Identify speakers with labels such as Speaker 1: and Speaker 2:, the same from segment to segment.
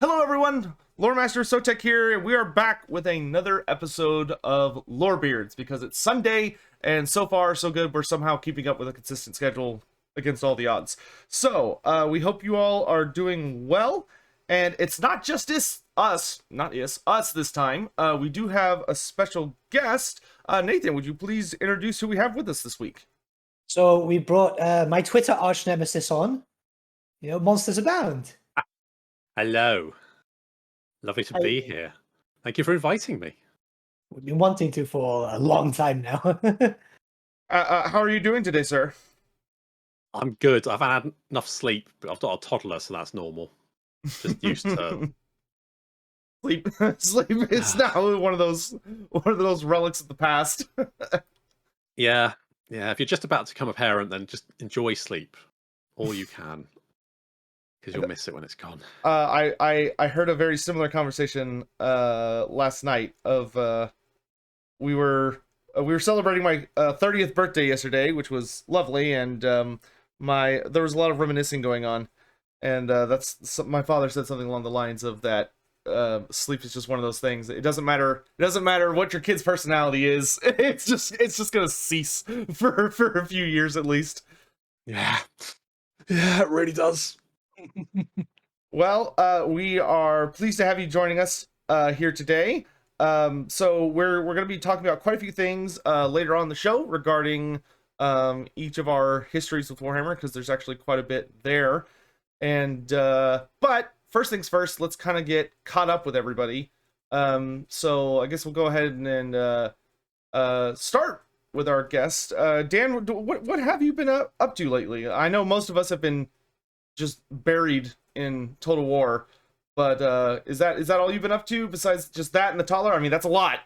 Speaker 1: Hello everyone, Loremaster Sotek here, and we are back with another episode of Lorebeards because it's Sunday, and so far so good. We're somehow keeping up with a consistent schedule against all the odds. So, we hope you all are doing well, and it's not just us this time. We do have a special guest. Nathan, would you please introduce who we have with us this week?
Speaker 2: So we brought my Twitter arch nemesis on, Monsters Abound.
Speaker 3: Hello. Lovely to be here. Thank you for inviting me.
Speaker 2: We've been wanting to for a long time now.
Speaker 1: How are you doing today, sir?
Speaker 3: I'm good. I've had enough sleep, but I've got a toddler, so that's normal. Just used to
Speaker 1: sleep. Sleep is now one of those relics of the past.
Speaker 3: Yeah. If you're just about to become a parent, then just enjoy sleep all you can, because you'll miss it when it's gone.
Speaker 1: I heard a very similar conversation last night. We were celebrating my 30th birthday yesterday, which was lovely, and there was a lot of reminiscing going on, and my father said something along the lines of that. Sleep is just one of those things. It doesn't matter what your kid's personality is. It's just gonna cease for a few years at least.
Speaker 3: Yeah, it really does.
Speaker 1: Well, we are pleased to have you joining us here today. So we're going to be talking about quite a few things later on in the show regarding each of our histories with Warhammer, because there's actually quite a bit there. And but first things first, let's kind of get caught up with everybody. So I guess we'll go ahead and start with our guest. Dan, what have you been up to lately? I know most of us have been just buried in total war, but is that all you've been up to besides just that and the toddler? I mean, that's a lot.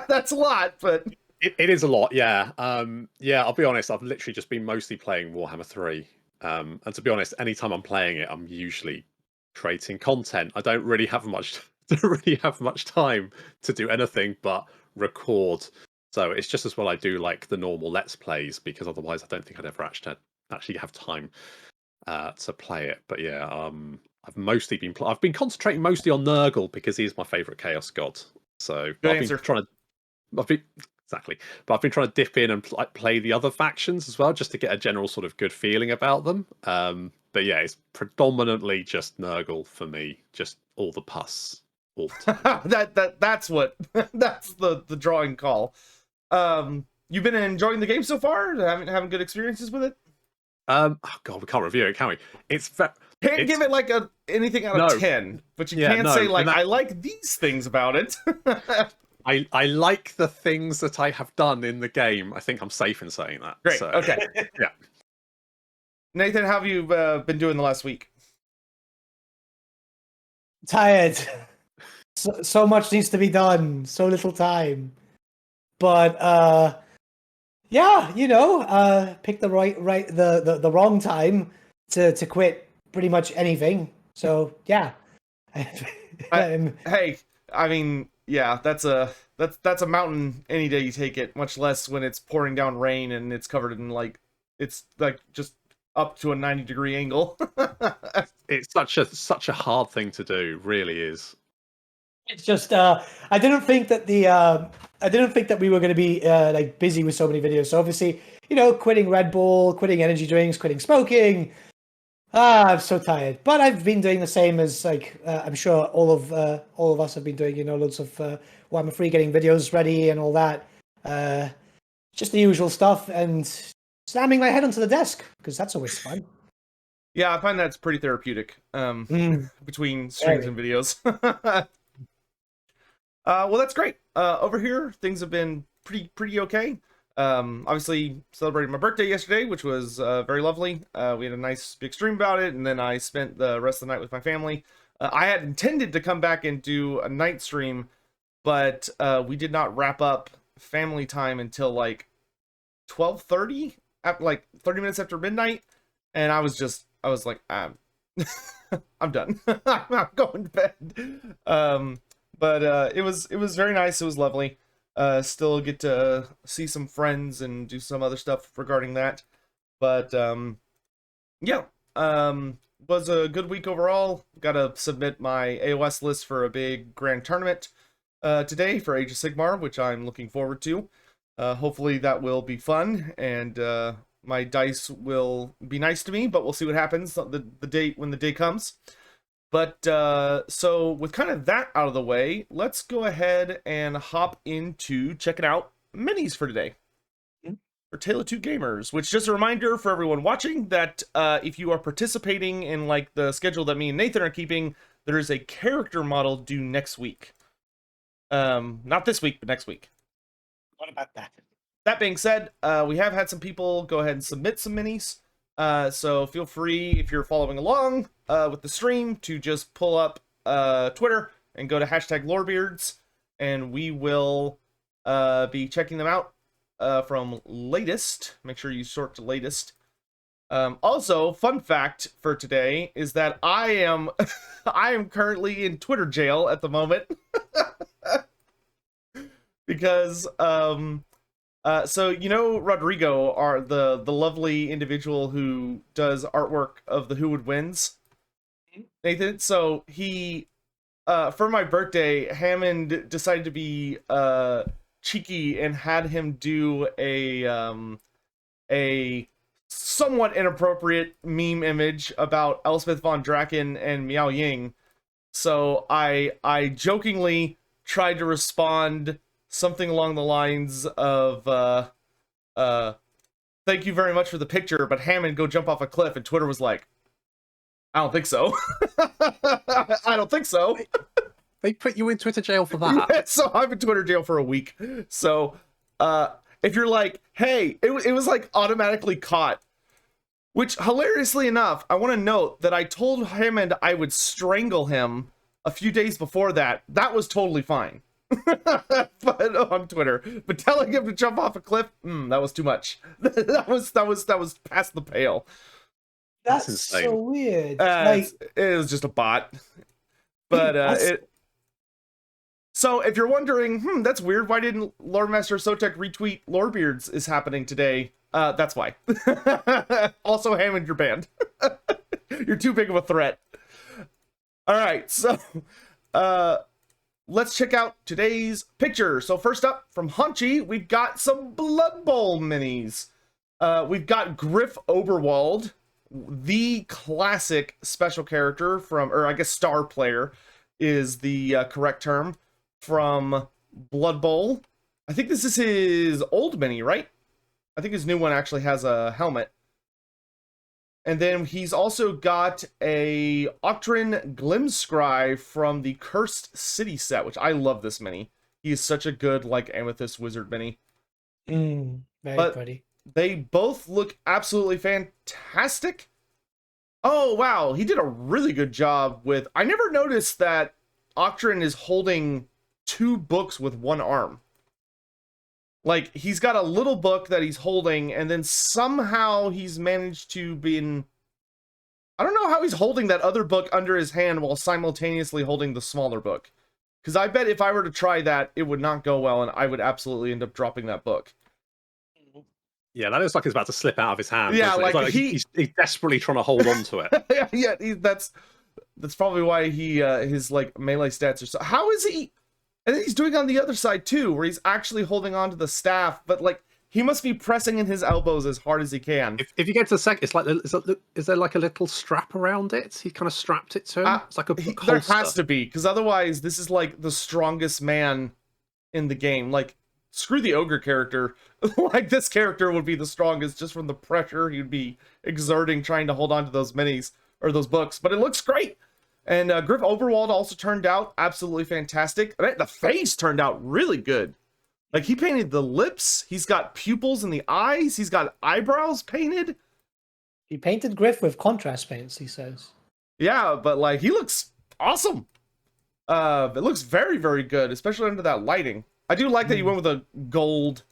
Speaker 1: That's a lot, but
Speaker 3: it is a lot. Yeah. I'll be honest, I've literally just been mostly playing Warhammer 3. And to be honest, anytime I'm playing it, I'm usually creating content. I don't really have much time to do anything but record. So it's just as well I do like the normal Let's Plays, because otherwise I don't think I'd ever actually have time to play it. But yeah, I've been concentrating mostly on Nurgle because he's my favorite Chaos God. So I've been trying to dip in and play the other factions as well, just to get a general sort of good feeling about them. But yeah, it's predominantly just Nurgle for me, just all the pus all the time.
Speaker 1: that's the drawing call. You've been enjoying the game so far? Having good experiences with it?
Speaker 3: Oh God, we can't review it, can we?
Speaker 1: Can't give it like anything out of 10, but you can say like I like these things about it.
Speaker 3: I like the things that I have done in the game. I think I'm safe in saying that.
Speaker 1: Great.
Speaker 3: So,
Speaker 1: okay.
Speaker 3: Yeah.
Speaker 1: Nathan, how have you been doing the last week?
Speaker 2: Tired. So much needs to be done. So little time. But yeah, pick the the wrong time to quit pretty much anything. So yeah.
Speaker 1: Hey, I mean, yeah, that's a mountain any day you take it, much less when it's pouring down rain and it's covered in it's just up to a 90-degree angle.
Speaker 3: It's such a hard thing to do, really is.
Speaker 2: It's just I didn't think that we were going to be busy with so many videos. So obviously, quitting Red Bull, quitting energy drinks, quitting smoking. I'm so tired. But I've been doing the same as I'm sure all of us have been doing. Loads of Warhammer 3, getting videos ready and all that. Just the usual stuff, and slamming my head onto the desk because that's always fun.
Speaker 1: Yeah, I find that's pretty therapeutic. Between streams and videos. Well, that's great. Over here, things have been pretty okay. Obviously, celebrated my birthday yesterday, which was very lovely. We had a nice big stream about it, and then I spent the rest of the night with my family. I had intended to come back and do a night stream, but we did not wrap up family time until like 12:30, at like 30 minutes after midnight, and I was like, I'm done. I'm going to bed. But it was very nice. It was lovely. Still get to see some friends and do some other stuff regarding that. But yeah, was a good week overall. Got to submit my AOS list for a big grand tournament today for Age of Sigmar, which I'm looking forward to. Hopefully that will be fun, and my dice will be nice to me, but we'll see what happens the date when the day comes. But so with kind of that out of the way, let's go ahead and hop into checking out minis for today. For Tale of Two Gamers, which, just a reminder for everyone watching that if you are participating in like the schedule that me and Nathan are keeping, there is a character model due next week. Not this week, but next week.
Speaker 2: What about that?
Speaker 1: That being said, we have had some people go ahead and submit some minis. So feel free, if you're following along with the stream, to just pull up Twitter and go to #Lorebeards, and we will be checking them out from latest. Make sure you sort to latest. Also, fun fact for today is that I am I am currently in Twitter jail at the moment. Because so you know Rodrigo, are the lovely individual who does artwork of the Who Would Wins, Nathan. So he for my birthday, Hammond decided to be cheeky and had him do a somewhat inappropriate meme image about Elspeth von Draken and Miao Ying. So I jokingly tried to respond something along the lines of thank you very much for the picture, but Hammond, go jump off a cliff. And Twitter was like, I don't think so. I don't think so.
Speaker 3: They put you in Twitter jail for that?
Speaker 1: Yeah, so I'm in Twitter jail for a week. So if you're like, hey, it was like automatically caught. Which, hilariously enough, I want to note that I told Hammond I would strangle him a few days before that. That was totally fine. But on Twitter, but telling him to jump off a cliff, that was too much. that was past the pale.
Speaker 2: That's
Speaker 3: insane.
Speaker 2: so weird.
Speaker 1: It was just a bot. But so if you're wondering, that's weird, why didn't Loremaster Sotek retweet Lorebeards is happening today? That's why. Also, Hammond, you're banned. You're too big of a threat. All right, so let's check out today's picture. So first up, from Haunchy, we've got some Blood Bowl minis. We've got Griff Oberwald, the classic special character from, or I guess star player is the correct term, from Blood Bowl. I think this is his old mini, right? I think his new one actually has a helmet. And then he's also got a Octrin Glimscry from the Cursed City set, which I love this mini. He is such a good, like, Amethyst Wizard mini.
Speaker 2: Very pretty.
Speaker 1: They both look absolutely fantastic. Oh, wow. He did a really good job with... I never noticed that Octrin is holding 2 books with one arm. Like, he's got a little book that he's holding, and then somehow he's managed to be in... I don't know how he's holding that other book under his hand while simultaneously holding the smaller book. Because I bet if I were to try that, it would not go well, and I would absolutely end up dropping that book.
Speaker 3: Yeah, that looks like it's about to slip out of his hand.
Speaker 1: Yeah,
Speaker 3: like he's desperately trying to hold on to it.
Speaker 1: Yeah, that's probably why he his like melee stats are so... How is he... And then he's doing on the other side too, where he's actually holding on to the staff, but like he must be pressing in his elbows as hard as he can.
Speaker 3: If you get to the second, it's like, is there like a little strap around it? He kind of strapped it to him. It's like a holster.
Speaker 1: There has to be, because otherwise this is like the strongest man in the game. Like, screw the ogre character. Like, this character would be the strongest just from the pressure he'd be exerting trying to hold on to those minis or those books. But it looks great. And Griff Oberwald also turned out absolutely fantastic. I mean, the face turned out really good. Like, he painted the lips. He's got pupils in the eyes. He's got eyebrows painted.
Speaker 2: He painted Griff with contrast paints, he says.
Speaker 1: Yeah, but, like, he looks awesome. It looks very, very good, especially under that lighting. I do like that you went with a gold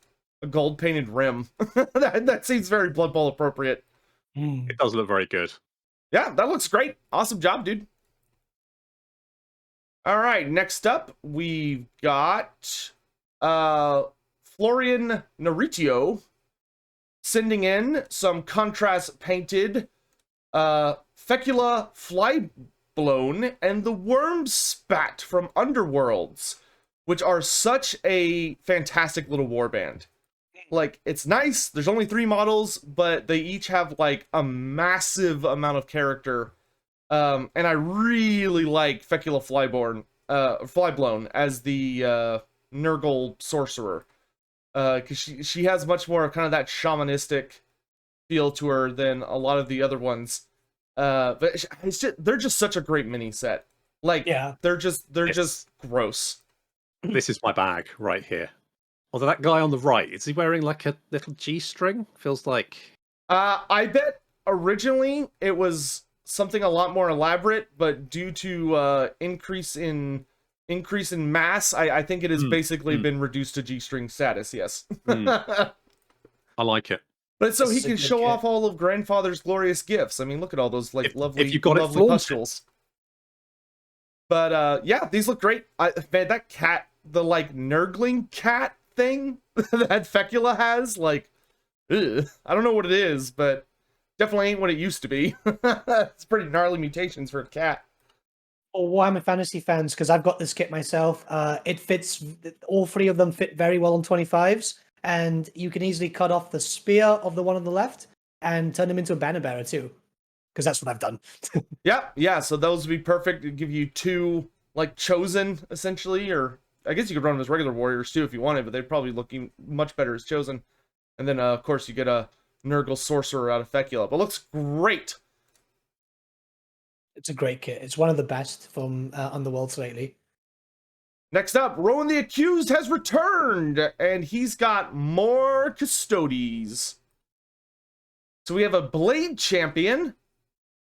Speaker 1: painted rim. that seems very Blood Bowl appropriate.
Speaker 3: It does look very good.
Speaker 1: Yeah, that looks great. Awesome job, dude. All right, next up, we've got Florian Naritio sending in some contrast painted Fecula Flyblown and the Worm Spat from Underworlds, which are such a fantastic little warband. Like, it's nice. There's only 3 models, but they each have like a massive amount of character. And I really like Fecula Flyblown as the Nurgle sorcerer. Because she has much more of kind of that shamanistic feel to her than a lot of the other ones. But they're just such a great mini set. Like, yeah, they're just gross.
Speaker 3: This is my bag right here. Although that guy on the right, is he wearing like a little G-string? Feels like...
Speaker 1: I bet originally it was something a lot more elaborate, but due to increase in mass, I think it has basically been reduced to G-string status, yes.
Speaker 3: I like it.
Speaker 1: But so he can show off all of Grandfather's glorious gifts. I mean, look at all those like lovely pustules. But yeah, these look great. Man, that cat, the like Nurgling cat thing that Fecula has, like, ugh, I don't know what it is, but definitely ain't what it used to be. It's pretty gnarly mutations for a cat.
Speaker 2: For Warhammer Fantasy fans, because I've got this kit myself, it fits, all 3 of them fit very well on 25s, and you can easily cut off the spear of the one on the left and turn them into a banner bearer too, because that's what I've done.
Speaker 1: Yeah, so those would be perfect to give you 2, like, chosen, essentially, or I guess you could run them as regular warriors too if you wanted, but they'd probably look much better as chosen. And then, of course, you get a Nurgle sorcerer out of Fecula, but looks great.
Speaker 2: It's a great kit. It's one of the best from Underworlds lately.
Speaker 1: Next up, Rowan the Accused has returned, and he's got more Custodes. So we have a Blade Champion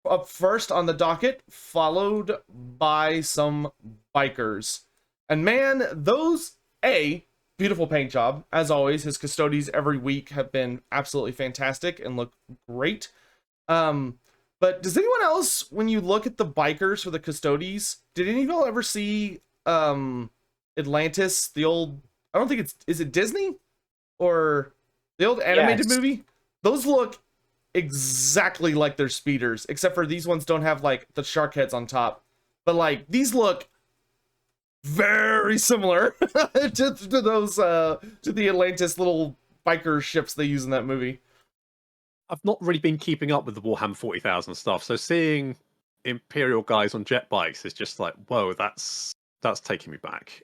Speaker 1: up first on the docket, followed by some Bikers. And man, those, beautiful paint job. As always, his Custodes every week have been absolutely fantastic and look great. But does anyone else, when you look at the Bikers for the Custodes, did any of y'all ever see Atlantis, the old, I don't think is it Disney? Or the old animated movie? Those look exactly like their speeders, except for these ones don't have like the shark heads on top. But like, these look very similar to those to the Atlantis little biker ships they use in that movie.
Speaker 3: I've not really been keeping up with the Warhammer 40,000 stuff, so seeing Imperial guys on jet bikes is just like, whoa, that's taking me back.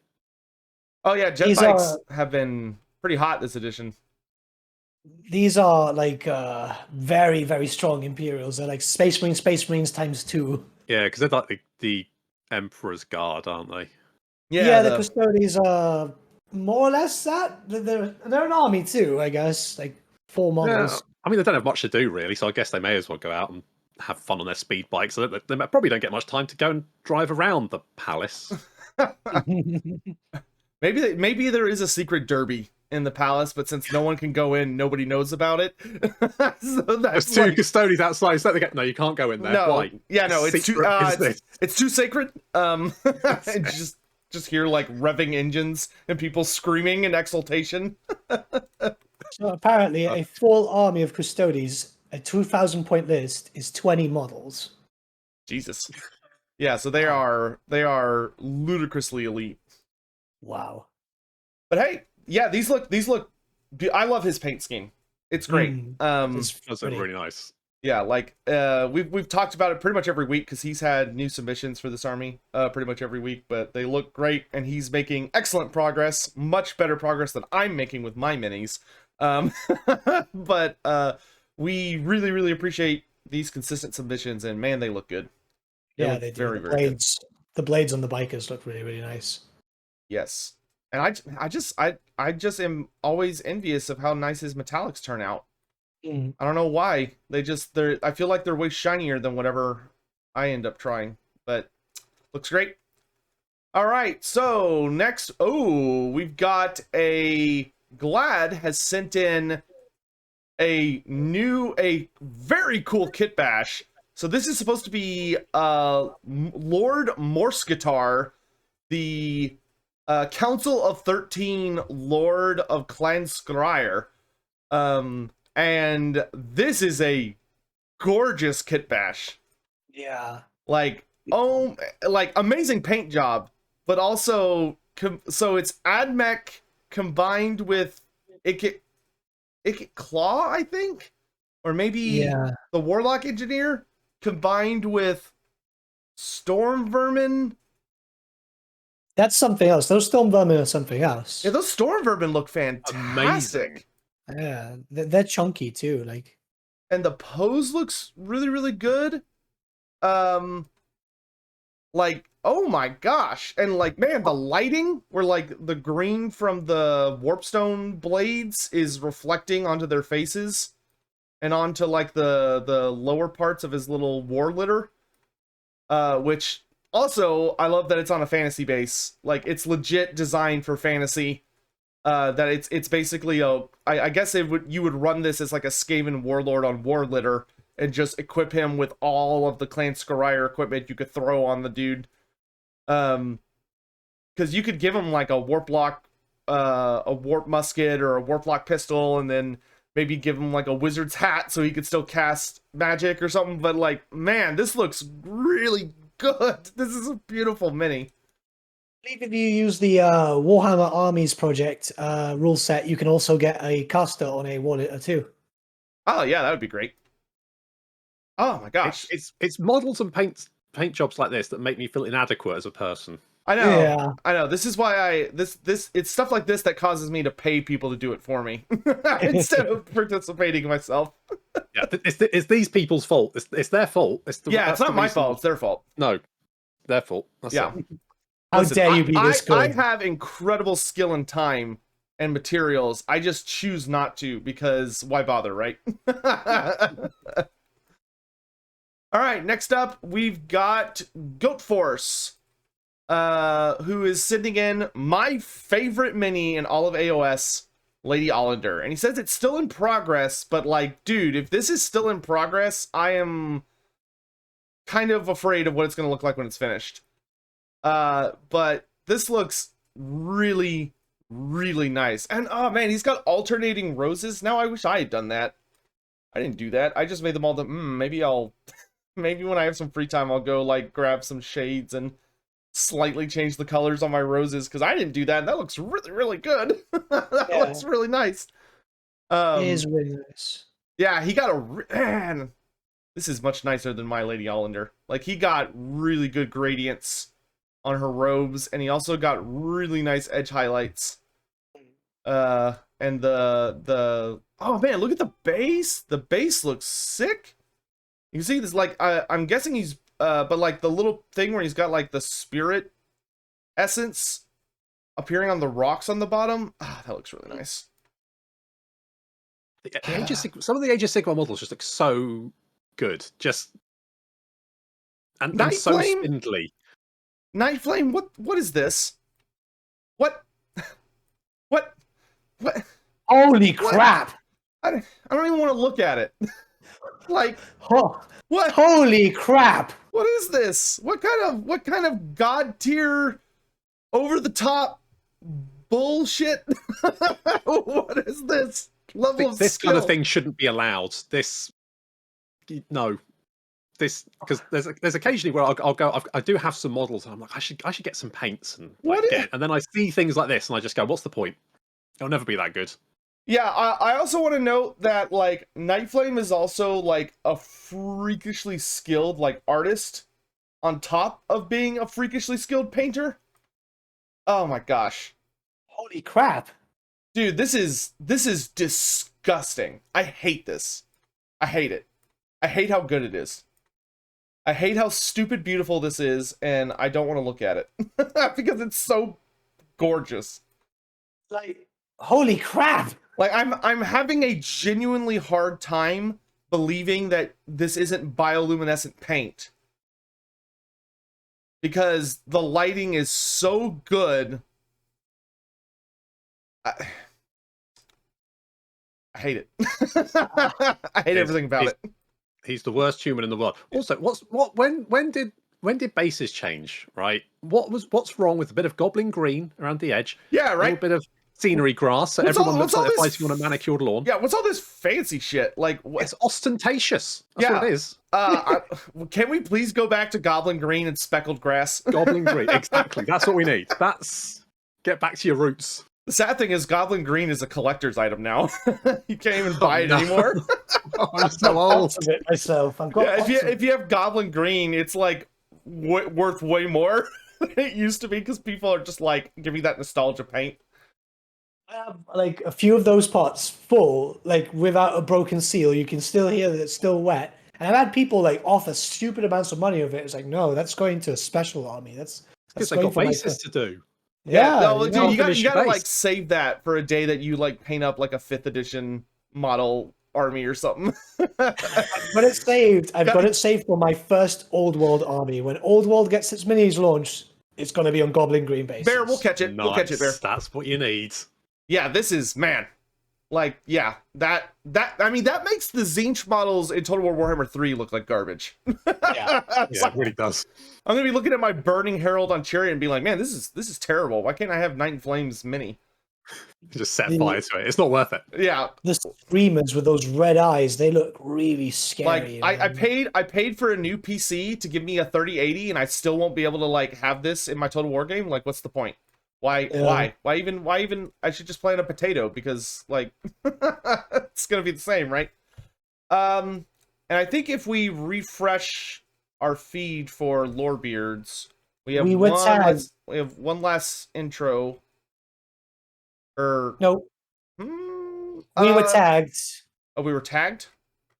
Speaker 1: Oh yeah, jet bikes have been pretty hot this edition.
Speaker 2: These are like very, very strong Imperials. They're like Space Marines times 2.
Speaker 3: Yeah, because they're like the Emperor's Guard, aren't they?
Speaker 2: Yeah, the Custodes are more or less that. They're an army too, I guess. Like 4 models.
Speaker 3: Yeah. I mean, they don't have much to do really, so I guess they may as well go out and have fun on their speed bikes. So they probably don't get much time to go and drive around the palace.
Speaker 1: Maybe there is a secret derby in the palace, but since no one can go in, nobody knows about it. So
Speaker 3: there's 2 Custodes outside, so they get, no, you can't go in there.
Speaker 1: No,
Speaker 3: why?
Speaker 1: Yeah, no, it's too sacred. And just hear like revving engines and people screaming in exultation.
Speaker 2: So apparently, a full army of Custodes, a 2,000 point list, is 20 models.
Speaker 1: Jesus. Yeah, so they are ludicrously elite.
Speaker 2: Wow.
Speaker 1: But hey, yeah, these look. I love his paint scheme. It's great.
Speaker 3: That's really nice.
Speaker 1: Yeah, like we've talked about it pretty much every week because he's had new submissions for this army pretty much every week, but they look great and he's making excellent progress, much better progress than I'm making with my minis. But we really appreciate these consistent submissions, and man, they look good.
Speaker 2: They do. Very good. The blades on the Bikers look really nice.
Speaker 1: Yes, and I just am always envious of how nice his metallics turn out. I don't know why. I feel like they're way shinier than whatever I end up trying, but looks great. All right, so next, we've got Glad has sent in a very cool kit bash. So this is supposed to be Lord Morskatar, the Council of 13 Lord of Clan Skryre. And this is a gorgeous kit bash.
Speaker 2: Yeah.
Speaker 1: Like, oh, like amazing paint job, but also so it's AdMech combined with it Claw, I think, or maybe
Speaker 2: Yeah.
Speaker 1: the Warlock Engineer combined with Storm Vermin.
Speaker 2: That's something else. Those storm vermin are something else.
Speaker 1: Yeah, those Storm Vermin look fantastic.
Speaker 3: Amazing.
Speaker 2: Yeah, they're chunky too. Like,
Speaker 1: And the pose looks really, really good. Like, oh my gosh. And like, man, the lighting where like the green from the warpstone blades is reflecting onto their faces and onto like the lower parts of his little war litter. Which also I love that it's on a fantasy base. Like, it's legit designed for fantasy. That it's basically I guess you would run this as like a Skaven warlord on war litter and just equip him with all of the Clan Scryer equipment you could throw on the dude. Because you could give him like a warp lock, a warp musket or a warp lock pistol, and then maybe give him like a wizard's hat so he could still cast magic or something. But like, man, this looks really good. This is a beautiful mini.
Speaker 2: I believe if you use the Warhammer Armies project rule set, you can also get a caster on a warlitter too.
Speaker 1: Oh yeah, that would be great. Oh my gosh.
Speaker 3: It's models and paint jobs like this that make me feel inadequate as a person.
Speaker 1: I know.
Speaker 2: Yeah.
Speaker 1: I know. This is why it's stuff like this that causes me to pay people to do it for me instead of participating myself.
Speaker 3: Yeah, it's these people's fault. It's their fault.
Speaker 1: It's not my fault. It's their fault.
Speaker 3: No, their fault. That's
Speaker 1: yeah.
Speaker 3: it.
Speaker 2: How
Speaker 1: Listen,
Speaker 2: dare you be this good?
Speaker 1: I have incredible skill and time and materials. I just choose not to because why bother, right? All right, next up, we've got Goat Force, who is sending in my favorite mini in all of AOS, Lady Ollander. And he says it's still in progress, but like, dude, if this is still in progress, I am kind of afraid of what it's going to look like when it's finished. But this looks really, really nice. And oh man, he's got alternating roses. Now I wish I had done that. I didn't do that. I just made them all the, maybe when I have some free time, I'll go like grab some shades and slightly change the colors on my roses, because I didn't do that. And that looks really, really good. That looks really nice.
Speaker 2: It is really nice.
Speaker 1: Yeah, he got man, this is much nicer than my Lady Ollander. Like, he got really good gradients on her robes, and he also got really nice edge highlights. And the oh man, look at the base. The base looks sick. You can see this, like, I'm guessing he's but like the little thing where he's got like the spirit essence appearing on the rocks on the bottom. That looks really nice.
Speaker 3: Some of the Age of Sigmar models just look so good. Just and so spindly.
Speaker 1: Night Flame, what is this? What?
Speaker 2: Holy crap!
Speaker 1: I don't even want to look at it. Like, what?
Speaker 2: Holy crap!
Speaker 1: What is this? What kind of god tier over the top bullshit? What is this level of
Speaker 3: this
Speaker 1: skill?
Speaker 3: kind of thing shouldn't be allowed. Because there's occasionally where I'll go. I do have some models, and I'm like, I should get some paints and and then I see things like this, and I just go, what's the point? It'll never be that good.
Speaker 1: Yeah, I also want to note that like Night Flame is also like a freakishly skilled like artist on top of being a freakishly skilled painter. Oh my gosh.
Speaker 2: Holy crap.
Speaker 1: Dude, this is disgusting. I hate this. I hate it. I hate how good it is. I hate how stupid beautiful this is, and I don't want to look at it because it's so gorgeous.
Speaker 2: Like, holy crap.
Speaker 1: Like, I'm having a genuinely hard time believing that this isn't bioluminescent paint. Because the lighting is so good. I hate it. I hate everything about it.
Speaker 3: He's the worst human in the world. Also, when did bases change, right? What's wrong with a bit of goblin green around the edge?
Speaker 1: Yeah, right.
Speaker 3: A little bit of scenery grass, so
Speaker 1: What's
Speaker 3: everyone
Speaker 1: all-
Speaker 3: looks
Speaker 1: what's
Speaker 3: like
Speaker 1: all
Speaker 3: they're
Speaker 1: this
Speaker 3: fighting on a manicured lawn.
Speaker 1: Yeah, what's all this fancy shit? Like, what?
Speaker 3: It's ostentatious. That's what it is.
Speaker 1: Can we please go back to Goblin Green and Speckled Grass?
Speaker 3: Goblin Green. Exactly. That's what we need. Get back to your roots.
Speaker 1: The sad thing is, Goblin Green is a collector's item now. You can't even buy it anymore.
Speaker 3: Oh, I'm so old.
Speaker 2: Of it myself. I've got
Speaker 1: If you have Goblin Green, it's like worth way more than it used to be because people are just like giving that nostalgia paint.
Speaker 2: I have like a few of those pots full, like without a broken seal. You can still hear that it's still wet. And I've had people like offer stupid amounts of money of it. It's like, no, that's going to a special army. That's
Speaker 3: Because they
Speaker 2: going
Speaker 3: got
Speaker 2: for my
Speaker 3: bases to do.
Speaker 2: Yeah,
Speaker 1: no, dude, you
Speaker 3: finish your
Speaker 1: gotta
Speaker 3: base.
Speaker 1: like save that for a day that you like paint up like a 5th edition model army or something.
Speaker 2: I've got it saved. I've got it saved for my first Old World army. When Old World gets its minis launched, it's going to be on Goblin Green bases.
Speaker 1: Bear, we'll catch it.
Speaker 3: Nice.
Speaker 1: We'll catch it, Bear.
Speaker 3: That's what you need.
Speaker 1: Yeah, this is, man. Like, yeah, that makes the Zinch models in Total War Warhammer 3 look like garbage.
Speaker 2: Yeah.
Speaker 3: Yeah, it really does.
Speaker 1: I'm gonna be looking at my Burning Herald on Chariot and be like, man, this is terrible. Why can't I have Night in Flames mini?
Speaker 3: Just set fire to it. It's not worth it.
Speaker 1: Yeah,
Speaker 2: The screamers with those red eyes, they look really scary.
Speaker 1: like I paid for a new PC to give me a 3080, and I still won't be able to like have this in my Total War game. Like, what's the point? Why even I should just play on a potato because like it's gonna be the same, right? And I think if we refresh our feed for Lorebeards, we have one last intro.
Speaker 2: No, we were tagged.
Speaker 1: Oh, we were tagged?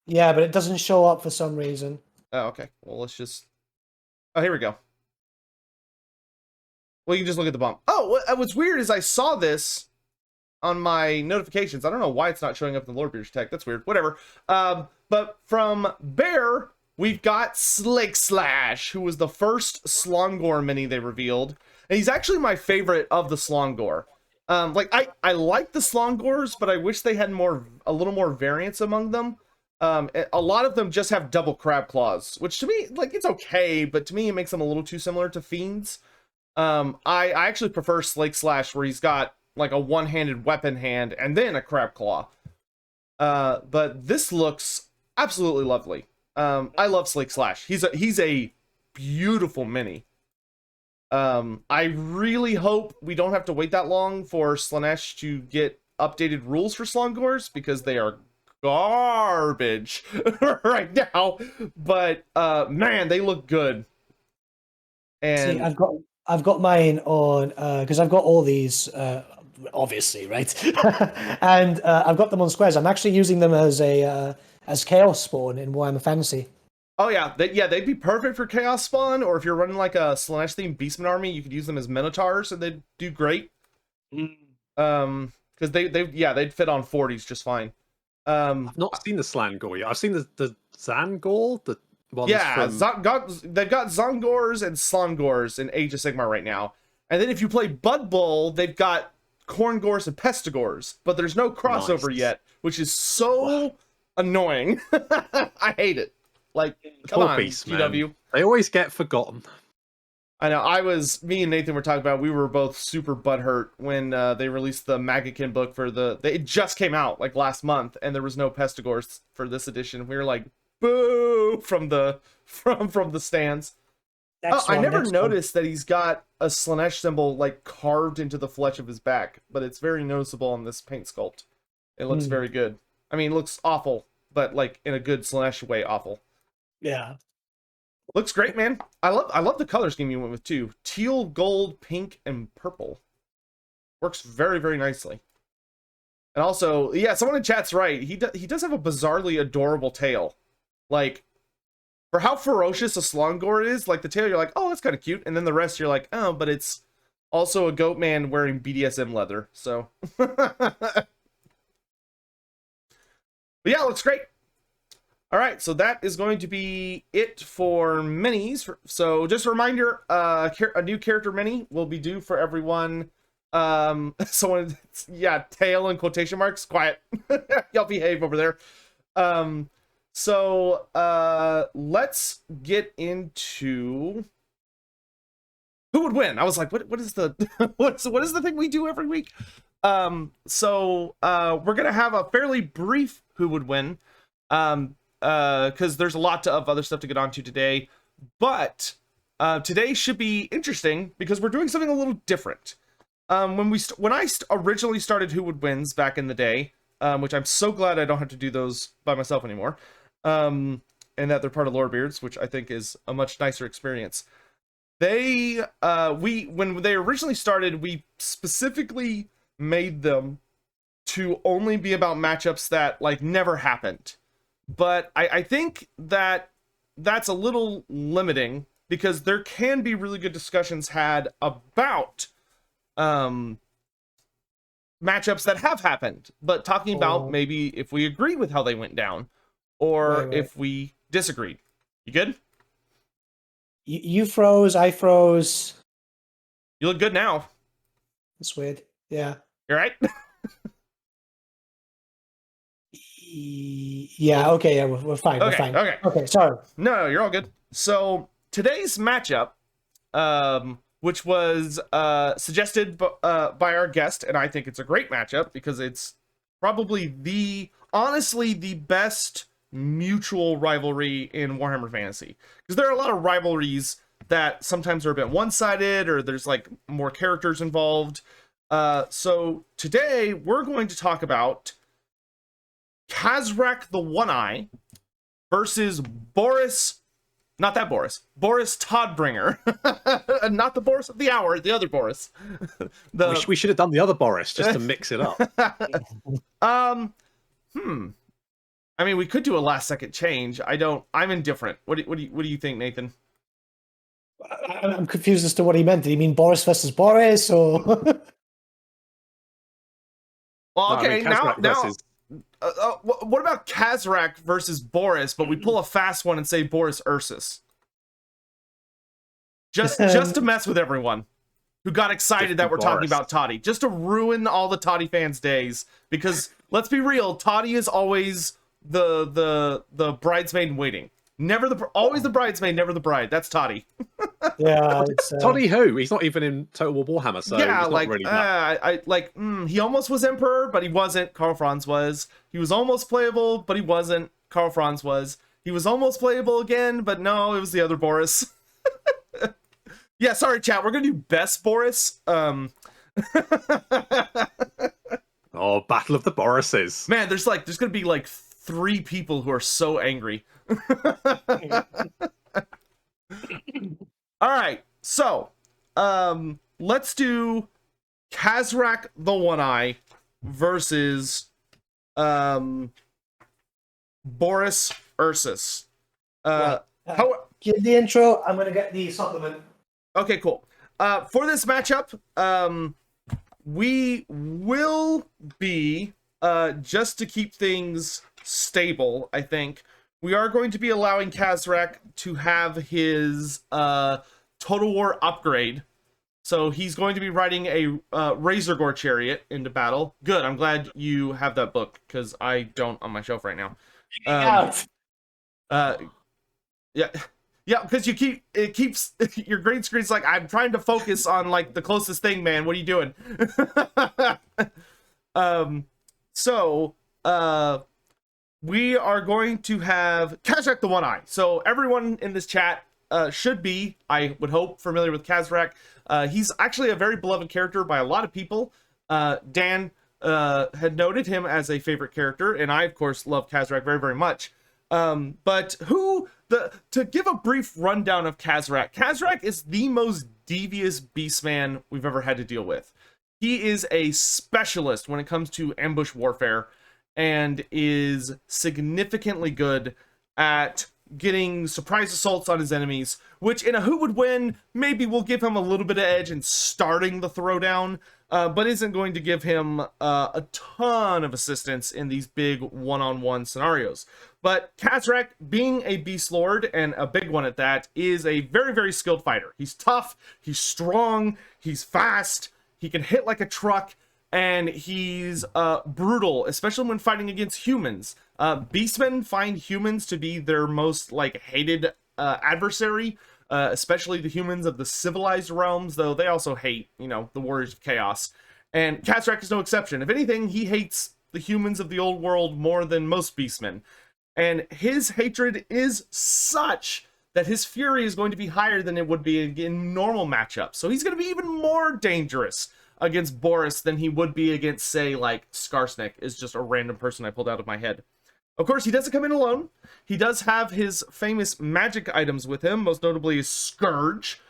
Speaker 2: Yeah, but it doesn't show up for some reason.
Speaker 1: Oh, okay. Well, let's just... Oh, here we go. Well, you can just look at the bump. Oh, what's weird is I saw this on my notifications. I don't know why it's not showing up in the Lorebeards tag. That's weird. Whatever. But from Bear, we've got Slick Slash, who was the first Slongor mini they revealed. And he's actually my favorite of the Slongor. Like I like the Slongors, but I wish they had a little more variance among them. A lot of them just have double crab claws, which to me, like, it's okay, but to me, it makes them a little too similar to Fiends. I actually prefer Slake Slash, where he's got like a one-handed weapon hand and then a crab claw. But this looks absolutely lovely. I love Slake Slash. He's a beautiful mini. I really hope we don't have to wait that long for Slaanesh to get updated rules for Slongors, because they are garbage right now. But man, they look good. And
Speaker 2: see, I've got mine on because I've got all these obviously, right? And I've got them on squares. I'm actually using them as a as chaos spawn in Warhammer Fantasy.
Speaker 1: oh yeah, they'd be perfect for Chaos Spawn, or if you're running like a Slaanesh themed Beastman army, you could use them as Minotaurs and they'd do great. Because they'd fit on 40s just fine.
Speaker 3: I've not seen the Slangor yet. I've seen the Zangor, the ones
Speaker 1: yeah,
Speaker 3: from...
Speaker 1: they've got Zongors and Slongors in Age of Sigmar right now. And then if you play Bud Bull, they've got Corngors and Pestigors, but there's no crossover
Speaker 3: Nice.
Speaker 1: yet, which is so annoying. I hate it. Like, come
Speaker 3: Poor
Speaker 1: on,
Speaker 3: beasts, man.
Speaker 1: GW.
Speaker 3: They always get forgotten.
Speaker 1: I know. Me and Nathan were talking about, we were both super butthurt when they released the Magakin book for it just came out like last month, and there was no Pestigors for this edition. We were like, boo, from the stands. I never noticed that he's got a Slaanesh symbol like carved into the flesh of his back, but it's very noticeable on this paint sculpt. It looks very good. I mean, it looks awful, but like in a good Slaanesh way, awful.
Speaker 2: Yeah.
Speaker 1: Looks great, man. I love the color scheme you went with too. Teal, gold, pink, and purple. Works very, very nicely. And also, yeah, someone in chat's right. He does have a bizarrely adorable tail. Like, for how ferocious a Slongor is, like the tail, you're like, oh, that's kind of cute. And then the rest, you're like, oh, but it's also a goat man wearing BDSM leather. So, but yeah, it looks great. All right, so that is going to be it for minis. So just a reminder, a new character mini will be due for everyone. Someone, yeah, tail in quotation marks. Quiet. Y'all behave over there. So let's get into who would win. I was like, what is the what is the thing we do every week? So we're gonna have a fairly brief who would win, because there's a lot of other stuff to get onto today. But today should be interesting because we're doing something a little different. When I originally started Who Would Wins back in the day, which I'm so glad I don't have to do those by myself anymore, and that they're part of Lorebeards, which I think is a much nicer experience. When they originally started, we specifically made them to only be about matchups that like never happened. But I think that that's a little limiting because there can be really good discussions had about matchups that have happened, but talking about maybe if we agree with how they went down or if we disagreed. You good?
Speaker 2: You froze, I froze.
Speaker 1: You look good now.
Speaker 2: That's weird. Yeah.
Speaker 1: You all right?
Speaker 2: Yeah, okay, yeah, we're fine.
Speaker 1: Okay,
Speaker 2: we're fine.
Speaker 1: okay.
Speaker 2: Okay, sorry.
Speaker 1: No, you're all good. So today's matchup, which was suggested by our guest, and I think it's a great matchup because it's probably honestly the best mutual rivalry in Warhammer Fantasy. Because there are a lot of rivalries that sometimes are a bit one-sided, or there's like more characters involved. So today we're going to talk about Kazrak the One-Eye versus Boris Toddbringer. Not the Boris of the hour, the other Boris.
Speaker 3: We should have done the other Boris just to mix it up.
Speaker 1: I mean, we could do a last second change. I'm indifferent. What do you think, Nathan?
Speaker 2: I'm confused as to what he meant. Did he mean Boris versus Boris, or?
Speaker 1: Well, okay,
Speaker 3: no, I mean, versus...
Speaker 1: what about Kazrak versus Boris, but we pull a fast one and say Boris Ursus? Just to mess with everyone who got excited that we're talking about Toddy. Just to ruin all the Toddy fans' days. Because, let's be real, Toddy is always the bridesmaid in waiting. Always the bridesmaid, never the bride. That's Toddy.
Speaker 2: Yeah,
Speaker 3: Toddy who? He's not even in Total War Warhammer, so
Speaker 1: yeah,
Speaker 3: he's not
Speaker 1: really he almost was Emperor, but he wasn't. Karl Franz was. He was almost playable, but he wasn't. Karl Franz was. He was almost playable again, but no, it was the other Boris. Yeah, sorry, chat. We're gonna do best Boris.
Speaker 3: Oh, Battle of the Borises.
Speaker 1: Man, there's gonna be like 3 people who are so angry. All right, so let's do Kazrak the One-Eye versus Boris Ursus.
Speaker 2: Give the intro. I'm gonna get the supplement.
Speaker 1: Okay, cool. For this matchup, we will be just to keep things stable, I think, we are going to be allowing Kazrak to have his Total War upgrade. So he's going to be riding a Razor Gore chariot into battle. Good, I'm glad you have that book, because I don't on my shelf right now. Yeah, because it keeps your green screen's like, I'm trying to focus on like the closest thing, man. What are you doing? We are going to have Kazrak the One-Eye. So everyone in this chat should be, I would hope, familiar with Kazrak. He's actually a very beloved character by a lot of people. Dan had noted him as a favorite character, and I, of course, love Kazrak very, very much. To give a brief rundown of Kazrak is the most devious beastman we've ever had to deal with. He is a specialist when it comes to ambush warfare, and is significantly good at getting surprise assaults on his enemies, which in a who would win, maybe will give him a little bit of edge in starting the throwdown, but isn't going to give him a ton of assistance in these big one-on-one scenarios. But Kazrak, being a beast lord, and a big one at that, is a very, very skilled fighter. He's tough, he's strong, he's fast, he can hit like a truck, and he's brutal, especially when fighting against humans. Beastmen find humans to be their most hated adversary, especially the humans of the civilized realms, though they also hate, the warriors of chaos. And Kazrak is no exception. If anything, he hates the humans of the old world more than most beastmen. And his hatred is such that his fury is going to be higher than it would be in normal matchups. So he's going to be even more dangerous against Boris than he would be against, say, like Skarsnik, is just a random person I pulled out of my head. Of course, he doesn't come in alone. He does have his famous magic items with him, most notably his Scourge,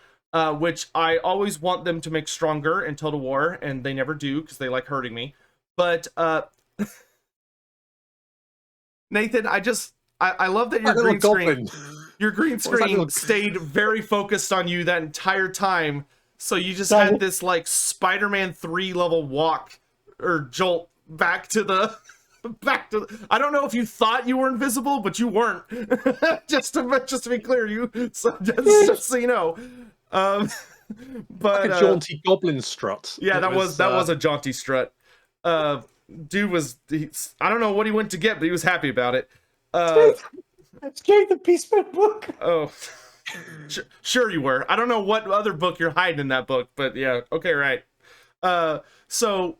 Speaker 1: which I always want them to make stronger in Total War, and they never do because they like hurting me. But Nathan, I love that your green screen stayed very focused on you that entire time. So you just had this like Spider-Man 3 level walk or jolt back to the I don't know if you thought you were invisible, but you weren't. just to be clear, just so you know. But
Speaker 3: like a jaunty goblin strut.
Speaker 1: Yeah, that was a jaunty strut. Dude I don't know what he went to get, but he was happy about it.
Speaker 2: Let's get the Peaceman book.
Speaker 1: Oh, sure you were. I don't know what other book you're hiding in that book, but yeah, okay, right. So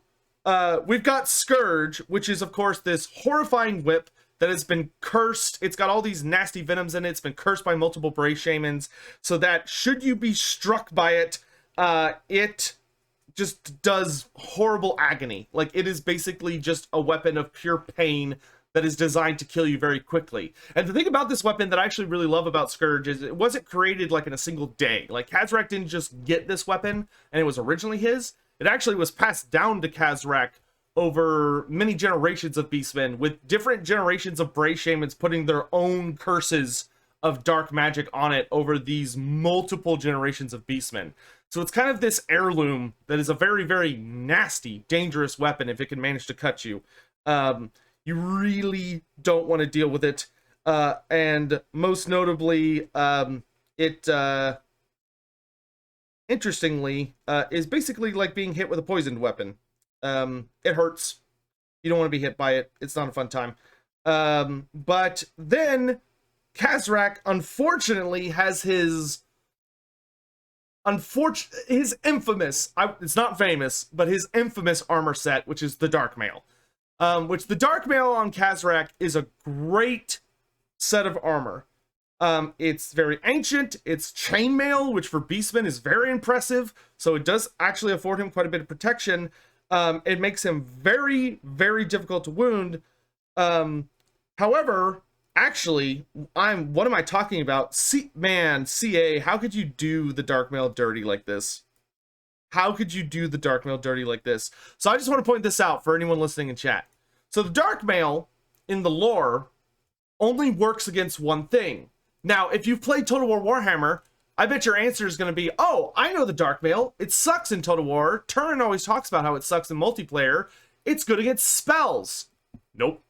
Speaker 1: we've got Scourge, which is of course this horrifying whip that has been cursed. It's got all these nasty venoms in it. It's been cursed by multiple Bray shamans, so that should you be struck by it, it just does horrible agony. Like, it is basically just a weapon of pure pain that is designed to kill you very quickly. And the thing about this weapon that I actually really love about Scourge is it wasn't created like in a single day. Like, Kazrak didn't just get this weapon and it was originally his. It actually was passed down to Kazrak over many generations of beastmen, with different generations of Bray shamans putting their own curses of dark magic on it over these multiple generations of beastmen. So it's kind of this heirloom that is a very, very nasty, dangerous weapon if it can manage to cut you. You really don't want to deal with it. And most notably, it, interestingly, is basically like being hit with a poisoned weapon. It hurts. You don't want to be hit by it. It's not a fun time. But then Kazrak, unfortunately, has his infamous, it's not famous, but his infamous armor set, which is the Dark Mail. Which the Dark Mail on Kazrak is a great set of armor. It's very ancient. It's chainmail, which for beastmen is very impressive. So it does actually afford him quite a bit of protection. It makes him very, very difficult to wound. However, actually, what am I talking about? CA, how could you do the Dark Mail dirty like this? How could you do the Dark Mail dirty like this? So I just want to point this out for anyone listening in chat. So the Dark Mail in the lore only works against one thing. Now, if you've played Total War Warhammer, I bet your answer is going to be, oh, I know the Dark Mail. It sucks in Total War. Turin always talks about how it sucks in multiplayer. It's good against spells. Nope.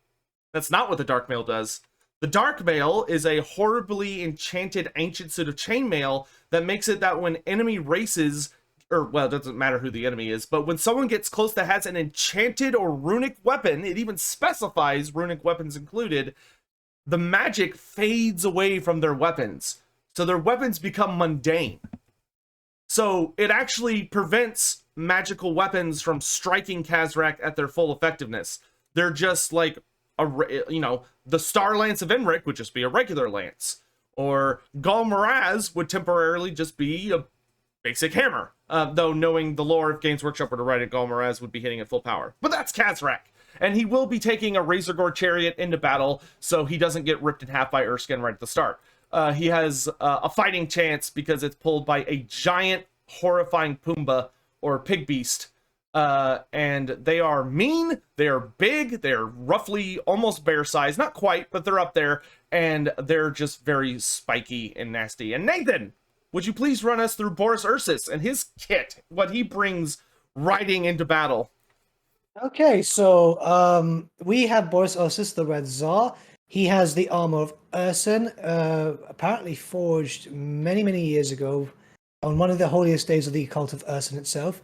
Speaker 1: That's not what the Dark Mail does. The Dark Mail is a horribly enchanted ancient suit of chainmail that makes it that when enemy races, or, well, it doesn't matter who the enemy is, but when someone gets close that has an enchanted or runic weapon, it even specifies runic weapons included, the magic fades away from their weapons. So their weapons become mundane. So it actually prevents magical weapons from striking Kazrak at their full effectiveness. They're just like, the Star Lance of Enric would just be a regular lance. Or Gal Maraz would temporarily just be a basic hammer. Though knowing the lore, if Games Workshop were to write it, Gal Maraz would be hitting at full power. But that's Kazrak. And he will be taking a Razorgore Chariot into battle, so he doesn't get ripped in half by Erskine right at the start. He has a fighting chance because it's pulled by a giant, horrifying Pumbaa, or pig beast. And they are mean, they are big, they're roughly almost bear size. Not quite, but they're up there. And they're just very spiky and nasty. And Nathan, would you please run us through Boris Ursus and his kit, what he brings riding into battle?
Speaker 2: Okay, so we have Boris Ursus, the Red Tsar. He has the armor of Urson, apparently forged many, many years ago on one of the holiest days of the cult of Urson itself.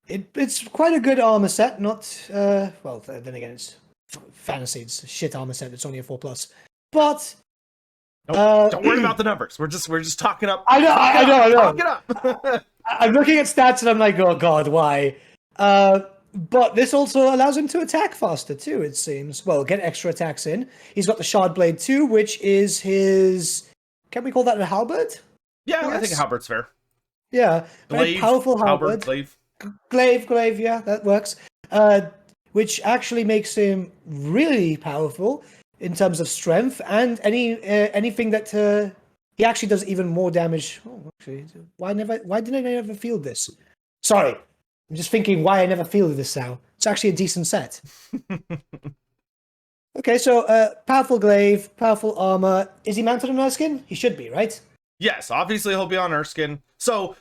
Speaker 2: It's quite a good armor set, not, well, then again, it's fantasy, it's a shit armor set, it's only a 4+. But
Speaker 1: Don't worry about the numbers. We're just talking up.
Speaker 2: I know.
Speaker 1: Talk it up.
Speaker 2: I'm looking at stats and I'm like, oh god, why? But this also allows him to attack faster too, it seems. Well, get extra attacks in. He's got the Shard Blade too, which is his... Can we call that a halberd?
Speaker 1: Yeah, I think a halberd's fair.
Speaker 2: Yeah. Very
Speaker 1: Glaive,
Speaker 2: powerful halberd.
Speaker 1: glaive.
Speaker 2: Glaive, yeah, that works. Which actually makes him really powerful in terms of strength and anything that he actually does even more damage. Oh, actually, why didn't I never field this? Sorry, I'm just thinking why I never fielded this now. It's actually a decent set. Okay, so powerful glaive, powerful armor. Is he mounted on Erskine? He should be, right?
Speaker 1: Yes, obviously he'll be on Erskine. So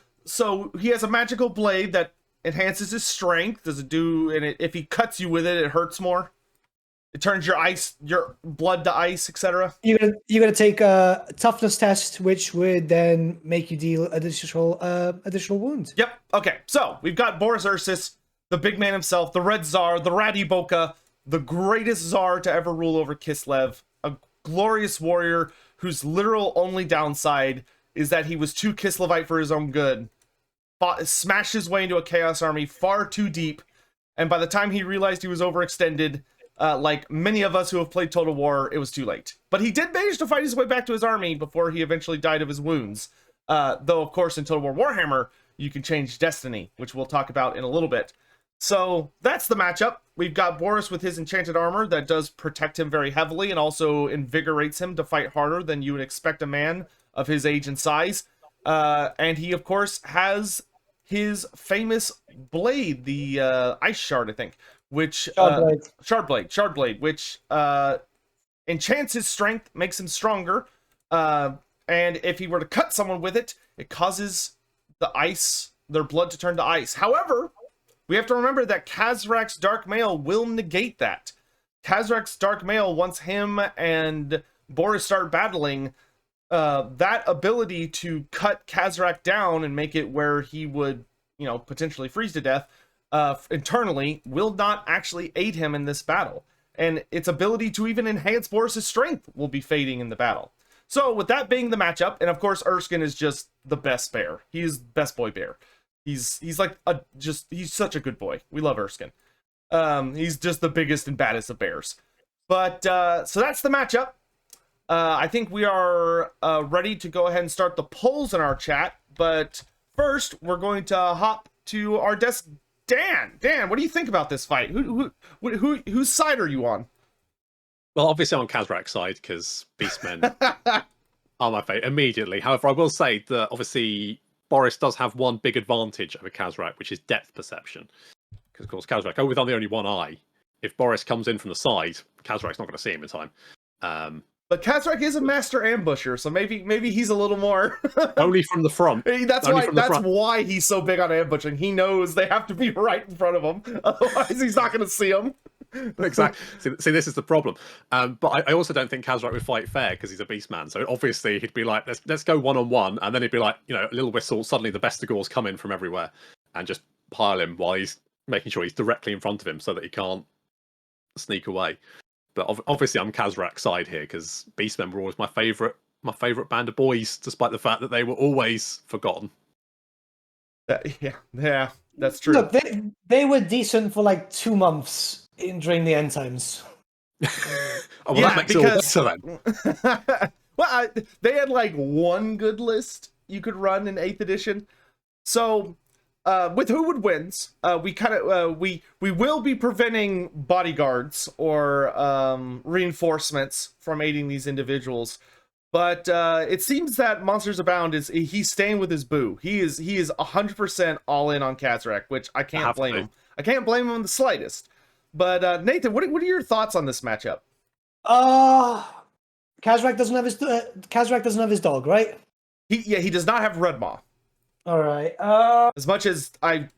Speaker 1: he has a magical blade that enhances his strength. Does it do? And if he cuts you with it, it hurts more. It turns your blood to ice, etc.
Speaker 2: You're gonna take a toughness test, which would then make you deal additional wounds.
Speaker 1: Yep. Okay. So we've got Boris Ursus, the big man himself, the Red Tsar, the Ratty Boka, the greatest Tsar to ever rule over Kislev, a glorious warrior whose literal only downside is that he was too Kislevite for his own good. Smashed his way into a chaos army far too deep, and by the time he realized he was overextended, like many of us who have played Total War, it was too late. But he did manage to fight his way back to his army before he eventually died of his wounds. Though, of course, in Total War Warhammer, you can change destiny, which we'll talk about in a little bit. So that's the matchup. We've got Boris with his enchanted armor that does protect him very heavily and also invigorates him to fight harder than you would expect a man of his age and size. And he, of course, has his famous blade, the ice shard, I think, which shard blade, which enchants his strength, makes him stronger, and if he were to cut someone with it, it causes their blood to turn to ice. However, we have to remember that Kazrak's Dark Mail will negate that. Kazrak's Dark Mail, once him and Boris start battling, that ability to cut Kazrak down and make it where he would, potentially freeze to death internally will not actually aid him in this battle. And its ability to even enhance Boris's strength will be fading in the battle. So with that being the matchup, and of course Erskine is just the best bear. He's best boy bear. He's like he's such a good boy. We love Erskine. He's just the biggest and baddest of bears. But so that's the matchup. I think we are ready to go ahead and start the polls in our chat. But first, we're going to hop to our desk. Dan, what do you think about this fight? Whose side are you on?
Speaker 3: Well, obviously I'm on Kazrak's side because Beastmen are my favourite immediately. However, I will say that obviously Boris does have one big advantage over Kazrak, which is depth perception. Because, of course, Kazrak, with only one eye, if Boris comes in from the side, Kazrak's not going to see him in time.
Speaker 1: But Kazrak is a master ambusher, so maybe he's a little more...
Speaker 3: Only from the front.
Speaker 1: That's why he's so big on ambushing. He knows they have to be right in front of him. Otherwise, he's not going to see them.
Speaker 3: Exactly. See, this is the problem. But I also don't think Kazrak would fight fair because he's a beast man. So obviously he'd be like, let's go one-on-one. And then he'd be like, a little whistle. Suddenly the Vestigors come in from everywhere and just pile him while he's making sure he's directly in front of him so that he can't sneak away. But obviously I'm Kazrak's side here because Beastmen were always my favourite band of boys, despite the fact that they were always forgotten.
Speaker 1: Yeah, that's true.
Speaker 2: Look, they were decent for like 2 months during the end times.
Speaker 3: That makes it all better then.
Speaker 1: They had like one good list you could run in 8th edition. So with Who Would Wins, we will be preventing bodyguards or reinforcements from aiding these individuals. But it seems that Monsters Abound he's staying with his boo. He is 100% all in on Kazrak, which I can't blame him. I can't blame him in the slightest. But Nathan, what are your thoughts on this matchup?
Speaker 2: Kazrak doesn't have his dog, right?
Speaker 1: He does not have Redmaw.
Speaker 2: All right.
Speaker 1: As much as I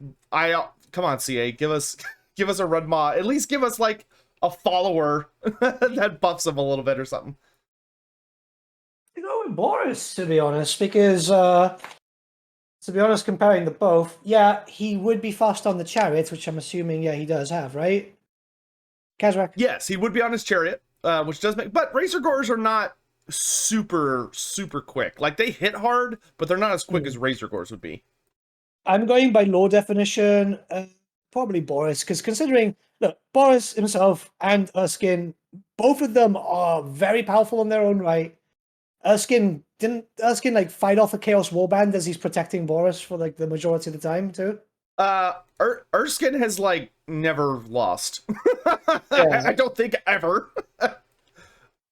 Speaker 1: come on, CA, give us a Redmaw. At least give us like a follower that buffs him a little bit or something.
Speaker 2: I go with Boris, to be honest, because comparing the both, he would be fast on the chariots, which I'm assuming, he does have, right? Kazrak?
Speaker 1: Yes, he would be on his chariot, which does make... But Razor Gores are not super quick. Like they hit hard, but they're not as quick as Razor Gores would be.
Speaker 2: I'm going by lore definition, probably Boris, because considering, look, Boris himself and Erskine, both of them are very powerful in their own right. Didn't Erskine like fight off a Chaos Warband as he's protecting Boris for like the majority of the time too?
Speaker 1: Erskine has like never lost.
Speaker 2: Yeah.
Speaker 1: I don't think ever.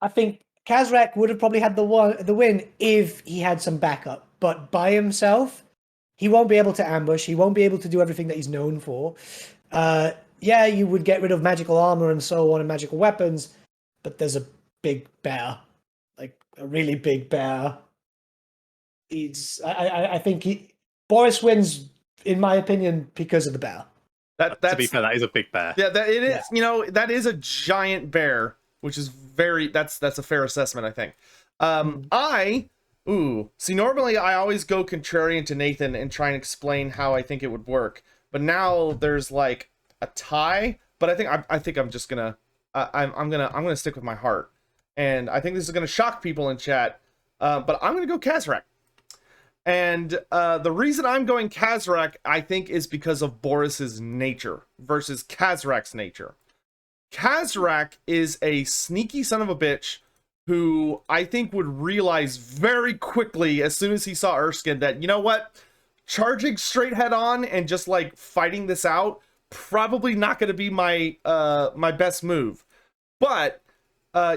Speaker 2: I think Kazrak would have probably had the win if he had some backup, but by himself, he won't be able to ambush. He won't be able to do everything that he's known for. Yeah, you would get rid of magical armor and so on and magical weapons, but there's a big bear, like a really big bear. I think Boris wins, in my opinion, because of the bear.
Speaker 3: To be fair, that is a big bear.
Speaker 1: Yeah, it is. Yeah. You know, that is a giant bear, which is that's a fair assessment, I think. See, normally I always go contrarian to Nathan and try and explain how I think it would work, but now there's like a tie. But I think I'm just gonna I'm gonna stick with my heart, and I think this is gonna shock people in chat. But I'm gonna go Kazrak. And the reason I'm going Kazrak, I think, is because of Boris's nature versus Kazrak's nature. Kazrak is a sneaky son of a bitch who I think would realize very quickly as soon as he saw Erskine that, you know what, charging straight head on and just like fighting this out, probably not going to be my my best move. But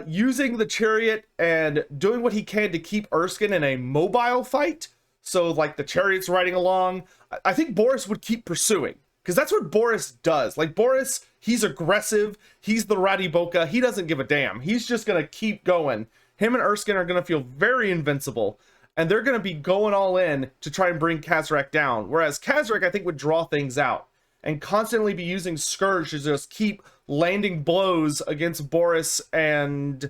Speaker 1: using the chariot and doing what he can to keep Erskine in a mobile fight, so like the chariot's riding along, I think Boris would keep pursuing. Because that's what Boris does. Like Boris, he's aggressive. He's the Radiboka. He doesn't give a damn. He's just going to keep going. Him and Erskine are going to feel very invincible. And they're going to be going all in to try and bring Kazrak down. Whereas Kazrak, I think, would draw things out. And constantly be using Scourge to just keep landing blows against Boris and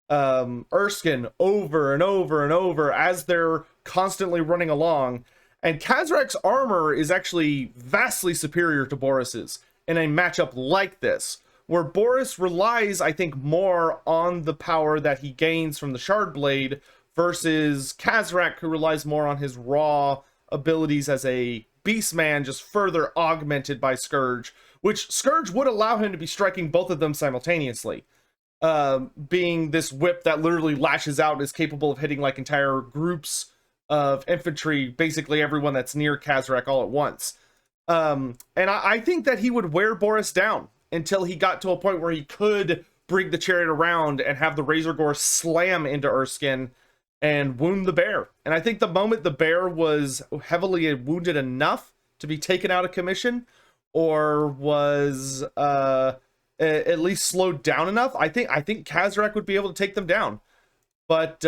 Speaker 1: Erskine over and over and over as they're constantly running along. And Kazrak's armor is actually vastly superior to Boris's in a matchup like this, where Boris relies, I think, more on the power that he gains from the Shard Blade versus Kazrak, who relies more on his raw abilities as a Beastman, just further augmented by Scourge, which Scourge would allow him to be striking both of them simultaneously. Being this whip that literally lashes out, is capable of hitting like entire groups of infantry, basically everyone that's near Kazrak all at once. And I think that he would wear Boris down until he got to a point where he could bring the chariot around and have the Razor Gore slam into Erskine and wound the bear. And I think the moment the bear was heavily wounded enough to be taken out of commission, or was at least slowed down enough, I think Kazrak would be able to take them down. But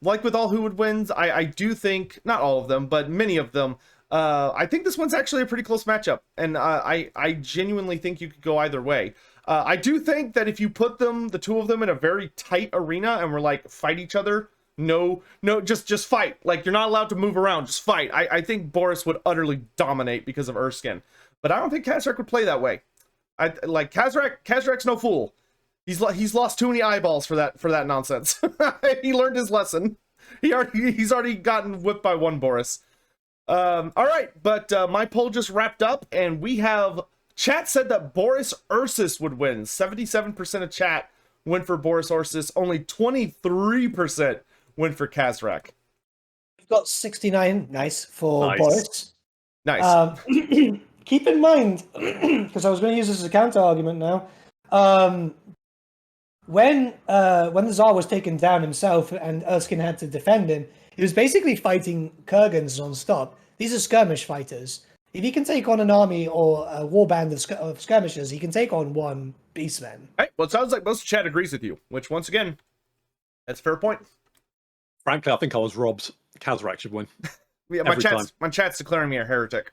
Speaker 1: like with all who would wins, I do think, not all of them, but many of them, I think this one's actually a pretty close matchup. And I genuinely think you could go either way. I do think that if you put the two of them in a very tight arena and were like, fight each other, no, just fight. Like, you're not allowed to move around, just fight. I think Boris would utterly dominate because of Erskine. But I don't think Kazrak would play that way. Kazrak's no fool. He's lost too many eyeballs for that nonsense. He learned his lesson. He's already gotten whipped by one Boris. All right, but my poll just wrapped up, and we have chat said that Boris Ursus would win. 77% of chat went for Boris Ursus. Only 23% went for Kazrak.
Speaker 2: We've got 69 for Boris.
Speaker 1: Nice.
Speaker 2: Keep in mind, because I was going to use this as a counter argument now. When the Tsar was taken down himself and Erskine had to defend him, he was basically fighting Kurgans non-stop. These are skirmish fighters. If he can take on an army or a warband of skirmishers, he can take on one beastman.
Speaker 1: Hey, well, it sounds like most of chat agrees with you, which, once again, that's a fair point.
Speaker 3: Frankly, I think I was robbed. Kazrak should win.
Speaker 1: Yeah, my chat's declaring me a heretic.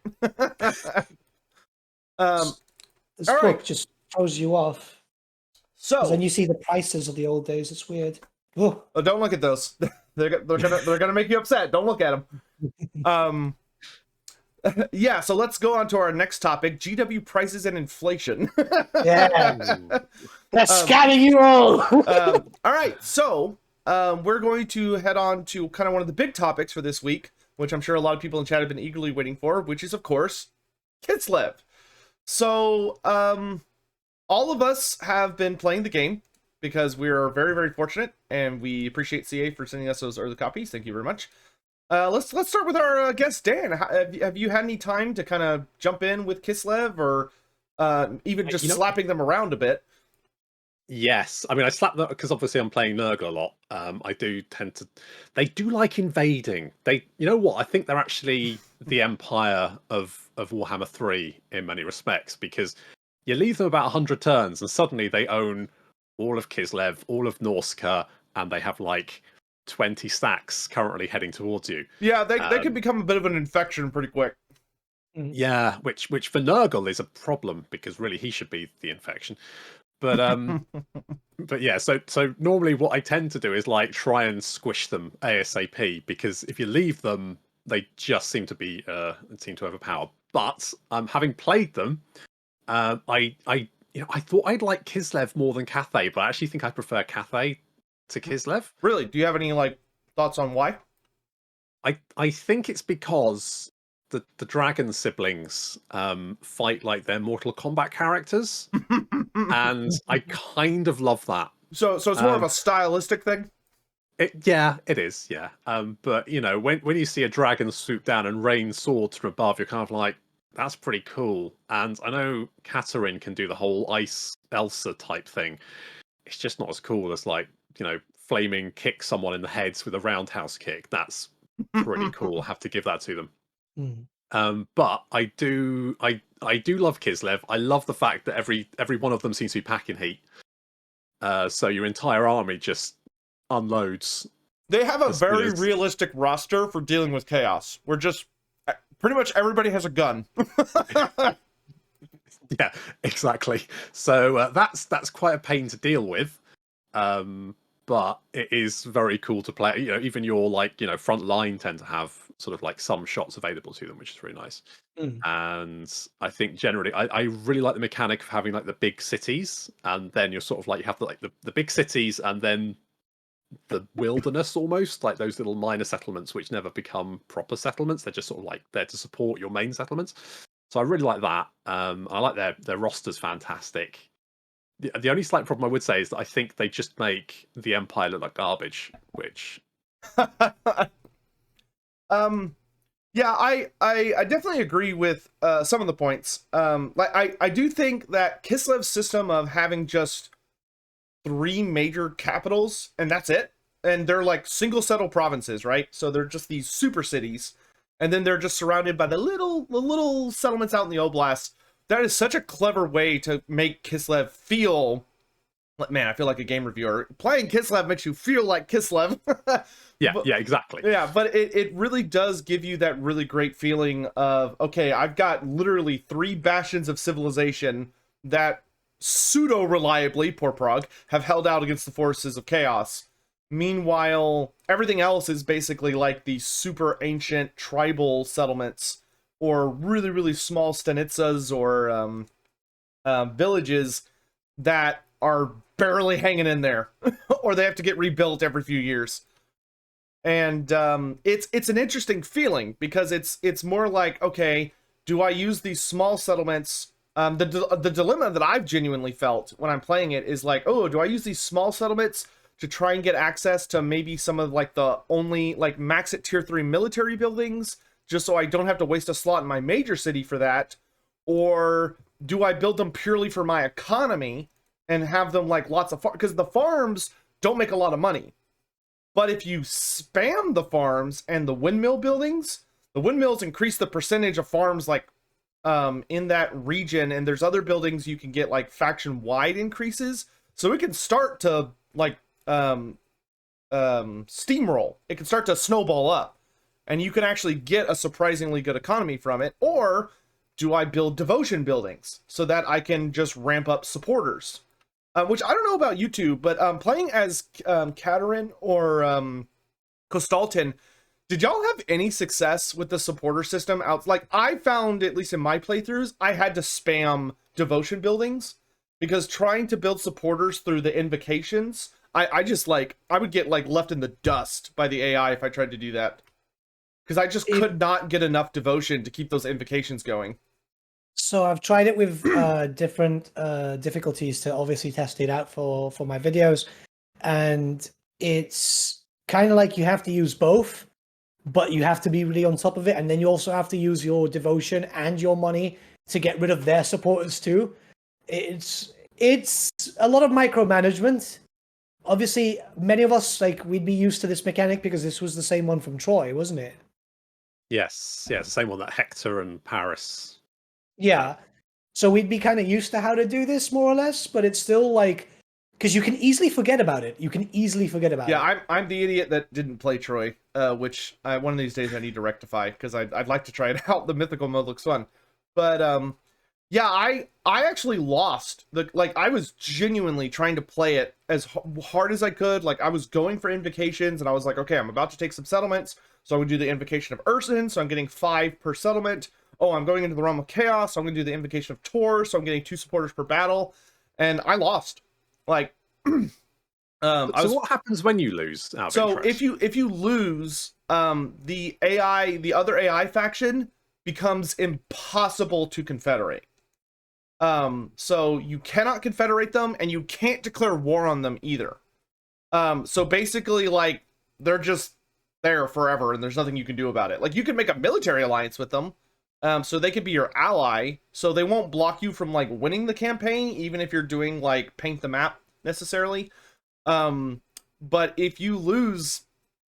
Speaker 2: This book just throws you off.
Speaker 1: So
Speaker 2: then you see the prices of the old days. It's weird.
Speaker 1: Oh, don't look at those. They're gonna make you upset. Don't look at them. Yeah. So let's go on to our next topic: GW prices and inflation.
Speaker 2: Yeah, they're scamming you all.
Speaker 1: All right. So we're going to head on to kind of one of the big topics for this week, which I'm sure a lot of people in chat have been eagerly waiting for, which is, of course, Kislev. So, all of us have been playing the game because we are very, very fortunate, and we appreciate CA for sending us those early copies. Thank you very much. Let's start with our guest, Dan. Have you had any time to kind of jump in with Kislev, or even just slapping them around a bit?
Speaker 3: Yes, I mean I slap them because obviously I'm playing Nurgle a lot. I do tend to. They do like invading. You know what? I think they're actually the empire of Warhammer 3 in many respects, because you leave them about 100 turns and suddenly they own all of Kislev, all of Norska, and they have like 20 stacks currently heading towards you.
Speaker 1: Yeah, they could become a bit of an infection pretty quick.
Speaker 3: Yeah, which for Nurgle is a problem, because really he should be the infection. But but yeah, so normally what I tend to do is like try and squish them ASAP, because if you leave them, they just seem to overpower. But having played them, I thought I'd like Kislev more than Cathay, but I actually think I prefer Cathay to Kislev.
Speaker 1: Really? Do you have any like thoughts on why?
Speaker 3: I think it's because the dragon siblings fight like they're Mortal Kombat characters, and I kind of love that.
Speaker 1: So it's more of a stylistic thing.
Speaker 3: It is, yeah. But you know, when you see a dragon swoop down and rain swords from above, you're kind of like, that's pretty cool. And I know Katarine can do the whole Ice Elsa type thing. It's just not as cool as, like, you know, flaming kick someone in the heads with a roundhouse kick. That's pretty cool. Have to give that to them. But I do love Kislev. I love the fact that every one of them seems to be packing heat. So your entire army just unloads.
Speaker 1: They have a very realistic roster for dealing with chaos. We're just pretty much everybody has a gun.
Speaker 3: Yeah, exactly. So that's quite a pain to deal with. But it is very cool to play. You know, even your, like, you know, front line tend to have sort of like some shots available to them, which is really nice. And I think generally I really like the mechanic of having like the big cities, and then you're sort of like, you have the big cities and then the wilderness, almost like those little minor settlements which never become proper settlements. They're just sort of like there to support your main settlements. So I really like that. I like their roster's fantastic. The only slight problem I would say is that I think they just make the Empire look like garbage, which
Speaker 1: yeah, I definitely agree with some of the points. Like I do think that Kislev's system of having just 3 major capitals and that's it, and they're like single settled provinces, right? So they're just these super cities, and then they're just surrounded by the little settlements out in the Oblast. That is such a clever way to make Kislev feel like, man, I feel like a game reviewer. Playing Kislev makes you feel like Kislev.
Speaker 3: yeah, exactly.
Speaker 1: Yeah, but it really does give you that really great feeling of, okay, I've got literally 3 bastions of civilization that pseudo-reliably, poor Prague, have held out against the forces of chaos. Meanwhile, everything else is basically like the super ancient tribal settlements, or really, really small stanitsas or villages that are barely hanging in there, or they have to get rebuilt every few years. And it's an interesting feeling, because it's more like, okay, do I use these small settlements? The dilemma that I've genuinely felt when I'm playing it is like, oh, do I use these small settlements to try and get access to maybe some of like the only like max at tier 3 military buildings, just so I don't have to waste a slot in my major city for that? Or do I build them purely for my economy and have them like lots of because the farms don't make a lot of money. But if you spam the farms and the windmill buildings, the windmills increase the percentage of farms like in that region, and there's other buildings you can get like faction wide increases. So it can start to like steamroll. It can start to snowball up, and you can actually get a surprisingly good economy from it. Or do I build devotion buildings so that I can just ramp up supporters? Which I don't know about you two, but playing as Katarine or Kostaltin, did y'all have any success with the supporter system out? Like, I found, at least in my playthroughs, I had to spam devotion buildings, because trying to build supporters through the invocations, I just like I would get like left in the dust by the AI if I tried to do that. Because I just could not get enough devotion to keep those invocations going.
Speaker 2: So I've tried it with different difficulties to obviously test it out for my videos, and it's kind of like you have to use both, but you have to be really on top of it, and then you also have to use your devotion and your money to get rid of their supporters too. It's a lot of micromanagement. Obviously, many of us like we'd be used to this mechanic because this was the same one from Troy, wasn't it?
Speaker 3: Yes, yeah, it's the same one that Hector and Paris.
Speaker 2: Yeah. So we'd be kind of used to how to do this more or less, but it's still like because you can easily forget about it. You can easily forget about it.
Speaker 1: Yeah, I'm the idiot that didn't play Troy, which one of these days I need to rectify because I'd like to try it out. The mythical mode looks fun, but yeah, I actually lost I was genuinely trying to play it as hard as I could. Like I was going for invocations, and I was like, okay, I'm about to take some settlements, so I would do the invocation of Urson, so I'm getting 5 per settlement. Oh, I'm going into the realm of chaos, so I'm going to do the invocation of Tor, so I'm getting 2 supporters per battle, and I lost. Like,
Speaker 3: what happens when you lose?
Speaker 1: So if you lose, the other AI faction becomes impossible to confederate. So you cannot confederate them, and you can't declare war on them either. So basically, like, they're just there forever, and there's nothing you can do about it. Like, you can make a military alliance with them, so they could be your ally, so they won't block you from, like, winning the campaign, even if you're doing, like, paint the map, necessarily. But if you lose,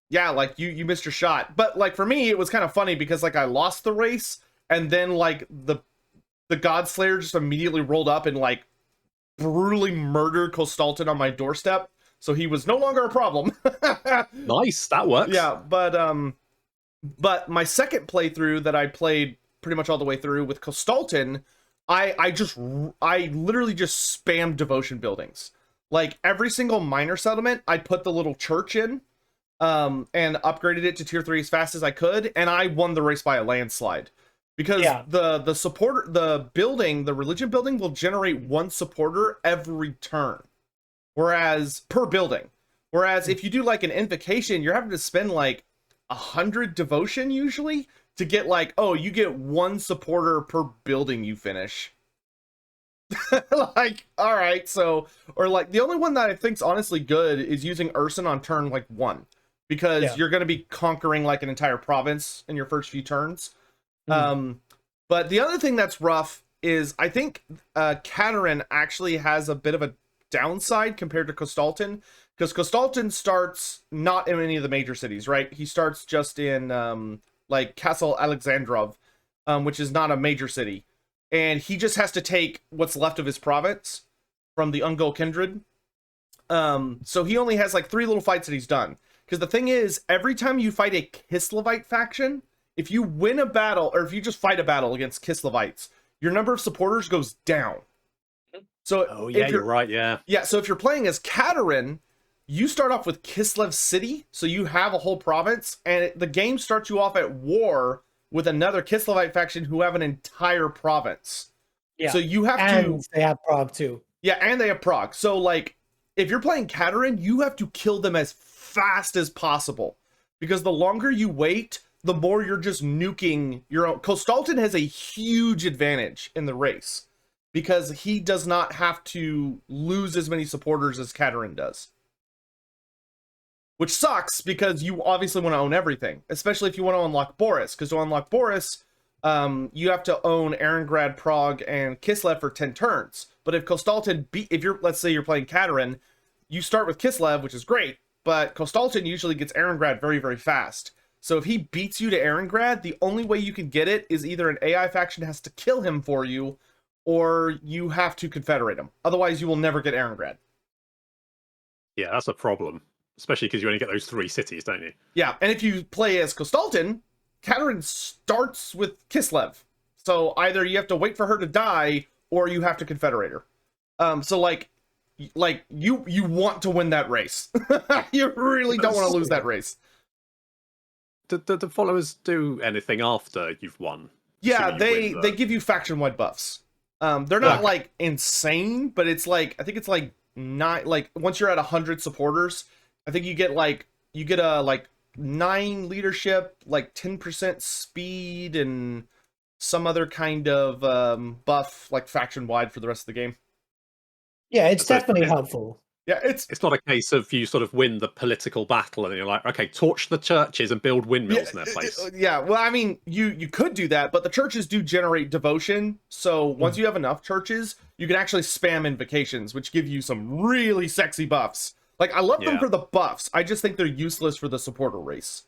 Speaker 1: yeah, like, you missed your shot. But, like, for me, it was kind of funny, because, like, I lost the race, and then, like, the Godslayer just immediately rolled up and, like, brutally murdered Kostaltin on my doorstep, so he was no longer a problem.
Speaker 3: Nice, that works.
Speaker 1: Yeah, but my second playthrough that I played pretty much all the way through with Kostaltin, I literally just spammed devotion buildings. Like, every single minor settlement, I put the little church in, and upgraded it to tier 3 as fast as I could, and I won the race by a landslide. Because the supporter, the religion building will generate 1 supporter every turn. Whereas, per building. Whereas, if you do, like, an invocation, you're having to spend, like, 100 devotion, usually, to get, like, oh, you get 1 supporter per building you finish. Like, alright, so, or, like, the only one that I think's honestly good is using Urson on turn, like, 1. Because you're going to be conquering, like, an entire province in your first few turns. But the other thing that's rough is, I think, Katerin actually has a bit of a downside compared to Kostaltin, because Kostaltin starts not in any of the major cities, right? He starts just in like Castle Alexandrov, which is not a major city, and he just has to take what's left of his province from the Ungol kindred. So he only has like 3 little fights that he's done, because the thing is, every time you fight a Kislevite faction, if you win a battle, or if you just fight a battle against Kislevites, your number of supporters goes down. So
Speaker 3: you're right, yeah.
Speaker 1: Yeah, so if you're playing as Katerin, you start off with Kislev City, so you have a whole province, and the game starts you off at war with another Kislevite faction who have an entire province.
Speaker 2: Yeah.
Speaker 1: So you have
Speaker 2: and they have Prague too.
Speaker 1: Yeah, and they have Prague. So, like, if you're playing Katerin, you have to kill them as fast as possible. Because the longer you wait, the more you're just nuking your own. Kostaltin has a huge advantage in the race, because he does not have to lose as many supporters as Katerin does. Which sucks, because you obviously want to own everything, especially if you want to unlock Boris, because to unlock Boris, you have to own Erengrad, Prague, and Kislev for 10 turns. But if Kostaltin let's say you're playing Katerin, you start with Kislev, which is great, but Kostaltin usually gets Erengrad very, very fast. So if he beats you to Erengrad, the only way you can get it is either an AI faction has to kill him for you, or you have to confederate him. Otherwise, you will never get Erengrad.
Speaker 3: Yeah, that's a problem. Especially because you only get those 3 cities, don't you?
Speaker 1: Yeah, and if you play as Kostaltin, Katerin starts with Kislev. So either you have to wait for her to die, or you have to confederate her. So like you want to win that race. You really don't want to lose that race.
Speaker 3: Do the followers do anything after you've won?
Speaker 1: Yeah, they give you faction-wide buffs. They're not like insane, but it's like, I think it's like once you're at 100 supporters, I think you get a like 9 leadership, like 10% speed, and some other kind of buff, like faction wide for the rest of the game.
Speaker 2: Yeah, it's
Speaker 3: So
Speaker 2: definitely helpful.
Speaker 1: Yeah,
Speaker 3: it's not a case of you sort of win the political battle and you're like, okay, torch the churches and build windmills in their place.
Speaker 1: Yeah, well, I mean, you could do that, but the churches do generate devotion. So once you have enough churches, you can actually spam invocations, which give you some really sexy buffs. Like, I love them for the buffs. I just think they're useless for the supporter race.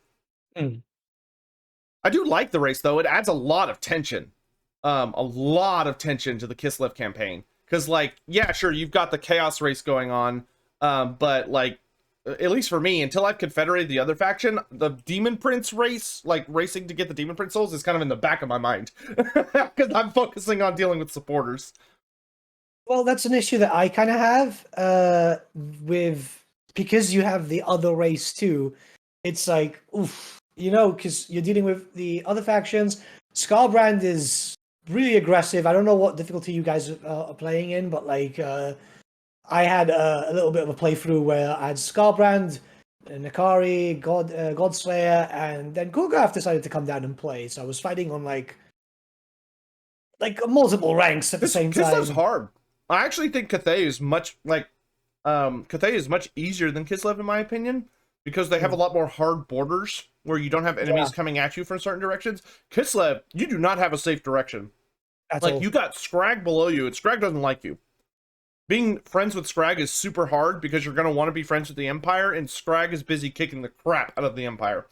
Speaker 1: I do like the race, though. It adds a lot of tension. A lot of tension to the Kislev campaign. Because, like, yeah, sure, you've got the Chaos race going on. But, like, at least for me, until I've confederated the other faction, the Demon Prince race, like, racing to get the Demon Prince souls, is kind of in the back of my mind. Because I'm focusing on dealing with supporters.
Speaker 2: Well, that's an issue that I kind of have because you have the other race too. It's like, oof, because you're dealing with the other factions. Scarbrand is really aggressive. I don't know what difficulty you guys are playing in, but like, I had a little bit of a playthrough where I had Scarbrand, Nakari, Godslayer, and then Kurgraf decided to come down and play. So I was fighting on like multiple ranks at the same time.
Speaker 1: Kislev's hard. I actually think Cathay is much easier than Kislev in my opinion, because they have a lot more hard borders where you don't have enemies coming at you from certain directions. Kislev, you do not have a safe direction. You got Scrag below you, and Scrag doesn't like you. Being friends with Scrag is super hard because you're going to want to be friends with the Empire, and Scrag is busy kicking the crap out of the Empire.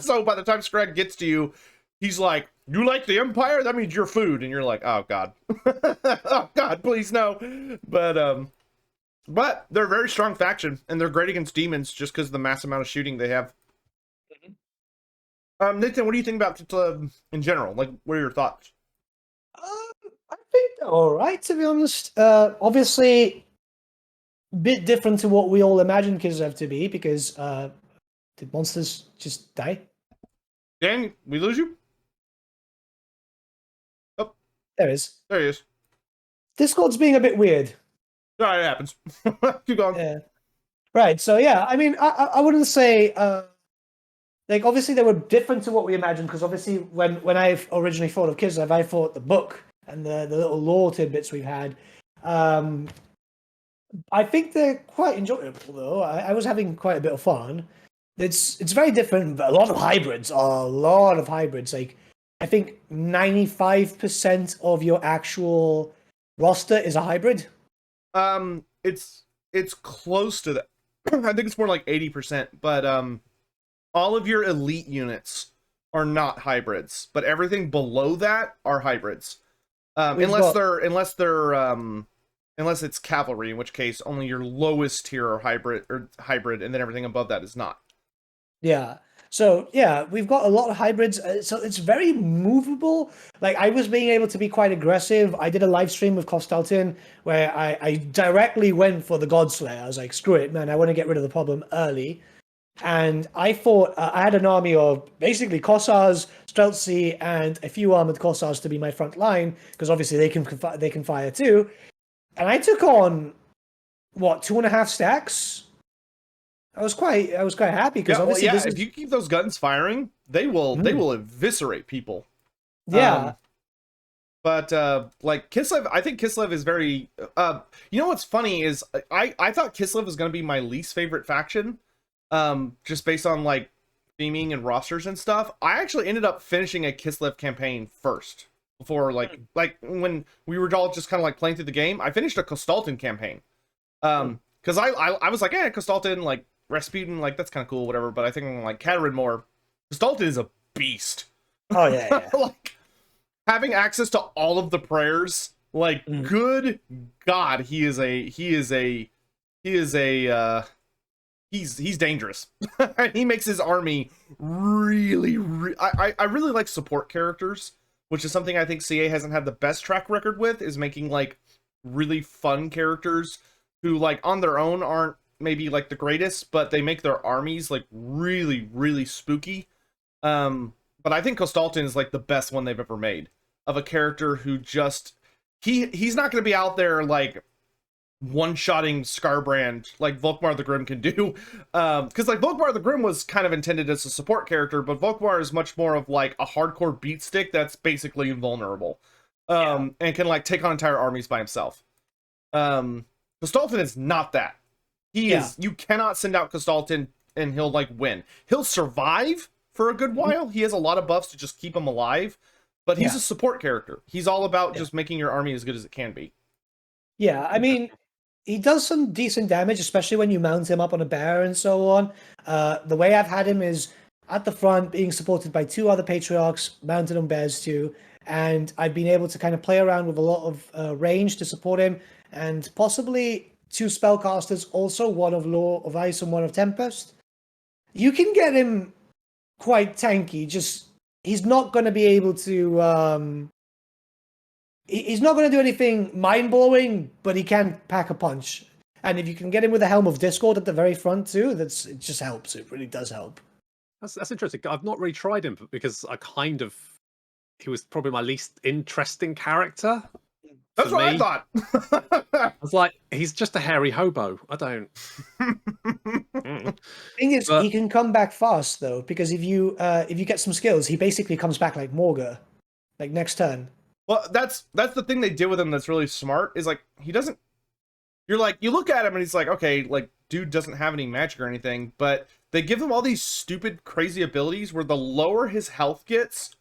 Speaker 1: So by the time Scrag gets to you, he's like, "You like the Empire? That means you're food." And you're like, "Oh God, oh God, please no." But they're a very strong faction, and they're great against demons just because of the mass amount of shooting they have. Nathan, what do you think about in general? Like, what are your thoughts?
Speaker 2: I think they're all right, to be honest. Obviously, a bit different to what we all imagined Kislev to be, because did monsters just die?
Speaker 1: Dan, we lose you? Oh,
Speaker 2: there he is.
Speaker 1: There he is.
Speaker 2: Discord's being a bit weird.
Speaker 1: All right, it happens. Keep going.
Speaker 2: Yeah. Right. So yeah, I mean, I wouldn't say like obviously they were different to what we imagined, because obviously when I originally thought of Kislev, I thought the book and the little lore tidbits we've had. I think they're quite enjoyable though. I was having quite a bit of fun. It's very different, but a lot of hybrids. Like I think 95% of your actual roster is a hybrid.
Speaker 1: It's close to that. I think it's more like 80%, but all of your elite units are not hybrids, but everything below that are hybrids. Unless it's cavalry, in which case only your lowest tier are hybrid, and then everything above that is not.
Speaker 2: Yeah. So yeah, we've got a lot of hybrids. So it's very movable. Like I was being able to be quite aggressive. I did a live stream with Kostaltin where I directly went for the Godslayer. I was like, screw it, man. I want to get rid of the problem early. And I thought I had an army of basically Kossars, Streltsy, and a few armored Kossars to be my front line, because obviously they can fire too. And I took on 2.5 stacks. I was quite happy because obviously
Speaker 1: if you keep those guns firing, they will eviscerate people.
Speaker 2: Yeah.
Speaker 1: But like Kislev, I think Kislev is very you know what's funny is I thought Kislev was going to be my least favorite faction, just based on like theming and rosters and stuff. I actually ended up finishing a Kislev campaign first before like when we were all just kind of like playing through the game. I finished a Kostaltin campaign because I was like, Kostaltin, like Rasputin, like that's kind of cool, whatever. But I think I'm like Katerin more. Kostaltin is a beast.
Speaker 2: Oh yeah.
Speaker 1: Like having access to all of the prayers, like good God, he's dangerous. He makes his army really I really like support characters, which is something I think CA hasn't had the best track record with, is making like really fun characters who like on their own aren't maybe like the greatest, but they make their armies like really, really spooky. But I think Kostaltin is like the best one they've ever made of a character who just he's not going to be out there like one-shotting Scarbrand like Volkmar the Grim can do. Because like Volkmar the Grim was kind of intended as a support character, but Volkmar is much more of like a hardcore beat stick that's basically invulnerable. And can like take on entire armies by himself. Kostaltin is not that. He is, you cannot send out Kostaltin and he'll like win. He'll survive for a good while. He has a lot of buffs to just keep him alive, but he's a support character. He's all about just making your army as good as it can be.
Speaker 2: Yeah, I mean, he does some decent damage, especially when you mount him up on a bear and so on. The way I've had him is at the front, being supported by 2 other Patriarchs, mounted on bears too, and I've been able to kind of play around with a lot of range to support him, and possibly 2 spellcasters, also one of Law of Ice and one of Tempest. You can get him quite tanky, just he's not going to be able to... he's not going to do anything mind-blowing, but he can pack a punch. And if you can get him with a Helm of Discord at the very front too, it just helps. It really does help.
Speaker 3: That's interesting. I've not really tried him because he was probably my least interesting character.
Speaker 1: That's what I thought.
Speaker 3: I was like, he's just a hairy hobo. I don't.
Speaker 2: Thing is, he can come back fast though, because if you get some skills, he basically comes back like Morga, like next turn.
Speaker 1: Well, that's the thing they did with him that's really smart, is like he doesn't. You're like, you look at him and he's like, okay, like dude doesn't have any magic or anything, but they give him all these stupid, crazy abilities where the lower his health gets,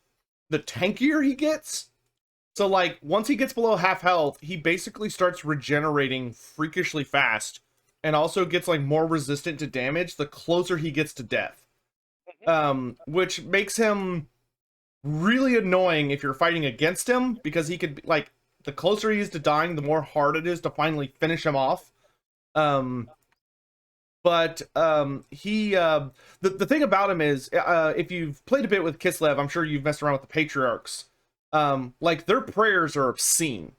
Speaker 1: the tankier he gets. So like once he gets below half health, he basically starts regenerating freakishly fast, and also gets like more resistant to damage the closer he gets to death. Which makes him really annoying if you're fighting against him, because he could like, the closer he is to dying, the more hard it is to finally finish him off. The thing about him is, if you've played a bit with Kislev, I'm sure you've messed around with the Patriarchs. Like their prayers are obscene.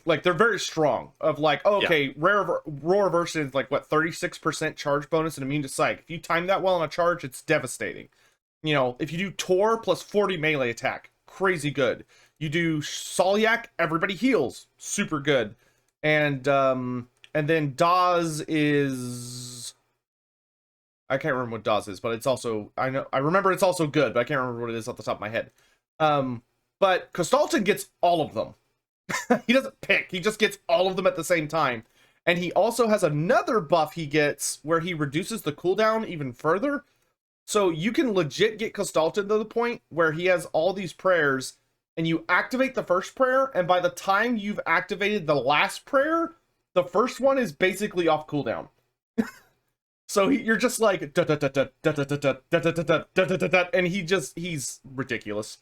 Speaker 1: Like they're very strong. Of like, oh, okay, Roar Reversion is like what, 36% charge bonus and immune to psych. If you time that well on a charge, it's devastating. You know, if you do Tor plus 40 melee attack, crazy good. You do Solyak, everybody heals, super good. And then Daz is, I can't remember what Daz is, but it's also, I remember it's also good, but I can't remember what it is off the top of my head. But Kostaltin gets all of them. He doesn't pick, he just gets all of them at the same time. And he also has another buff he gets where he reduces the cooldown even further. So you can legit get Kostaltin to the point where he has all these prayers, and you activate the first prayer, and by the time you've activated the last prayer, the first one is basically off cooldown. So you're just like, and he's ridiculous.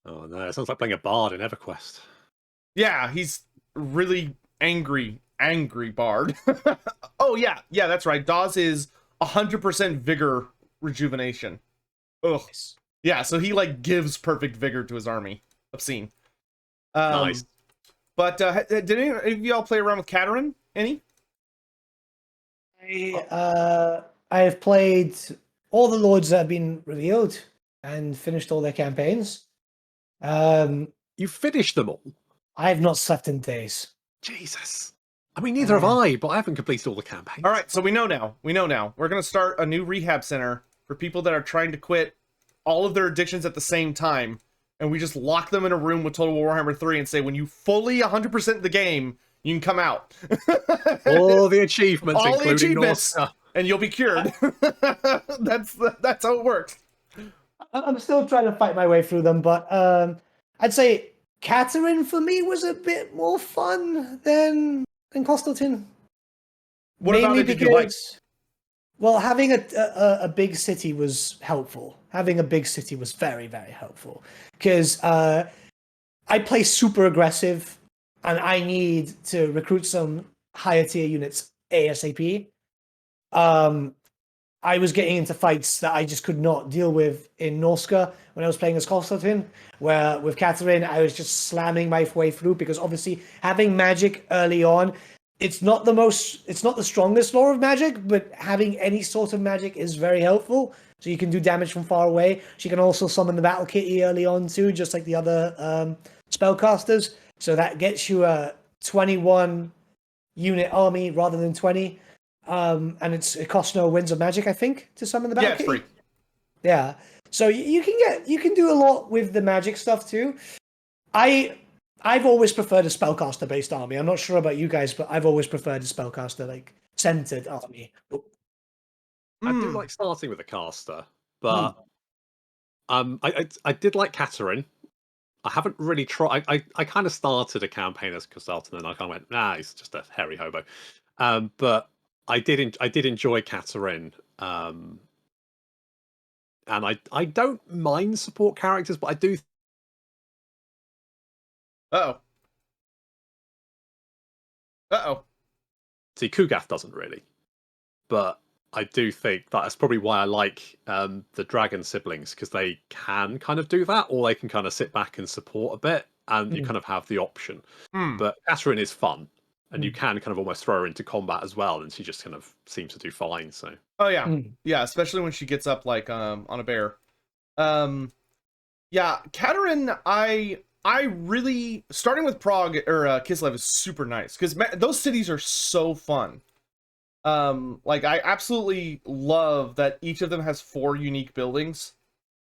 Speaker 3: Oh no, it sounds like playing a bard in EverQuest.
Speaker 1: Yeah, he's really angry bard. Oh yeah, that's right. Daz is 100% vigor rejuvenation. Ugh. Yeah, so he like gives perfect vigor to his army. Obscene.
Speaker 3: Nice.
Speaker 1: But did any of y'all play around with Katerin? Any?
Speaker 2: I have played all the lords that have been revealed and finished all their campaigns.
Speaker 3: You finished them all?
Speaker 2: I have not slept in days.
Speaker 3: Jesus. I mean, neither have I, but I haven't completed all the campaigns.
Speaker 1: All right, so we know now. We're going to start a new rehab center for people that are trying to quit all of their addictions at the same time. And we just lock them in a room with Total Warhammer 3 and say, when you fully 100% the game, you can come out.
Speaker 3: All the achievements,
Speaker 1: all
Speaker 3: including
Speaker 1: the achievements,
Speaker 3: North.
Speaker 1: and you'll be cured. That's how it works.
Speaker 2: I'm still trying to fight my way through them, but I'd say Katerin for me was a bit more fun than Kostaltin.
Speaker 1: What about it did you like?
Speaker 2: Well, having a big city was helpful. Having a big city was very, very helpful. Because I play super aggressive, and I need to recruit some higher tier units ASAP. I was getting into fights that I just could not deal with in Norska when I was playing as Kostaltin, where with Katerin, I was just slamming my way through, because obviously having magic early on, it's not the strongest law of magic, but having any sort of magic is very helpful. So you can do damage from far away. She can also summon the Battle Kitty early on too, just like the other spellcasters. So that gets you a 21 unit army rather than 20. And it costs no winds of magic, I think, to summon the battle
Speaker 1: Yeah, it's
Speaker 2: kitty.
Speaker 1: free.
Speaker 2: Yeah. So you can do a lot with the magic stuff too. I've always preferred a spellcaster based army. I'm not sure about you guys, but I've always preferred a spellcaster like centered army.
Speaker 3: I do like starting with a caster, but I did like Katerin. I haven't really tried. I kind of started a campaign as Castellan, and I kind of went, nah, he's just a hairy hobo. But I did enjoy Katerin. And I don't mind support characters, but I do.
Speaker 1: Uh-oh.
Speaker 3: See, Kugath doesn't really, but I do think that's probably why I like the dragon siblings, because they can kind of do that, or they can kind of sit back and support a bit, and you kind of have the option. But Katerin is fun, and you can kind of almost throw her into combat as well, and she just kind of seems to do fine. So.
Speaker 1: Oh yeah, yeah, especially when she gets up like on a bear. Yeah, Katerin, I really, starting with Prague or Kislev is super nice because those cities are so fun. Like I absolutely love that each of them has 4 unique buildings.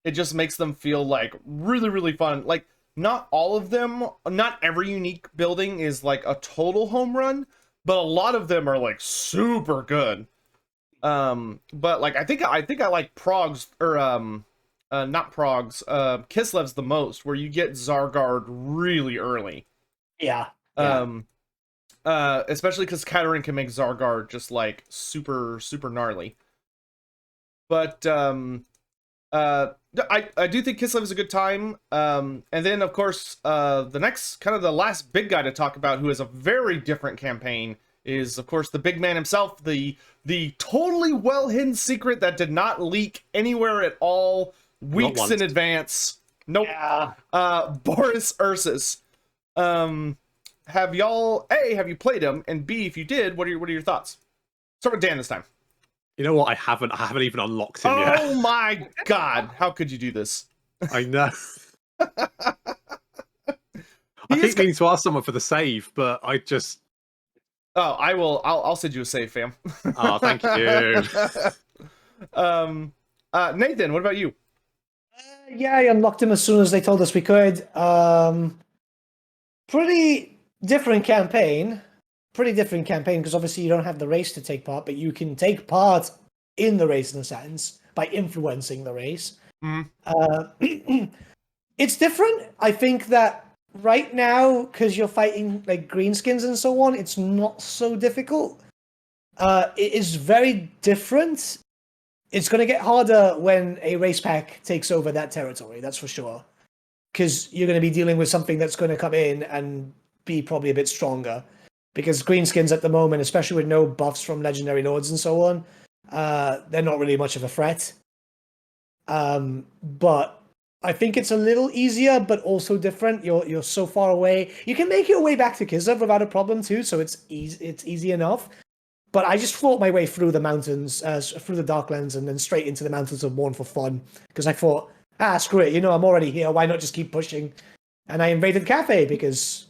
Speaker 1: It just makes them feel like really, really fun. Like not all of them, not every unique building is like a total home run, but a lot of them are like super good. But like I think I like Prague's or not Prague's, Kislev's the most, where you get Zargard really early.
Speaker 2: Yeah.
Speaker 1: Especially because Katerin can make Zargard just like super, super gnarly. But I do think Kislev is a good time. And then of course the next kind of the last big guy to talk about, who has a very different campaign, is of course the big man himself, the totally well hidden secret that did not leak anywhere at all weeks in advance. Nope.
Speaker 2: Yeah.
Speaker 1: Boris Ursus. Have you played him? And B, if you did, what are your thoughts? Start with Dan this time.
Speaker 3: You know what? I haven't even unlocked him yet.
Speaker 1: Oh my god! How could you do this?
Speaker 3: I know. I keep meaning to ask someone for the save, but I just.
Speaker 1: Oh, I will. I'll send you a save, fam.
Speaker 3: Oh, thank you.
Speaker 1: Nathan, what about you?
Speaker 2: Yeah, I unlocked him as soon as they told us we could. Pretty different campaign. Because obviously you don't have the race to take part, but you can take part in the race in a sense by influencing the race. It's different. I think that right now, because you're fighting like greenskins and so on, it's not so difficult. It is very different. It's going to get harder when a race pack takes over that territory, that's for sure. Because you're going to be dealing with something that's going to come in and be probably a bit stronger. Because greenskins at the moment, especially with no buffs from legendary lords and so on, they're not really much of a threat. But I think it's a little easier, but also different. You're so far away. You can make your way back to Kislev without a problem too, so it's easy enough. But I just fought my way through the mountains, through the Darklands, and then straight into the Mountains of Morn for fun. Because I thought, screw it, I'm already here. Why not just keep pushing? And I invaded Cafe because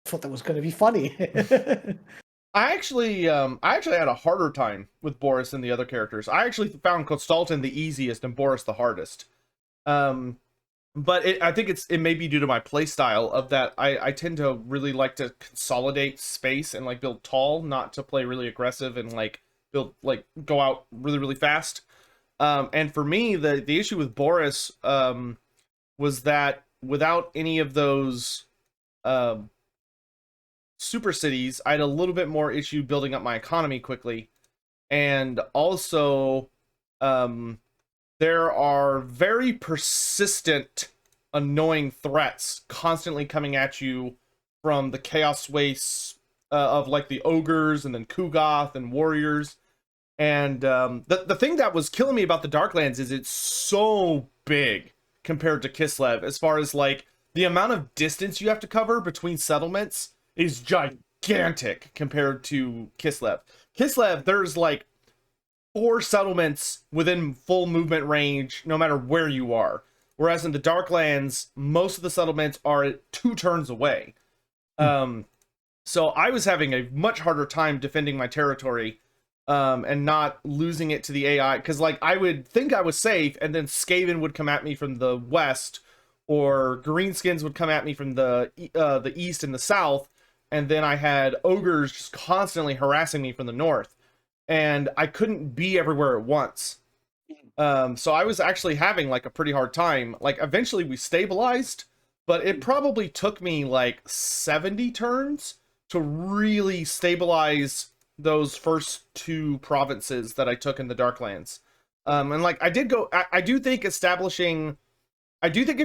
Speaker 2: I thought that was going to be funny.
Speaker 1: I actually had a harder time with Boris than the other characters. I actually found Kostaltin the easiest and Boris the hardest. But I think it may be due to my playstyle of that. I tend to really like to consolidate space and like build tall, not to play really aggressive and like build like go out really, really fast. And for me, the issue with Boris was that without any of those super cities, I had a little bit more issue building up my economy quickly. And also there are very persistent, annoying threats constantly coming at you from the chaos wastes of like the ogres and then Kugoth and warriors. And the thing that was killing me about the Darklands is it's so big compared to Kislev, as far as like the amount of distance you have to cover between settlements is gigantic compared to Kislev. Kislev, there's like 4 settlements within full movement range, no matter where you are. Whereas in the Darklands, most of the settlements are 2 turns away. So I was having a much harder time defending my territory, and not losing it to the AI, because like I would think I was safe, and then Skaven would come at me from the west, or Greenskins would come at me from the east and the south, and then I had ogres just constantly harassing me from the north, and I couldn't be everywhere at once. So I was actually having like a pretty hard time. Like eventually we stabilized, but it probably took me like 70 turns to really stabilize those first 2 provinces that I took in the Darklands. And like I do think if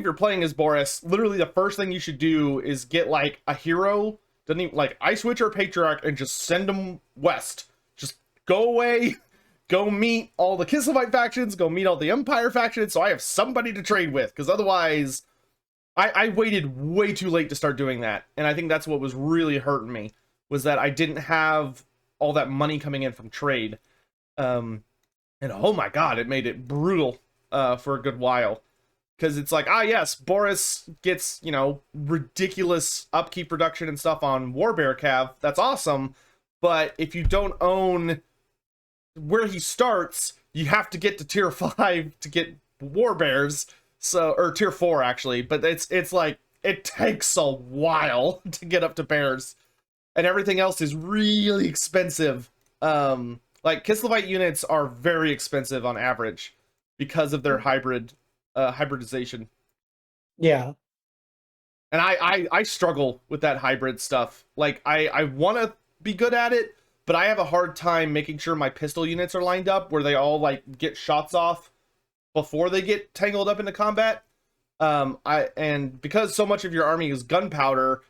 Speaker 1: you're playing as Boris, literally the first thing you should do is get like a hero, doesn't even like Ice Witch or Patriarch, and just send them west. Just go away, go meet all the Kislevite factions, go meet all the Empire factions, so I have somebody to trade with, because otherwise I waited way too late to start doing that, and I think that's what was really hurting me, was that I didn't have all that money coming in from trade. And oh my god, it made it brutal for a good while. Because it's like, yes, Boris gets, ridiculous upkeep reduction and stuff on Warbear Cav. That's awesome. But if you don't own where he starts, you have to get to tier 5 to get Warbears. So, or tier 4 actually. But it's like, it takes a while to get up to bears. And everything else is really expensive. Like Kislevite units are very expensive on average because of their hybridization.
Speaker 2: Yeah.
Speaker 1: And I struggle with that hybrid stuff. Like I want to be good at it, but I have a hard time making sure my pistol units are lined up where they all like get shots off before they get tangled up into combat. And because so much of your army is gunpowder,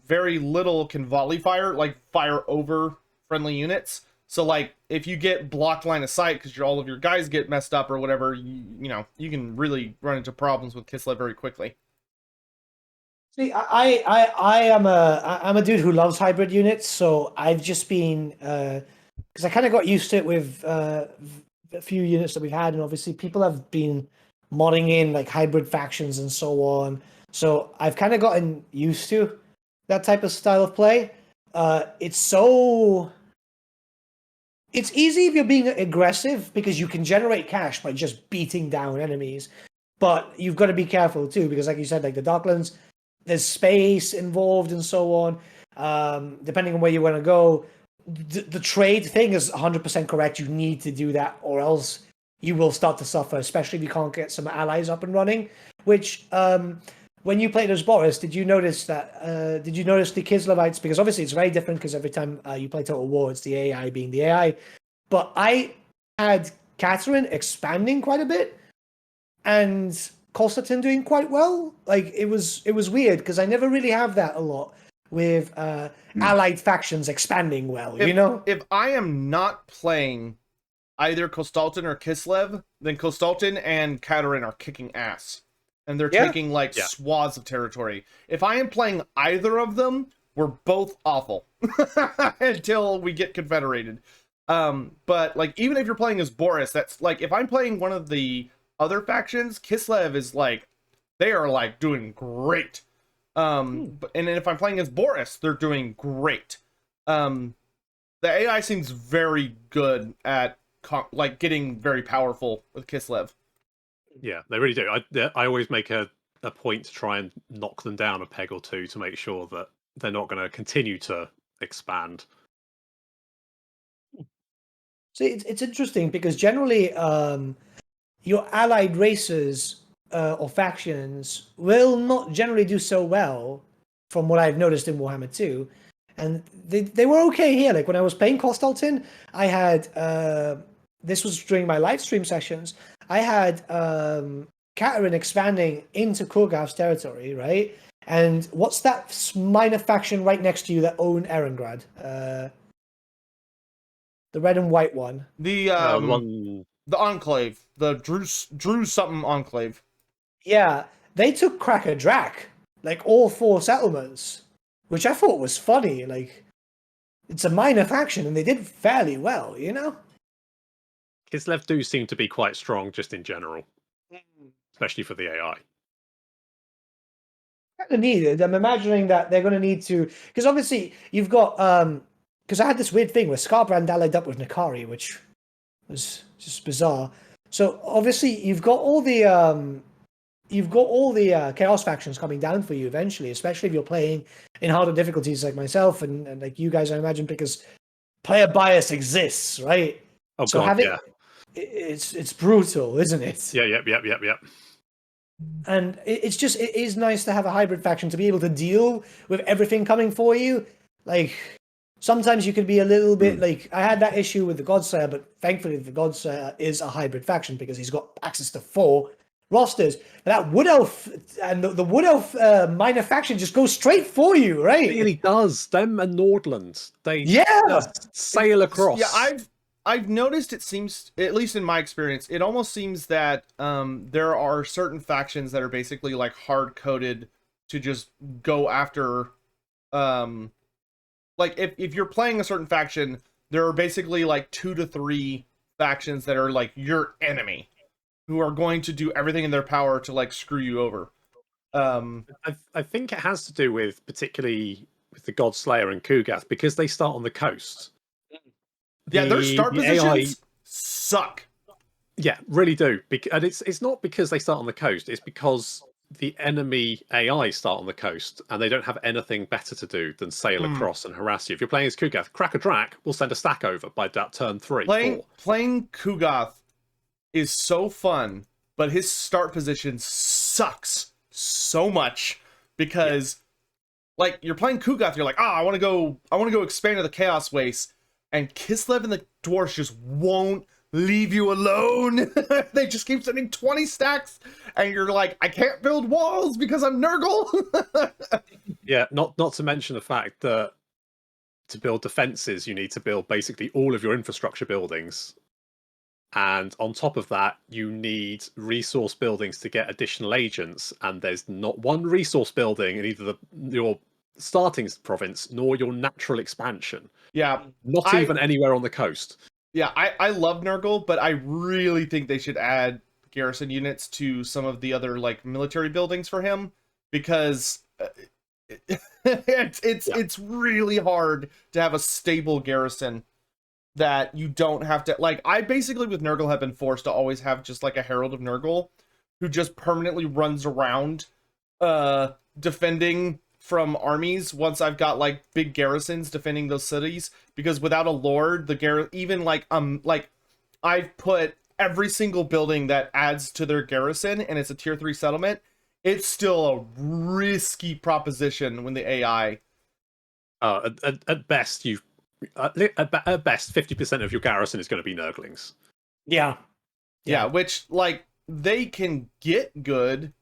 Speaker 1: very little can volley fire, like fire over friendly units. So like if you get blocked line of sight because all of your guys get messed up or whatever, you can really run into problems with Kislev very quickly.
Speaker 2: See, I'm a dude who loves hybrid units, so I've just been because I kind of got used to it with a few units that we've had, and obviously people have been modding in like hybrid factions and so on. So I've kind of gotten used to that type of style of play. It's easy if you're being aggressive because you can generate cash by just beating down enemies. But you've got to be careful too, because like you said, like the Darklands, there's space involved and so on. Depending on where you want to go, the trade thing is 100% correct. You need to do that, or else you will start to suffer, especially if you can't get some allies up and running. Which, when you played as Boris, did you notice that? Did you notice the Kislevites? Because obviously it's very different because every time you play Total War, it's the AI being the AI. But I had Catherine expanding quite a bit, and Konstantin doing quite well. Like it was weird because I never really have that a lot with allied factions expanding well.
Speaker 1: If I am not playing either Kostaltin or Kislev, then Kostaltin and Katerin are kicking ass. And they're taking like swaths of territory. If I am playing either of them, we're both awful until we get confederated. But like even if you're playing as Boris, that's like if I'm playing one of the other factions, Kislev is like they are like doing great. And then if I'm playing as Boris, they're doing great. The AI seems very good at like getting very powerful with Kislev.
Speaker 3: Yeah, they really do. I always make a point to try and knock them down a peg or two to make sure that they're not going to continue to expand.
Speaker 2: So it's interesting because generally your allied races or factions will not generally do so well from what I've noticed in Warhammer 2. And they were okay here. Like when I was playing Kostaltin, I had this was during my live stream sessions. I had Katerin expanding into Kurgav's territory, right? And what's that minor faction right next to you that own Erengrad? The red and white one.
Speaker 1: The Enclave, the Drew something Enclave.
Speaker 2: Yeah, they took Cracker Drac, like all 4 settlements, which I thought was funny. Like, it's a minor faction, and they did fairly well,
Speaker 3: Kislev do seem to be quite strong just in general, especially for the AI.
Speaker 2: kind of need it. I'm imagining that they're going to need to, because obviously you've got because I had this weird thing where Scarbrand allied up with Nakari, which was just bizarre. So obviously you've got all the chaos factions coming down for you eventually, especially if you're playing in harder difficulties like myself and like you guys, I imagine, because player bias exists, right?
Speaker 3: Oh
Speaker 2: So
Speaker 3: god, yeah.
Speaker 2: It's brutal, isn't it?
Speaker 3: Yeah, yep.
Speaker 2: And it is nice to have a hybrid faction to be able to deal with everything coming for you. Like sometimes you could be a little bit like I had that issue with the Godslayer, but thankfully the Godslayer is a hybrid faction because he's got access to 4 rosters. But that Wood Elf and the Wood Elf minor faction just goes straight for you, right?
Speaker 3: It really does. Them and Nordland, they
Speaker 2: Yeah.
Speaker 3: just sail across.
Speaker 1: Yeah, I've noticed it seems, at least in my experience, it almost seems that there are certain factions that are basically like hard coded to just go after like if you're playing a certain faction, there are basically like 2 to 3 factions that are like your enemy, who are going to do everything in their power to like screw you over.
Speaker 3: I think it has to do with particularly with the Godslayer and Kugath because they start on the coast.
Speaker 1: Yeah, their start positions
Speaker 3: AI,
Speaker 1: suck.
Speaker 3: yeah, really do. And it's not because they start on the coast. It's because the enemy AI start on the coast and they don't have anything better to do than sail across and harass you. If you're playing as Kugath, crack a drac, we'll send a stack over by that turn 3.
Speaker 1: Playing Kugath is so fun, but his start position sucks so much because like you're playing Kugath, you're like, I want to go expand to the Chaos Waste, and Kislev and the dwarves just won't leave you alone. They just keep sending 20 stacks, and you're like, I can't build walls because I'm Nurgle.
Speaker 3: Yeah, not to mention the fact that to build defenses, you need to build basically all of your infrastructure buildings. And on top of that, you need resource buildings to get additional agents. And there's not one resource building in either your starting province nor your natural expansion.
Speaker 1: Yeah.
Speaker 3: Not even anywhere on the coast.
Speaker 1: Yeah, I love Nurgle, but I really think they should add garrison units to some of the other like military buildings for him, because it's really hard to have a stable garrison that you don't have to, like, I basically with Nurgle have been forced to always have just like a Herald of Nurgle who just permanently runs around defending from armies once I've got like big garrisons defending those cities, because without a lord, the even like I've put every single building that adds to their garrison and it's a tier 3 settlement, it's still a risky proposition when the AI
Speaker 3: at best you've at best 50% of your garrison is going to be Nurglings.
Speaker 1: Yeah, which like they can get good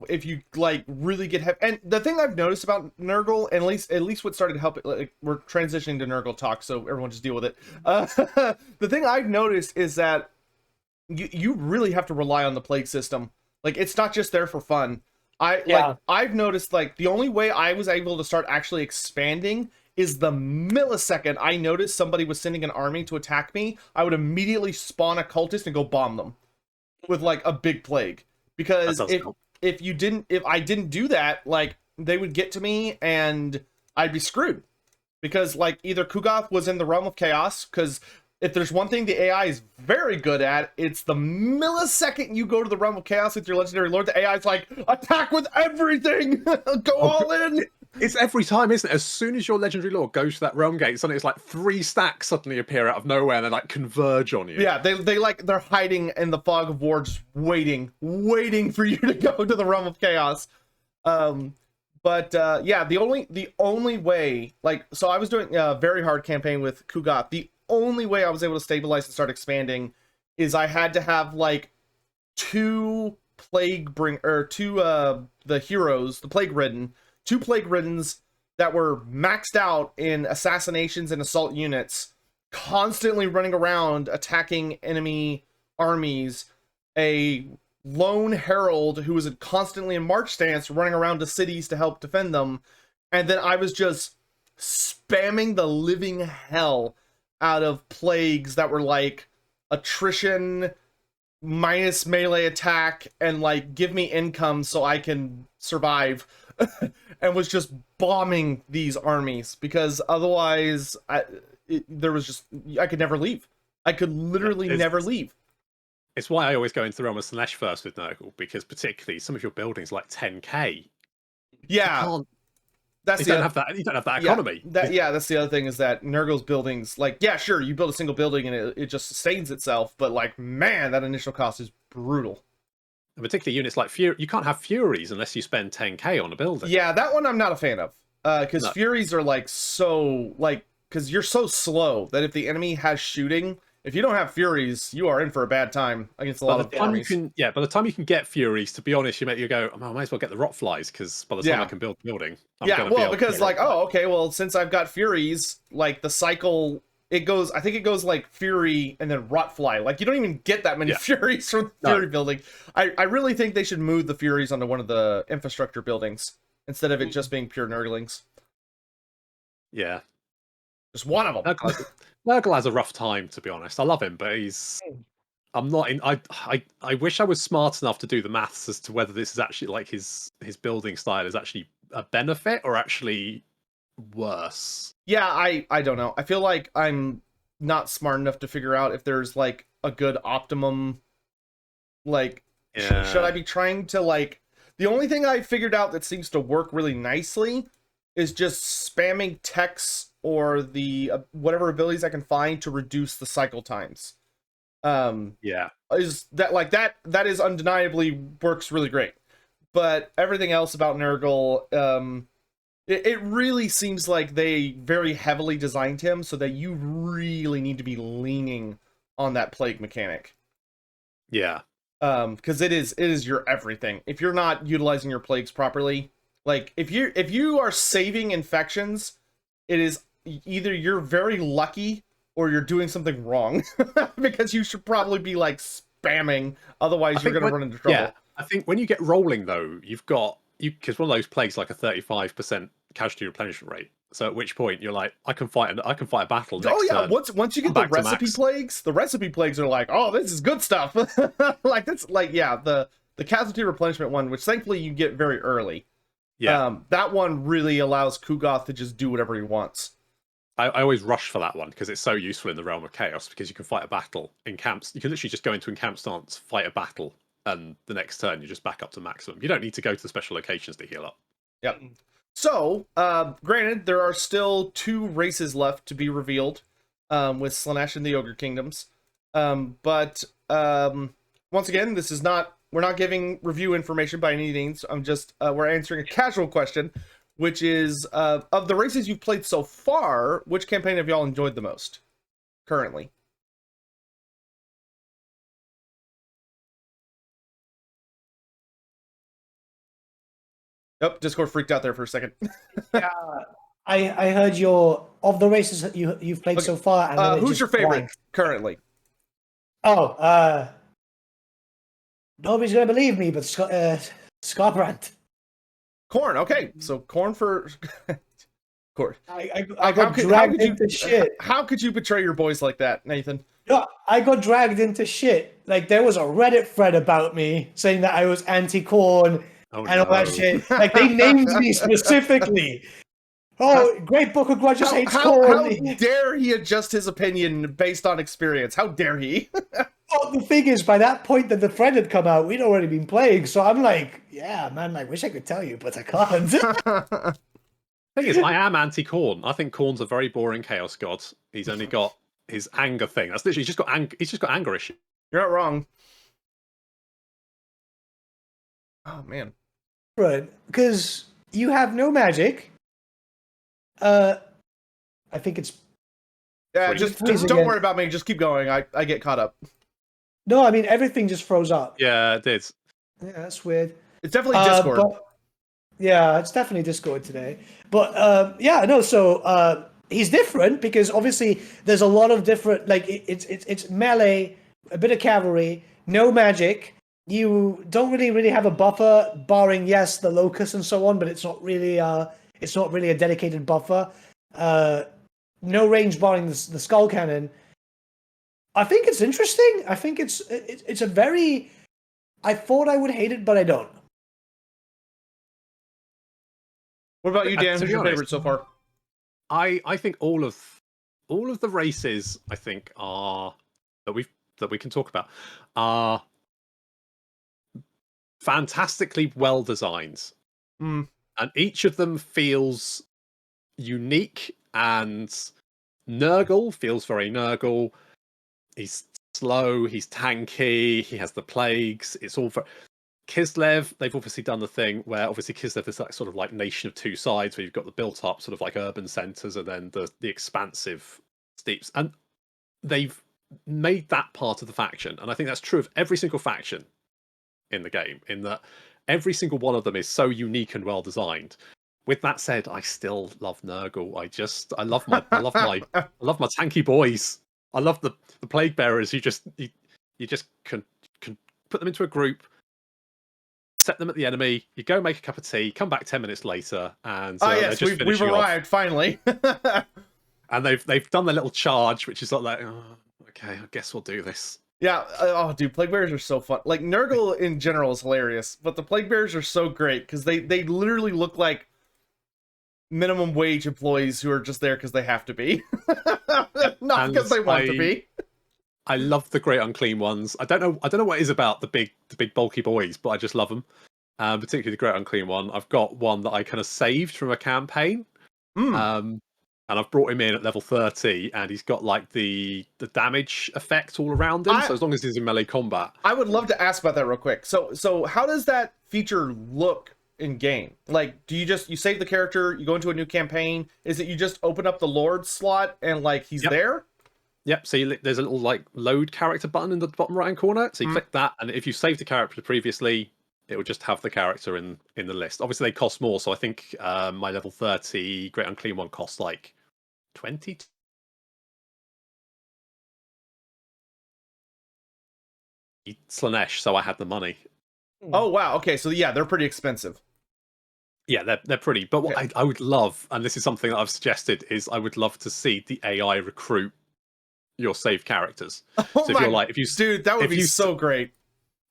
Speaker 1: if you like really get heavy. And the thing I've noticed about Nurgle, and at least what started to help it, like we're transitioning to Nurgle talk, so everyone just deal with it. The thing I've noticed is that you really have to rely on the plague system. Like it's not just there for fun. I've noticed like the only way I was able to start actually expanding is the millisecond I noticed somebody was sending an army to attack me, I would immediately spawn a cultist and go bomb them with like a big plague. Because if I didn't do that, like they would get to me and I'd be screwed. Because like either Kugath was in the realm of chaos, because if there's one thing the AI is very good at, it's the millisecond you go to the realm of chaos with your legendary lord, the AI is like, attack with everything! Go all in!
Speaker 3: It's every time, isn't it? As soon as your legendary lord goes to that realm gate, suddenly it's like 3 stacks suddenly appear out of nowhere and they like converge on you.
Speaker 1: Yeah, they're hiding in the fog of war, just waiting for you to go to the realm of chaos. Yeah, the only way, like, so I was doing a very hard campaign with Kugath. The only way I was able to stabilize and start expanding is I had to have like 2 the heroes, the plague ridden, 2 plague riddens that were maxed out in assassinations and assault units, constantly running around attacking enemy armies, a lone herald who was constantly in march stance running around to cities to help defend them, and then I was just spamming the living hell out of plagues that were like attrition minus melee attack and like give me income so I can survive. and was just bombing these armies, because otherwise there was just, I could never leave. I could literally never leave.
Speaker 3: It's why I always go into the realm of Slanesh first with Nurgle, because particularly some of your buildings like 10k.
Speaker 1: Yeah,
Speaker 3: you don't have that economy.
Speaker 1: That's the other thing, is that Nurgle's buildings, like, yeah, sure, you build a single building and it just sustains itself, but like, man, that initial cost is brutal.
Speaker 3: And particularly units like Fury, you can't have Furies unless you spend 10k on a building.
Speaker 1: Yeah, that one I'm not a fan of, because Furies are like so, like, because you're so slow that if the enemy has shooting, if you don't have Furies, you are in for a bad time against a lot of armies.
Speaker 3: By the time you can get Furies, to be honest, you go, oh, I might as well get the Rotflies, because by the time I can build the building,
Speaker 1: because like, oh, okay, well, since I've got Furies, like the cycle, I think it goes like Fury and then Rotfly. Like, you don't even get that many Furies from the Fury building. I really think they should move the Furies onto one of the infrastructure buildings instead of it just being pure Nurglings.
Speaker 3: Yeah.
Speaker 1: Just one of them.
Speaker 3: Nurgle has a rough time, to be honest. I love him, but I'm not in. I wish I was smart enough to do the maths as to whether this is actually like his building style is actually a benefit or actually worse.
Speaker 1: Yeah, I don't know. I feel like I'm not smart enough to figure out if there's like a good optimum. Like, should I be trying to like? The only thing I figured out that seems to work really nicely is just spamming techs or the whatever abilities I can find to reduce the cycle times. Is that like that is undeniably works really great. But everything else about Nurgle, it really seems like they very heavily designed him so that you really need to be leaning on that plague mechanic.
Speaker 3: Yeah.
Speaker 1: Because it is your everything. If you're not utilizing your plagues properly, like if you are saving infections, it is either you're very lucky or you're doing something wrong, because you should probably be like spamming, otherwise you're going to run into trouble.
Speaker 3: Yeah, I think when you get rolling though, because one of those plagues like a 35% casualty replenishment rate. So at which point you're like, I can fight a battle next turn.
Speaker 1: Once you get the recipe plagues are like, oh, this is good stuff. Like that's like, yeah, the casualty replenishment one, which thankfully you get very early.
Speaker 3: Yeah.
Speaker 1: That one really allows Kugoth to just do whatever he wants.
Speaker 3: I always rush for that one because it's so useful in the realm of chaos, because you can fight a battle in camps. You can literally just go into a camp stance, fight a battle, and the next turn you just back up to maximum. You don't need to go to the special locations to heal up.
Speaker 1: Yep. So, granted, there are still 2 races left to be revealed, with Slanesh and the Ogre Kingdoms. But once again, we're not giving review information by any means. I'm just, we're answering a casual question, which is, of the races you've played so far, which campaign have y'all enjoyed the most currently? Oh, Discord freaked out there for a second.
Speaker 2: Yeah, I heard of the races that you've played so far. And
Speaker 1: who's your favorite currently?
Speaker 2: Oh, nobody's gonna believe me, but Scarbrand.
Speaker 1: Corn. Okay, so Corn for Corn.
Speaker 2: I got dragged into shit.
Speaker 1: How could you betray your boys like that, Nathan?
Speaker 2: No, I got dragged into shit. Like, there was a Reddit thread about me saying that I was anti-Corn all that shit. Like, they named me specifically. Oh, Great Book of Grudges hates Corn.
Speaker 1: How dare he adjust his opinion based on experience? How dare he?
Speaker 2: Well, the thing is, by that point that the thread had come out, we'd already been playing. So I'm like, yeah, man, I wish I could tell you, but I can't.
Speaker 3: The thing is, I am anti-Corn. I think Corn's a very boring chaos god. He's only got his anger thing. That's literally he's just got anger issues.
Speaker 1: You're not wrong. Oh man.
Speaker 2: Right, because you have no magic. I think it's.
Speaker 1: Yeah, just don't worry about me. Just keep going. I get caught up.
Speaker 2: No, I mean everything just froze up.
Speaker 3: Yeah, it did.
Speaker 2: Yeah, that's weird.
Speaker 1: It's definitely Discord.
Speaker 2: Yeah, it's definitely Discord today. But yeah, no. So he's different because obviously there's a lot of different. Like it's melee, a bit of cavalry, no magic. You don't really have a buffer, barring the locust and so on, but it's not really a dedicated buffer. No range barring the skull cannon. I think it's interesting. I think it's a very. I thought I would hate it, but I don't.
Speaker 1: What about you, Dan?
Speaker 3: To
Speaker 1: Who's
Speaker 3: be
Speaker 1: your
Speaker 3: honest,
Speaker 1: favorite so far?
Speaker 3: I think all of the races I think are that we can talk about are fantastically well designed,
Speaker 1: Mm.
Speaker 3: and each of them feels unique. And Nurgle feels very Nurgle. He's slow. He's tanky. He has the plagues. It's all for Kislev. They've obviously done the thing where obviously Kislev is that sort of like nation of two sides, where you've got the built-up sort of like urban centers, and then the expansive steeps, and they've made that part of the faction. And I think that's true of every single faction in the game, in that every single one of them is so unique and well designed. With that said, I still love Nurgle. I love my tanky boys. I love the plague bearers. You just can put them into a group, set them at the enemy. You go make a cup of tea, come back 10 minutes later, and
Speaker 1: yes, we've arrived finally.
Speaker 3: And they've done their little charge, which is like, oh, okay, I guess we'll do this.
Speaker 1: Yeah. Oh, dude, plague bearers are so fun. Like Nurgle in general is hilarious, but the plague bearers are so great because they literally look like minimum wage employees who are just there because they have to be, not because they want to be.
Speaker 3: I love the great unclean ones. I don't know what it is about the big bulky boys, but I just love them. Particularly the great unclean one. I've got one that I kind of saved from a campaign. And I've brought him in at level 30, and he's got like the damage effect all around him. So as long as he's in melee combat,
Speaker 1: I would love to ask about that real quick. So how does that feature look in game? Like, do you save the character, you go into a new campaign? Is it you just open up the Lord slot and like he's there?
Speaker 3: Yep. So there's a little like load character button in the bottom right hand corner. So you click that, and if you saved the character previously, it would just have the character in the list. Obviously, they cost more. So I think my level 30 Great Unclean one costs like 20. Slanesh, so I had the money.
Speaker 1: Oh wow. Okay. So yeah, they're pretty expensive.
Speaker 3: Yeah, they're pretty. But what I would love, and this is something that I've suggested, is I would love to see the AI recruit your saved characters.
Speaker 1: Oh
Speaker 3: so
Speaker 1: dude, that would be so great.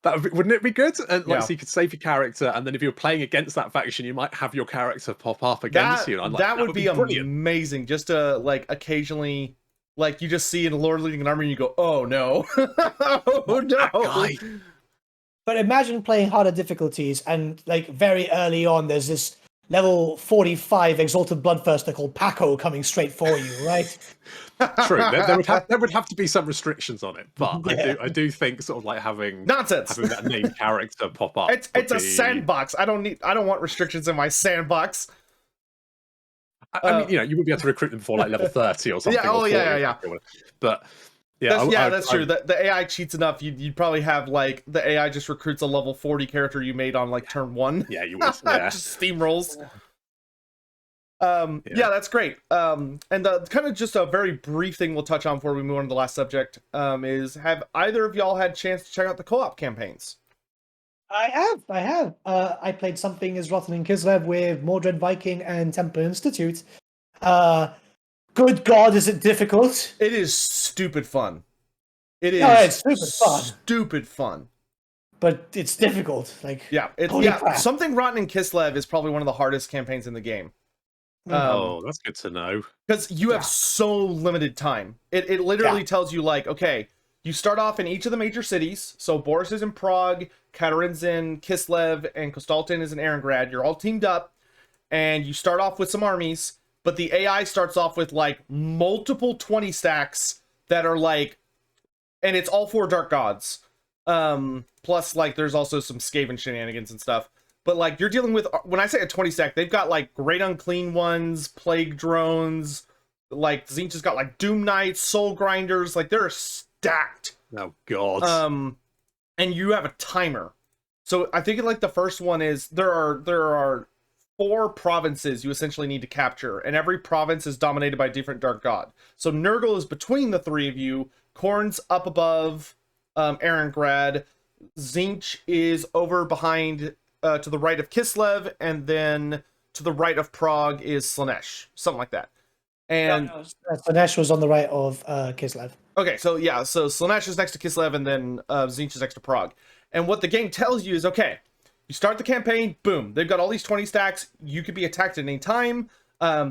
Speaker 3: Wouldn't it be good? And like, so you could save your character, and then if you're playing against that faction, you might have your character pop up against you. And
Speaker 1: that would be amazing. Just to like occasionally, like you just see in a Lord leading an army, and you go, "Oh no, oh no!"
Speaker 2: But imagine playing harder difficulties, and like very early on, there's this level 45 Exalted Bloodthirster called Paco coming straight for you, right?
Speaker 3: True. There would have to be some restrictions on it, but I do think sort of like having that named character pop up.
Speaker 1: It's a sandbox. I don't want restrictions in my sandbox.
Speaker 3: I mean, you would be able to recruit them before like level 30 or something.
Speaker 1: Yeah.
Speaker 3: But that's
Speaker 1: true. The AI cheats enough. You'd probably have like the AI just recruits a level 40 character you made on like turn 1.
Speaker 3: Yeah, you would. Yeah.
Speaker 1: Just steamrolls. Yeah, that's great. And kind of just a very brief thing we'll touch on before we move on to the last subject is, have either of y'all had a chance to check out the co-op campaigns?
Speaker 2: I have. I played Something is Rotten in Kislev with Mordred Viking and Templar Institute. Good God, is it difficult?
Speaker 1: It is stupid fun.
Speaker 2: It's
Speaker 1: stupid fun.
Speaker 2: But it's difficult. Like
Speaker 1: crap. Something Rotten in Kislev is probably one of the hardest campaigns in the game.
Speaker 3: That's good to know.
Speaker 1: Because you have so limited time. It literally tells you like, okay, you start off in each of the major cities. So Boris is in Prague, Katarin's in Kislev, and Kostaltin is in Erengrad. You're all teamed up, and you start off with some armies. But the AI starts off with like multiple 20 stacks that are like, and it's all 4 Dark Gods. Plus like there's also some Skaven shenanigans and stuff. But like you're dealing with, when I say a 20 stack, they've got like Great Unclean Ones, Plague Drones, like Tzeentch has got like Doom Knights, Soul Grinders, like they're stacked.
Speaker 3: Oh god.
Speaker 1: And you have a timer. So I think like the first one is there are 4 provinces you essentially need to capture, and every province is dominated by a different Dark God. So Nurgle is between the 3 of you, Khorne's up above Erengrad, Tzeentch is over behind to the right of Kislev, and then to the right of Prague is Slanesh, something like that. And
Speaker 2: Slanesh was on the right of Kislev.
Speaker 1: Okay, so Slanesh is next to Kislev, and then Tzeentch is next to Prague. And what the game tells you is, okay, You start the campaign, boom, they've got all these 20 stacks. You could be attacked at any time.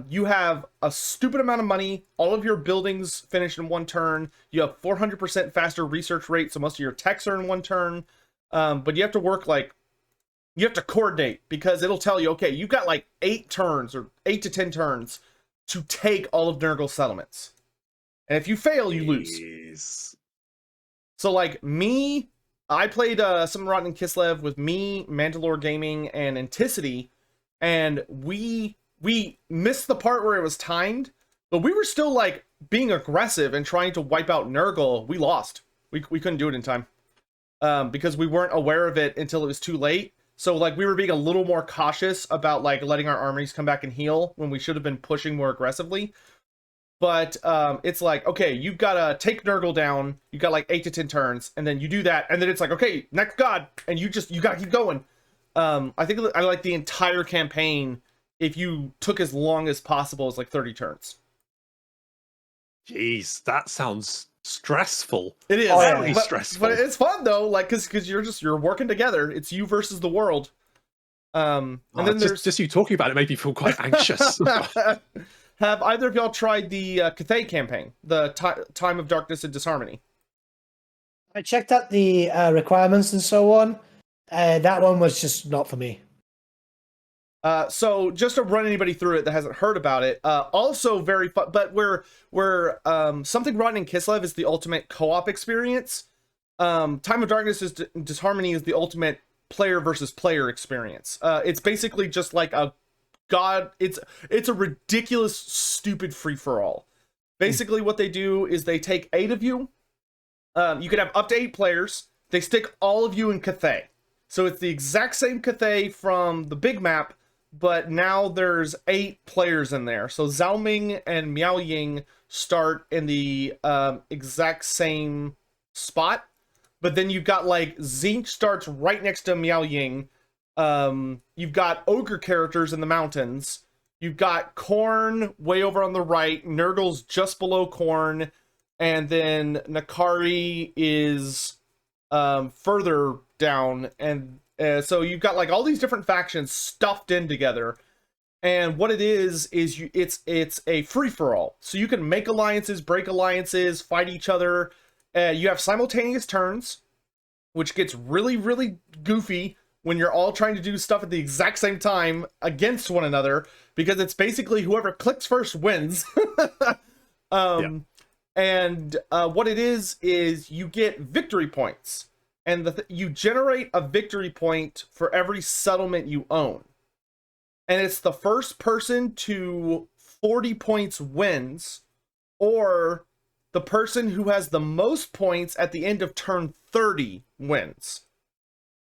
Speaker 1: You have a stupid amount of money. All of your buildings finish in one turn. You have 400% faster research rate, so most of your techs are in one turn. But you have to work like, you have to coordinate, because it'll tell you, okay, you've got like 8 turns or 8 to 10 turns to take all of Nurgle's settlements. And if you fail, you lose. So like me, I played Something Rotten in Kislev with me, Mandalore Gaming, and Anticity, and we missed the part where it was timed, but we were still like being aggressive and trying to wipe out Nurgle. We lost. We couldn't do it in time because we weren't aware of it until it was too late. So like we were being a little more cautious about like letting our armies come back and heal when we should have been pushing more aggressively. But it's like, okay, you've got to take Nurgle down. You got like 8 to 10 turns, and then you do that, and then it's like, okay, next god, and you got to keep going. I think I like the entire campaign. If you took as long as possible, as like 30 turns.
Speaker 3: Jeez, that sounds stressful.
Speaker 1: It is
Speaker 3: very stressful,
Speaker 1: but it's fun though, like because you're working together. It's you versus the world. And then there's
Speaker 3: just you talking about it made me feel quite anxious.
Speaker 1: Have either of y'all tried the Cathay campaign, the Time of Darkness and Disharmony?
Speaker 2: I checked out the requirements and so on. That one was just not for me.
Speaker 1: So just to run anybody through it that hasn't heard about it, also very fun, but where Something Rotten in Kislev is the ultimate co-op experience. Time of Darkness is Disharmony is the ultimate player versus player experience. It's basically just like a it's a ridiculous, stupid free-for-all. Basically what they do is they take 8 of you. You can have up to 8 players. They stick all of you in Cathay. So it's the exact same Cathay from the big map, but now there's 8 players in there. So Zhao Ming and Miao Ying start in the exact same spot, but then you've got like Zinch starts right next to Miao Ying. You've got ogre characters in the mountains. You've got Korn way over on the right. Nurgle's just below Korn, and then Nakari is further down, and so you've got like all these different factions stuffed in together. And what it is it's a free-for-all. So you can make alliances, break alliances, fight each other. You have simultaneous turns, which gets really, really goofy when you're all trying to do stuff at the exact same time against one another, because it's basically whoever clicks first wins. And what it is you get victory points. And you generate a victory point for every settlement you own. And it's the first person to 40 points wins, or the person who has the most points at the end of turn 30 wins.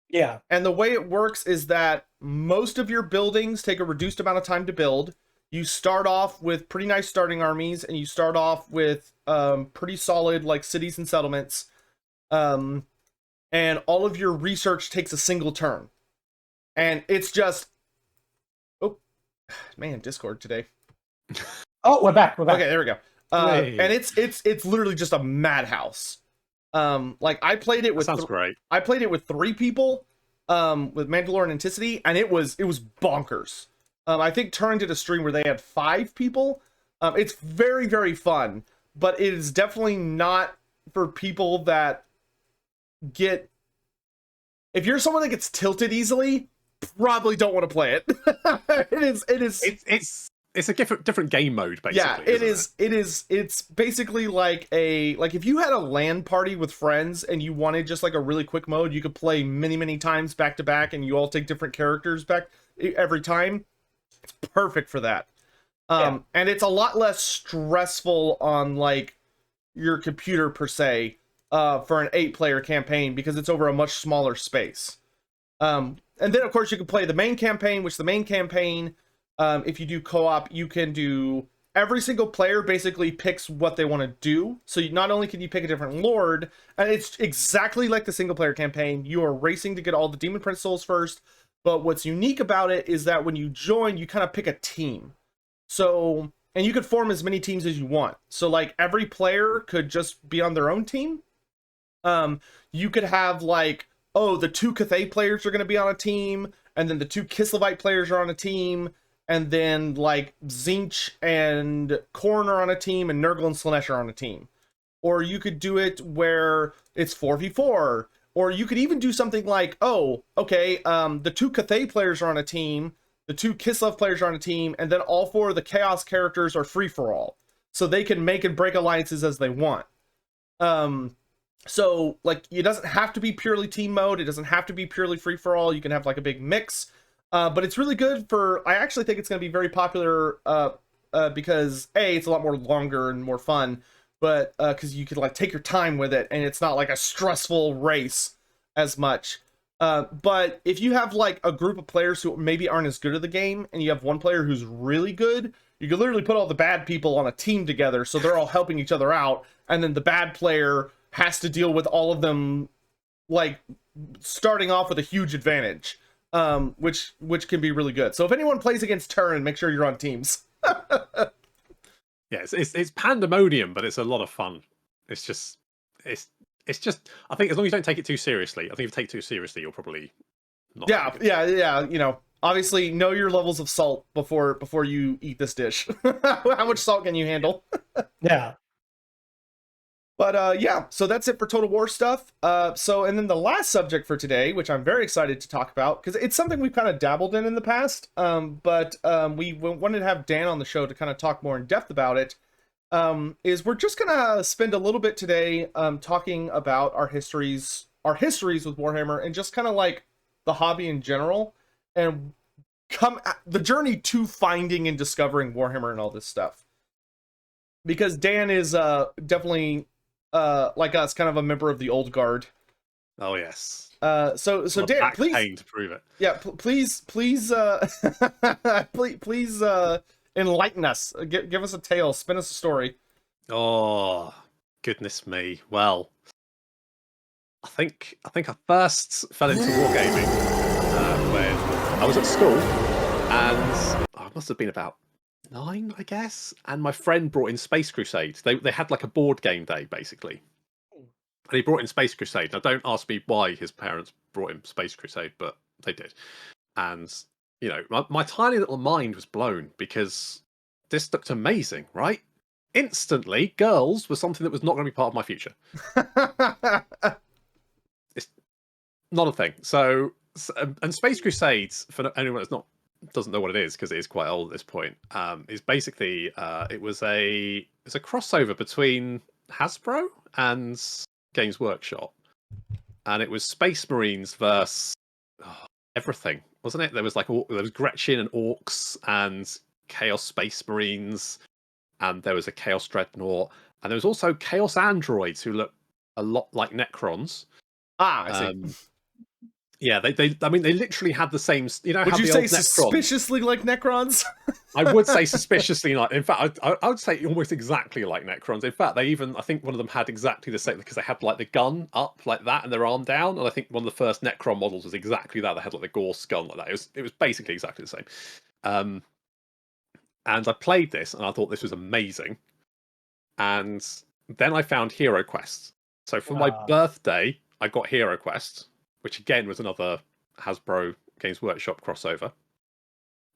Speaker 2: Yeah.
Speaker 1: And the way it works is that most of your buildings take a reduced amount of time to build. You start off with pretty nice starting armies, and you start off with pretty solid like cities and settlements. And all of your research takes a single turn. And it's just... Oh, man, Discord today.
Speaker 2: Oh, we're back.
Speaker 1: Okay, there we go. And it's literally just a madhouse. Like I played it with
Speaker 3: sounds great.
Speaker 1: I played it with 3 people, with Mandalore and Anticity, and it was bonkers. I think Turin did a stream where they had 5 people. It's very, very fun, but it is definitely not for people that get. If you're someone that gets tilted easily, probably don't want to play it.
Speaker 3: It's a different game mode, basically.
Speaker 1: Yeah, it's basically like if you had a LAN party with friends and you wanted just like a really quick mode, you could play many times back to back, and you all take different characters back every time. It's perfect for that. And it's a lot less stressful on like your computer per se, for an 8-player campaign, because it's over a much smaller space. And then of course you can play the main campaign, which the main campaign, if you do co-op, you can do every single player basically picks what they want to do. So not only can you pick a different lord, and it's exactly like the single player campaign, you are racing to get all the Demon Prince souls first. But what's unique about it is that when you join, you kind of pick a team. So, and you could form as many teams as you want. So like every player could just be on their own team. You could have like oh, the 2 Cathay players are going to be on a team, and then the 2 Kislevite players are on a team, and then like Zinch and Korn are on a team, and Nurgle and Slanesh are on a team. Or you could do it where it's 4v4. Or you could even do something like, oh, okay, the 2 Cathay players are on a team, the 2 Kislev players are on a team, and then all 4 of the Chaos characters are free-for-all. So they can make and break alliances as they want. So, like, it doesn't have to be purely team mode. It doesn't have to be purely free-for-all. You can have, like, a big mix. But it's really good for... I actually think it's going to be very popular because, A, it's a lot more longer and more fun, but because you could like take your time with it and it's not like a stressful race as much. But if you have like a group of players who maybe aren't as good at the game and you have one player who's really good, you can literally put all the bad people on a team together so they're all helping each other out, and then the bad player has to deal with all of them like starting off with a huge advantage, which can be really good. So if anyone plays against Turin, make sure you're on teams.
Speaker 3: Yeah, it's pandemonium, but it's a lot of fun. It's just I think as long as you don't take it too seriously. I think if you take it too seriously, you'll probably not.
Speaker 1: Yeah. You know, obviously know your levels of salt before you eat this dish. How much salt can you handle?
Speaker 2: Yeah.
Speaker 1: But yeah, so that's it for Total War stuff. And then the last subject for today, which I'm very excited to talk about, because it's something we've kind of dabbled in the past, but we wanted to have Dan on the show to kind of talk more in depth about it, is we're just going to spend a little bit today talking about our histories with Warhammer, and just kind of like the hobby in general, and the journey to finding and discovering Warhammer and all this stuff. Because Dan is definitely... like us, kind of a member of the old guard.
Speaker 3: Oh yes.
Speaker 1: So Dan, please,
Speaker 3: pain to prove it.
Speaker 1: Yeah, please, please enlighten us. Give us a tale. Spin us a story.
Speaker 3: Oh goodness me. Well, I think I first fell into wargaming when I was at school, and I must have been about 9, I guess, and my friend brought in Space Crusade. They had like a board game day basically, and he brought in Space Crusade. Now don't ask me why his parents brought him Space Crusade, but they did. And you know, my tiny little mind was blown because this looked amazing, right? Instantly, girls was something that was not going to be part of my future. It's not a thing. So and Space Crusades, for anyone that's doesn't know what it is, because it is quite old at this point, is basically it was a crossover between Hasbro and Games Workshop, and it was Space Marines versus everything, wasn't it? There was there was Gretchen and Orcs and Chaos Space Marines, and there was a Chaos Dreadnought, and there was also Chaos Androids who look a lot like Necrons.
Speaker 1: I see.
Speaker 3: Yeah, I mean, they literally had the same. You know,
Speaker 1: would
Speaker 3: how
Speaker 1: you
Speaker 3: the
Speaker 1: say
Speaker 3: old
Speaker 1: suspiciously like Necrons?
Speaker 3: I would say suspiciously like. In fact, I would say almost exactly like Necrons. In fact, I think one of them had exactly the same, because they had like the gun up like that and their arm down. And I think one of the first Necron models was exactly that. They had like the Gorse gun like that. It was basically exactly the same. And I played this and I thought this was amazing. And then I found Hero Quest. So for my birthday, I got Hero Quest, which again was another Hasbro Games Workshop crossover.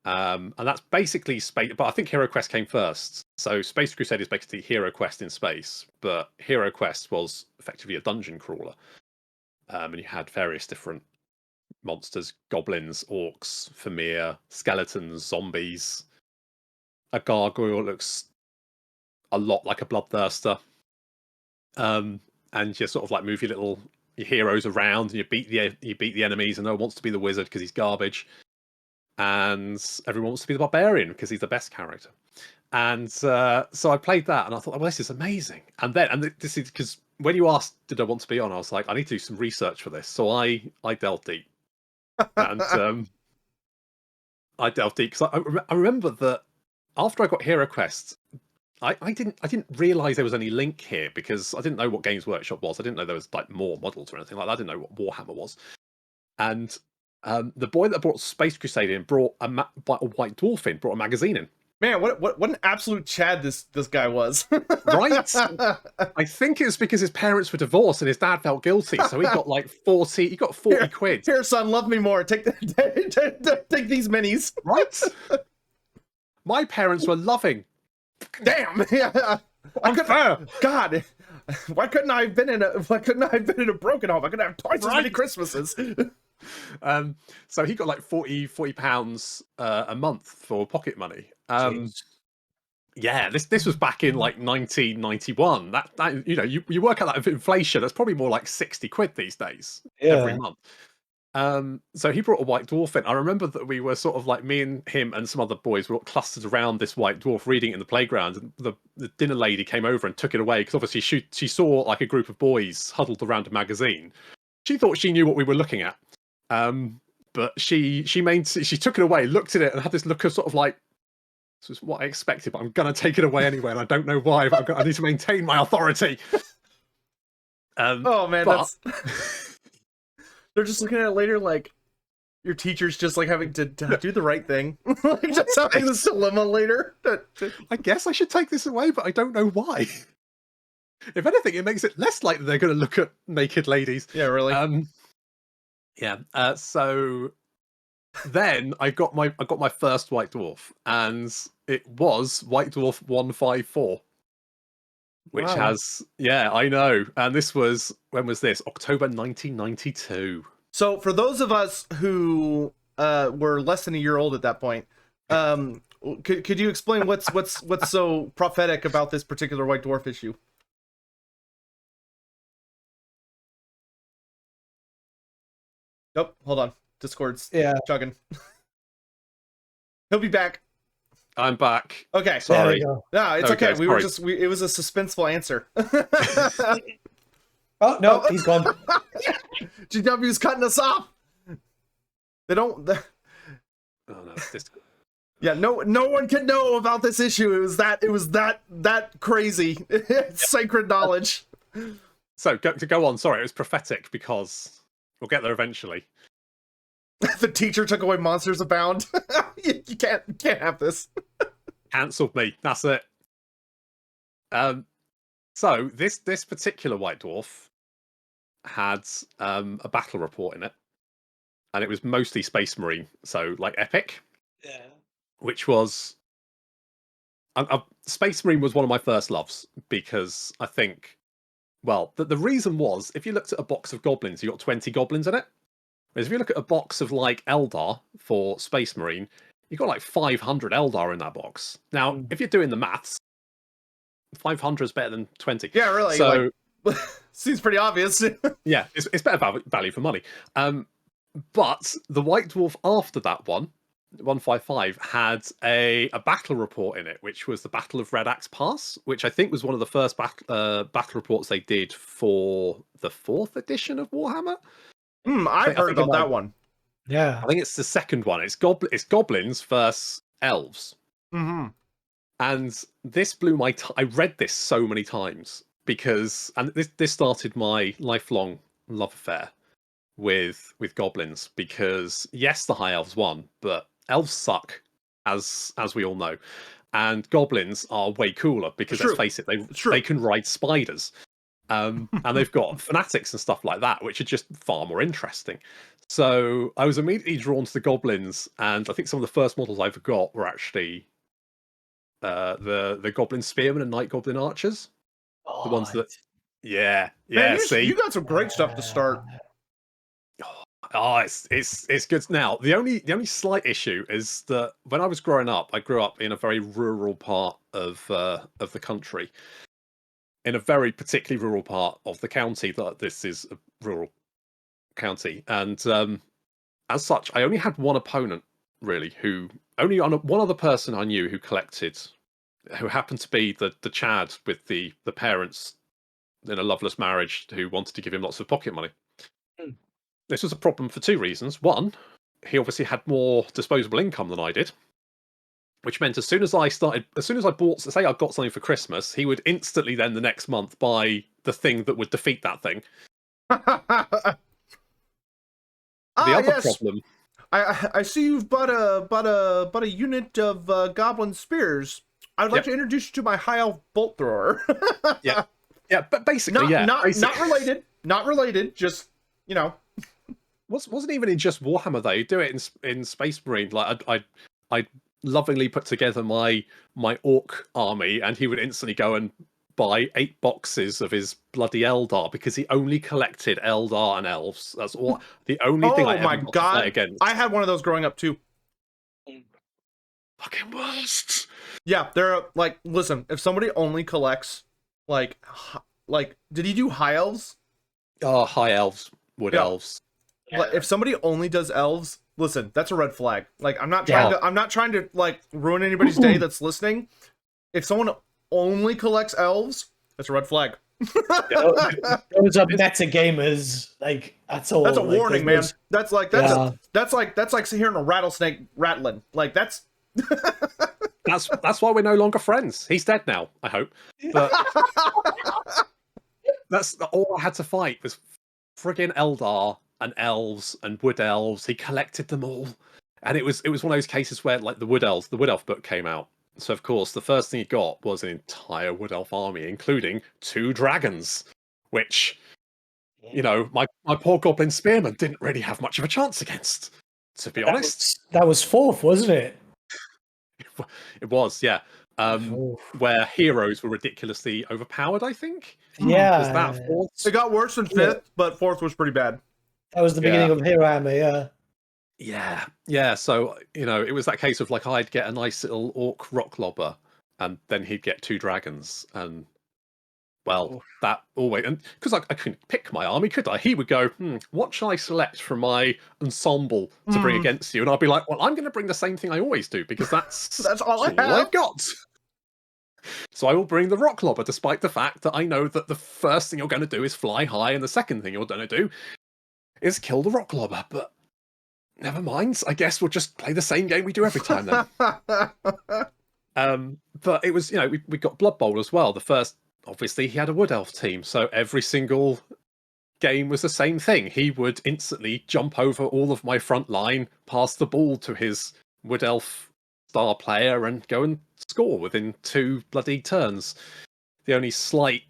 Speaker 3: And that's basically space, but I think Hero Quest came first. So Space Crusade is basically Hero Quest in space, but Hero Quest was effectively a dungeon crawler. And you had various different monsters: goblins, orcs, Famir, skeletons, zombies. A gargoyle looks a lot like a bloodthirster. And you sort of like move your heroes around, and you beat the enemies, and no one wants to be the wizard because he's garbage, and everyone wants to be the barbarian because he's the best character. And so I played that, and I thought, well, this is amazing. And this is because when you asked, did I want to be on, I was like, I need to do some research for this. So I delved deep, and I delved deep because I remember that after I got Hero Quest, I didn't realise there was any link here, because I didn't know what Games Workshop was. I didn't know there was like more models or anything like that. I didn't know what Warhammer was. And the boy that brought Space Crusade in brought a White Dwarf in, brought a magazine in.
Speaker 1: Man, what an absolute Chad this guy was.
Speaker 3: Right? I think it was because his parents were divorced and his dad felt guilty, so he got like 40. He got 40 quid.
Speaker 1: Here, son, love me more. Take take these minis.
Speaker 3: Right? My parents were loving.
Speaker 1: Damn. Yeah. God. Why couldn't I have been in a broken home? I could have twice as many Christmases.
Speaker 3: So he got like 40 pounds a month for pocket money. Yeah, this was back in like 1991. That you work out that with inflation, that's probably more like 60 quid these days every month. So he brought a white dwarf in. I remember that we were sort of like, me and him and some other boys were clustered around this white dwarf reading it in the playground, and the dinner lady came over and took it away because obviously she saw like a group of boys huddled around a magazine. She thought she knew what we were looking at. But she took it away, looked at it, and had this look of sort of like, this is what I expected, but I'm gonna take it away anyway, and I don't know why, but I need to maintain my authority.
Speaker 1: Oh man, that's they're just looking at it later like your teacher's just like having to do the right thing. Like just having this dilemma later.
Speaker 3: I guess I should take this away, but I don't know why. If anything, it makes it less likely they're gonna look at naked ladies.
Speaker 1: Yeah, really.
Speaker 3: Yeah. So then I got my first white dwarf, and it was White Dwarf 154. Which has, I know. And this was, when was this? October 1992.
Speaker 1: So for those of us who were less than a year old at that point, could you explain what's so prophetic about this particular White Dwarf issue? Nope, hold on. Discord's chugging. He'll be back.
Speaker 3: I'm back.
Speaker 1: Okay.
Speaker 3: Sorry.
Speaker 1: No, it's okay. It was a suspenseful answer.
Speaker 2: Oh, no, he's gone.
Speaker 1: GW's cutting us off. They don't...
Speaker 3: Oh, no, this...
Speaker 1: Yeah, no one can know about this issue. It was that crazy. It's sacred knowledge.
Speaker 3: So, to go on, sorry, it was prophetic because we'll get there eventually.
Speaker 1: The teacher took away Monsters Abound. You can't have this.
Speaker 3: Cancelled me. That's it. So this particular White Dwarf had a battle report in it, and it was mostly Space Marine, so like epic.
Speaker 2: Yeah.
Speaker 3: Which was Space Marine was one of my first loves because I think, well, the reason was if you looked at a box of goblins, you got 20 goblins in it. Whereas if you look at a box of like Eldar for Space Marine, you got like 500 Eldar in that box. Now, if you're doing the maths, 500 is better than 20.
Speaker 1: Yeah, really.
Speaker 3: So
Speaker 1: like, seems pretty obvious.
Speaker 3: Yeah, it's better value for money. But the White Dwarf after that one, 155, had a battle report in it, which was the Battle of Red Axe Pass, which I think was one of the first battle reports they did for the 4th edition of Warhammer.
Speaker 1: I've heard about that one.
Speaker 2: Yeah,
Speaker 3: I think it's the second one. It's goblins versus elves.
Speaker 1: Mm-hmm.
Speaker 3: And this blew my... I read this so many times because... And this started my lifelong love affair with goblins because, yes, the high elves won, but elves suck, as we all know. And goblins are way cooler because, let's face it, they can ride spiders. And they've got fanatics and stuff like that, which are just far more interesting. So I was immediately drawn to the goblins, and I think some of the first models I ever got were actually the goblin spearmen and night goblin archers. The ones that,
Speaker 1: Man, you got some great stuff to start.
Speaker 3: Oh, it's good. Now, the only slight issue is that when I was growing up, I grew up in a very rural part of the country. In a very particularly rural part of the county, that this is a rural county, and as such, I only had one opponent really. One other person I knew who happened to be the Chad with the parents in a loveless marriage who wanted to give him lots of pocket money. This was a problem for two reasons. One, he obviously had more disposable income than I did. Which meant as soon as I bought, say I got something for Christmas, he would instantly then the next month buy the thing that would defeat that thing. The other problem...
Speaker 1: I see you've bought a unit of goblin spears. I'd like to introduce you to my high elf bolt thrower.
Speaker 3: Yeah, but basically,
Speaker 1: Not related. Just
Speaker 3: wasn't even in just Warhammer though. You do it in Space Marine. Like I lovingly put together my orc army, and he would instantly go and buy 8 boxes of his bloody Eldar because he only collected Eldar and elves. That's what the only thing I ever got to fight against.
Speaker 1: I had one of those growing up too.
Speaker 3: Fucking worst.
Speaker 1: Yeah, they're like, listen, if somebody only collects like did he do high elves?
Speaker 3: Oh, high elves, wood elves.
Speaker 1: Yeah. If somebody only does elves, listen, that's a red flag. Like I'm not trying to like ruin anybody's day that's listening. If someone only collects elves, that's a red flag.
Speaker 2: Those are meta gamers, like that's all.
Speaker 1: That's a warning, man. That's like hearing a rattlesnake rattling. Like that's
Speaker 3: why we're no longer friends. He's dead now, I hope. But that's all I had to fight was friggin' Eldar and elves and wood elves. He collected them all, and it was one of those cases where like the wood elf book came out. So of course the first thing he got was an entire wood elf army, including 2 dragons, which my poor goblin spearman didn't really have much of a chance against, to be honest.
Speaker 2: That was 4th, wasn't it?
Speaker 3: It was, yeah. Where heroes were ridiculously overpowered, I think.
Speaker 2: Yeah.
Speaker 3: Was that 4th?
Speaker 1: It got worse than 5th, but 4th was pretty bad.
Speaker 2: That was the beginning of Hero Army,
Speaker 3: Yeah. So, it was that case of like I'd get a nice little orc rock lobber, and then he'd get 2 dragons, and that always, and because I couldn't pick my army, could I? He would go, what shall I select from my ensemble to bring against you? And I'd be like, well, I'm going to bring the same thing I always do because that's
Speaker 1: all I've
Speaker 3: got. So I will bring the rock lobber, despite the fact that I know that the first thing you're going to do is fly high, and the second thing you're going to do is kill the rock lobber. But never mind. I guess we'll just play the same game we do every time then. But it was, we got Blood Bowl as well. The first. Obviously, he had a wood elf team, so every single game was the same thing. He would instantly jump over all of my front line, pass the ball to his wood elf star player, and go and score within 2 bloody turns. The only slight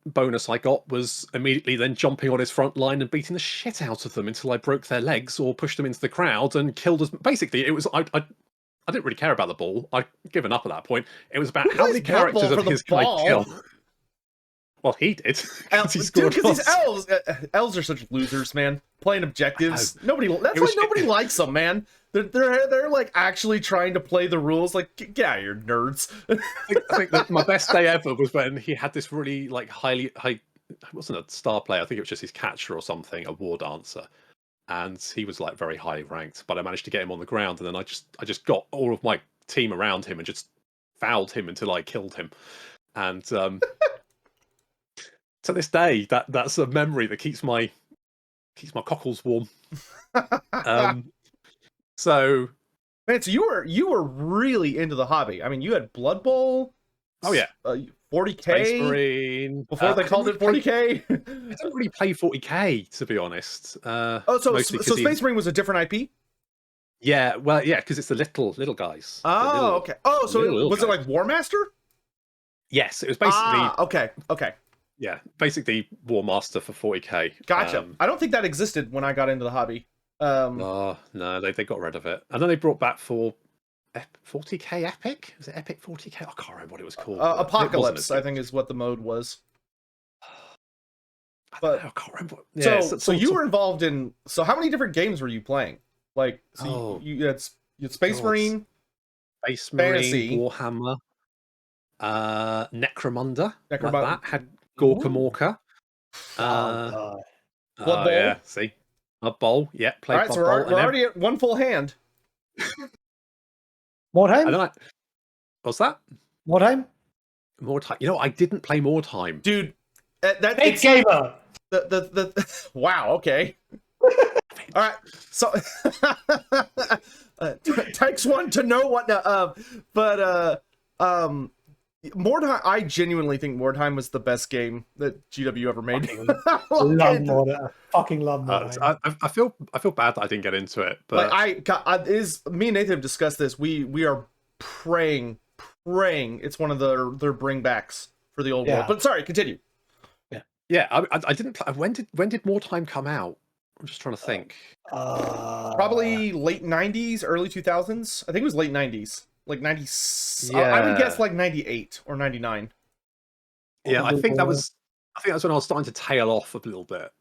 Speaker 3: bonus I got was immediately then jumping on his front line and beating the shit out of them until I broke their legs or pushed them into the crowd and killed us. Basically, it was I didn't really care about the ball. I'd given up at that point. It was about how many characters of his can I kill. Well, he did.
Speaker 1: Because these elves are such losers, man. Playing objectives. Nobody likes them, man. They're like actually trying to play the rules. Like, get out of here, nerds.
Speaker 3: I think that my best day ever was when he had this really like high. It wasn't a star player. I think it was just his catcher or something, a war dancer, and he was like very highly ranked. But I managed to get him on the ground, and then I just got all of my team around him and just fouled him until I killed him, and. To this day, that's a memory that keeps my cockles warm. So,
Speaker 1: man, so you were really into the hobby. I mean, you had Blood Bowl.
Speaker 3: Oh yeah,
Speaker 1: 40K.
Speaker 3: Space Marine.
Speaker 1: Before they called it 40K.
Speaker 3: I didn't really play 40K, to be honest.
Speaker 1: So Space Marine was a different IP.
Speaker 3: Yeah, well, yeah, because it's the little guys.
Speaker 1: Okay. Oh, so was it like Warmaster?
Speaker 3: Yes, it was basically.
Speaker 1: Okay.
Speaker 3: Yeah, basically Warmaster for 40K.
Speaker 1: Gotcha. I don't think that existed when I got into the hobby.
Speaker 3: Oh no, they got rid of it, and then they brought back for 40K Epic. Was it Epic 40K? I can't remember what it was called.
Speaker 1: Apocalypse, I think, is what the mode was.
Speaker 3: But I can't remember.
Speaker 1: So you were involved in. So how many different games were you playing? Like, you had Space Marine,
Speaker 3: Space Marine,
Speaker 1: Fantasy,
Speaker 3: Warhammer, Necromunda. Like that had Gorka Morka.
Speaker 1: Blood Bowl.
Speaker 3: Yeah, see, Blood Bowl. Yeah, played.
Speaker 1: All right, so we're already at one full hand.
Speaker 2: Mordheim?
Speaker 3: What's that?
Speaker 2: Mordheim?
Speaker 3: Mordheim. I didn't play Mordheim,
Speaker 1: dude.
Speaker 2: Big gamer.
Speaker 1: Wow. Okay. All right. So takes one to know what. Mordheim, I genuinely think Mordheim was the best game that GW ever made.
Speaker 2: Love Mordheim. Fucking love Mordheim.
Speaker 3: I feel bad that I didn't get into it, but
Speaker 1: me and Nathan have discussed this. We are praying it's one of their bringbacks for the old world. But sorry, continue.
Speaker 3: Yeah, I didn't. When did More Time come out? I'm just trying to think.
Speaker 1: Probably late 90s, early 2000s. I think it was late 90s, like 90.
Speaker 3: Yeah.
Speaker 1: I would guess like 98 or 99.
Speaker 3: Yeah, I think that's when I was starting to tail off a little bit.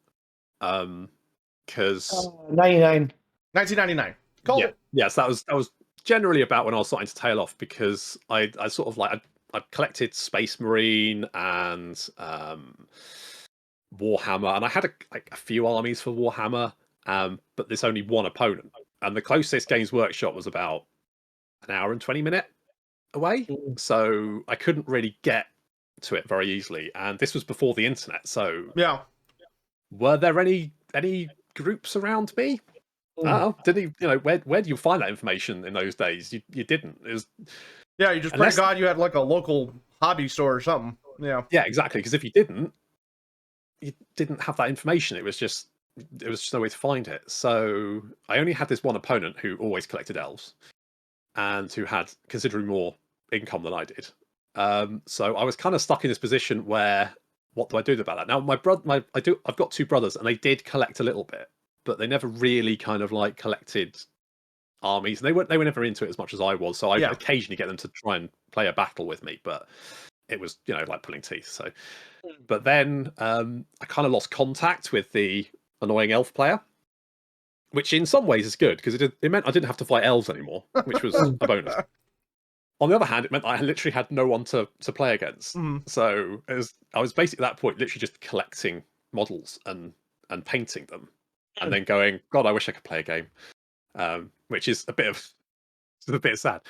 Speaker 3: Because
Speaker 2: 99.
Speaker 1: 1999. Called it.
Speaker 3: Yes, that was generally about when I was starting to tail off, because I sort of like I collected Space Marine and Warhammer, and I had a few armies for Warhammer, but there's only one opponent, and the closest Games Workshop was about an hour and 20-minute away, so I couldn't really get to it very easily, and this was before the internet. So
Speaker 1: yeah,
Speaker 3: were there any groups around me? Didn't where do you find that information in those days? You didn't. It was
Speaker 1: you just pray to God you had like a local hobby store or something. Yeah,
Speaker 3: exactly. Because if you didn't have that information. It was just no way to find it. So I only had this one opponent who always collected elves, and who had considerably more income than I did. So I was kind of stuck in this position where, what do I do about that? Now I've got two brothers, and they did collect a little bit, but they never really kind of like collected armies. They were never into it as much as I was. So I occasionally get them to try and play a battle with me, but it was like pulling teeth. So, but then I kind of lost contact with the annoying elf player, which in some ways is good, because it meant I didn't have to fight elves anymore, which was a bonus. On the other hand, it meant I literally had no one to play against. So I was basically at that point literally just collecting models and painting them, and then going, God, I wish I could play a game, which is a bit sad.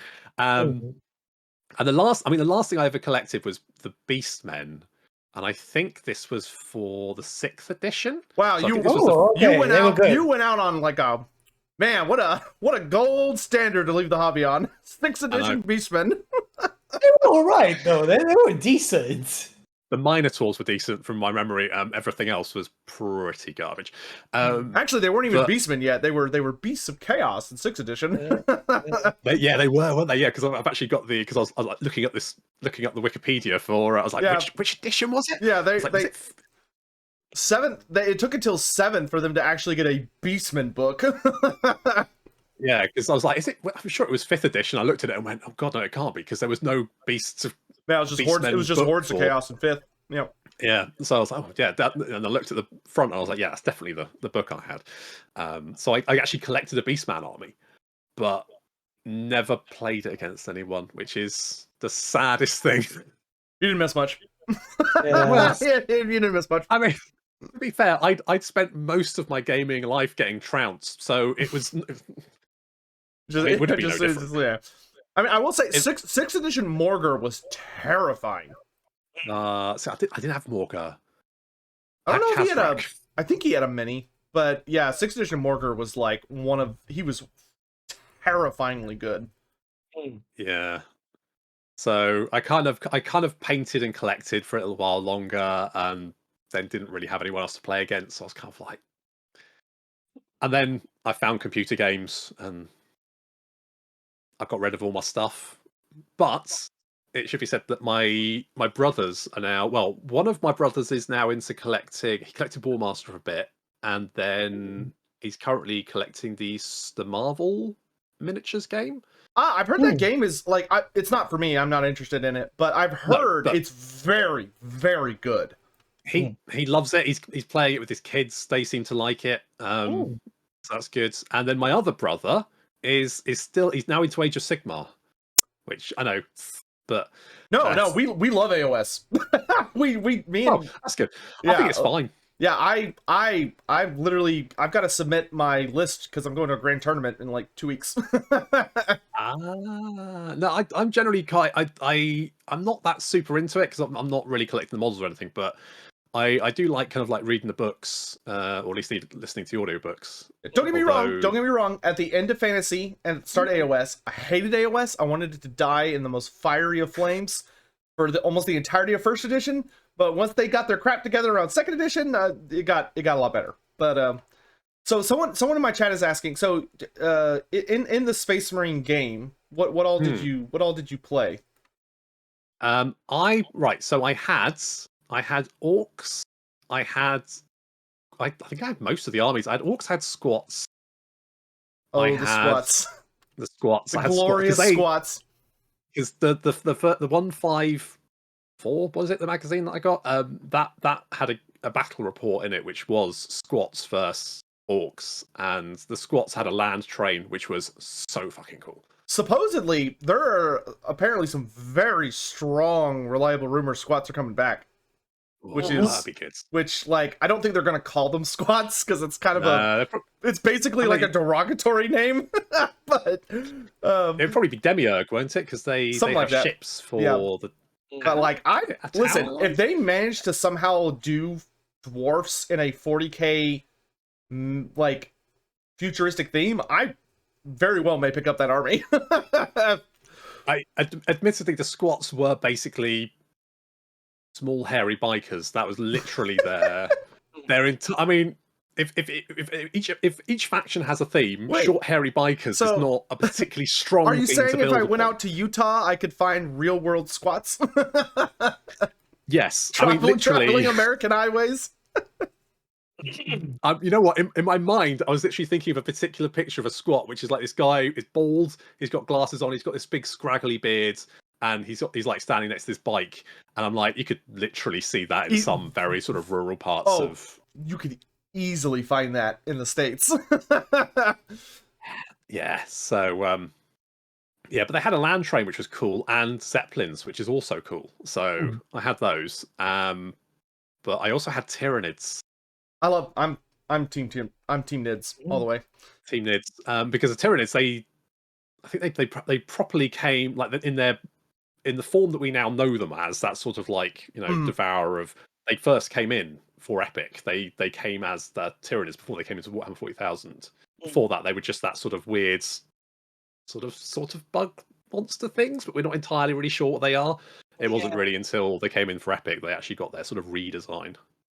Speaker 3: And the last thing I ever collected was the Beastmen, and I think this was for the 6th edition.
Speaker 1: Wow,
Speaker 3: so
Speaker 1: you went out on like a man. What a gold standard to leave the hobby on. 6th edition Beastmen.
Speaker 2: They were all right though. They were decent.
Speaker 3: The Minotaurs were decent from my memory. Everything else was pretty garbage.
Speaker 1: Actually, they weren't even Beastmen yet. They were Beasts of Chaos in 6th edition.
Speaker 3: They were, weren't they? Yeah, because I've actually got because I was like looking up the Wikipedia for. I was like, which edition was it?
Speaker 1: Yeah, seventh. It took until 7th for them to actually get a Beastman book.
Speaker 3: Yeah, because I was like, I'm sure it was 5th edition. I looked at it and went, oh god, no, it can't be, because there was no Beasts of.
Speaker 1: Yeah, it was just Hordes of Chaos in 5th. Yeah.
Speaker 3: Yeah. So I was like, oh yeah, and I looked at the front and I was like, yeah, that's definitely the book I had. So I actually collected a Beastman army, but never played it against anyone, which is the saddest thing.
Speaker 1: You didn't miss much.
Speaker 2: Yeah.
Speaker 1: You didn't miss much.
Speaker 3: I mean, to be fair, I'd spent most of my gaming life getting trounced, so it was. It would be no different.
Speaker 1: Yeah. I mean, I will say, 6th edition Morgar was terrifying.
Speaker 3: So I didn't have Morgar.
Speaker 1: I don't know if he had I think he had a mini, but yeah, 6th edition Morgar was like he was terrifyingly good.
Speaker 3: Yeah. So I kind of painted and collected for a little while longer, and then didn't really have anyone else to play against. So I was kind of like, and then I found computer games, and I got rid of all my stuff. But it should be said that my brothers are now, well, one of my brothers is now into collecting. He collected Loremaster for a bit, and then he's currently collecting the Marvel miniatures game.
Speaker 1: I've heard that game is like, it's not for me. I'm not interested in it, but I've heard it's very, very good.
Speaker 3: He loves it. He's playing it with his kids. They seem to like it. So that's good. And then my other brother he's now into Age of Sigmar, which I know, but
Speaker 1: no, we love AOS.
Speaker 3: That's good. Yeah, I think it's fine.
Speaker 1: Yeah, I've got to submit my list because I'm going to a grand tournament in like 2 weeks.
Speaker 3: No, I'm generally I'm not that super into it, because I'm not really collecting the models or anything, but I do like kind of like reading the books, or at least listening to the audiobooks.
Speaker 1: Don't get me wrong. At the end of Fantasy and start AOS, I hated AOS. I wanted it to die in the most fiery of flames. for almost the entirety of first edition. But once they got their crap together around second edition, it got a lot better. But so someone in my chat is asking. So in the Space Marine game, what all did you play?
Speaker 3: So I had orcs. I think I had most of the armies. I had orcs, I had squats.
Speaker 1: Squats.
Speaker 3: The squats.
Speaker 1: The glorious squats.
Speaker 3: Because the 154, was it the magazine that I got? That had a battle report in it, which was squats versus orcs, and the squats had a land train, which was so fucking cool.
Speaker 1: Supposedly, there are apparently some very strong, reliable rumors squats are coming back.
Speaker 3: That'd be good.
Speaker 1: Which, like, I don't think they're gonna call them squats because it's kind of it's basically like a derogatory name. But
Speaker 3: it'd probably be demiurge, won't it? Because they have
Speaker 1: like
Speaker 3: ships for the.
Speaker 1: But like, listen, if they manage to somehow do dwarfs in a 40k like futuristic theme, I very well may pick up that army.
Speaker 3: Admittedly, the squats were basically small hairy bikers. That was literally their I mean, if each faction has a theme, short hairy bikers is not a particularly strong.
Speaker 1: Are you
Speaker 3: thing
Speaker 1: saying
Speaker 3: to
Speaker 1: if
Speaker 3: build
Speaker 1: I went
Speaker 3: upon.
Speaker 1: out to Utah, I could find real world squats?
Speaker 3: Yes, I mean, literally
Speaker 1: traveling American highways.
Speaker 3: You know what? In my mind, I was literally thinking of a particular picture of a squat, which is like this guy is bald, he's got glasses on, he's got this big scraggly beard, and he's like standing next to this bike, and I'm like, you could literally see that in some very sort of rural parts of.
Speaker 1: You could easily find that in the States.
Speaker 3: Yeah. So yeah, but they had a land train which was cool, and zeppelins, which is also cool. So I had those. But I also had Tyranids.
Speaker 1: I'm team Nids all the way.
Speaker 3: Team Nids, because the Tyranids, I think they properly came like in the form that we now know them as, that sort of like, you know, devourer of. They first came in for Epic. They came as the Tyranids before they came into Warhammer 40,000. Before that, they were just that sort of weird, sort of bug monster things, but we're not entirely really sure what they are. It wasn't really until they came in for Epic they actually got their sort of redesign.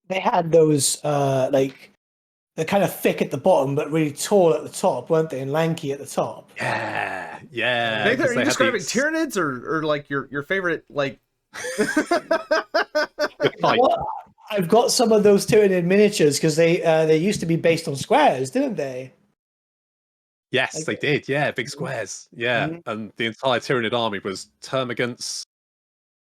Speaker 2: They had those like they're kind of thick at the bottom but really tall at the top, weren't they? And lanky at the top.
Speaker 3: Yeah.
Speaker 1: Nathan, are you describing Tyranids or like your favorite like?
Speaker 2: Well, I've got some of those Tyranid miniatures because they used to be based on squares, didn't they?
Speaker 3: Yes, they did. Yeah, big squares. Yeah, and the entire Tyranid army was termagants,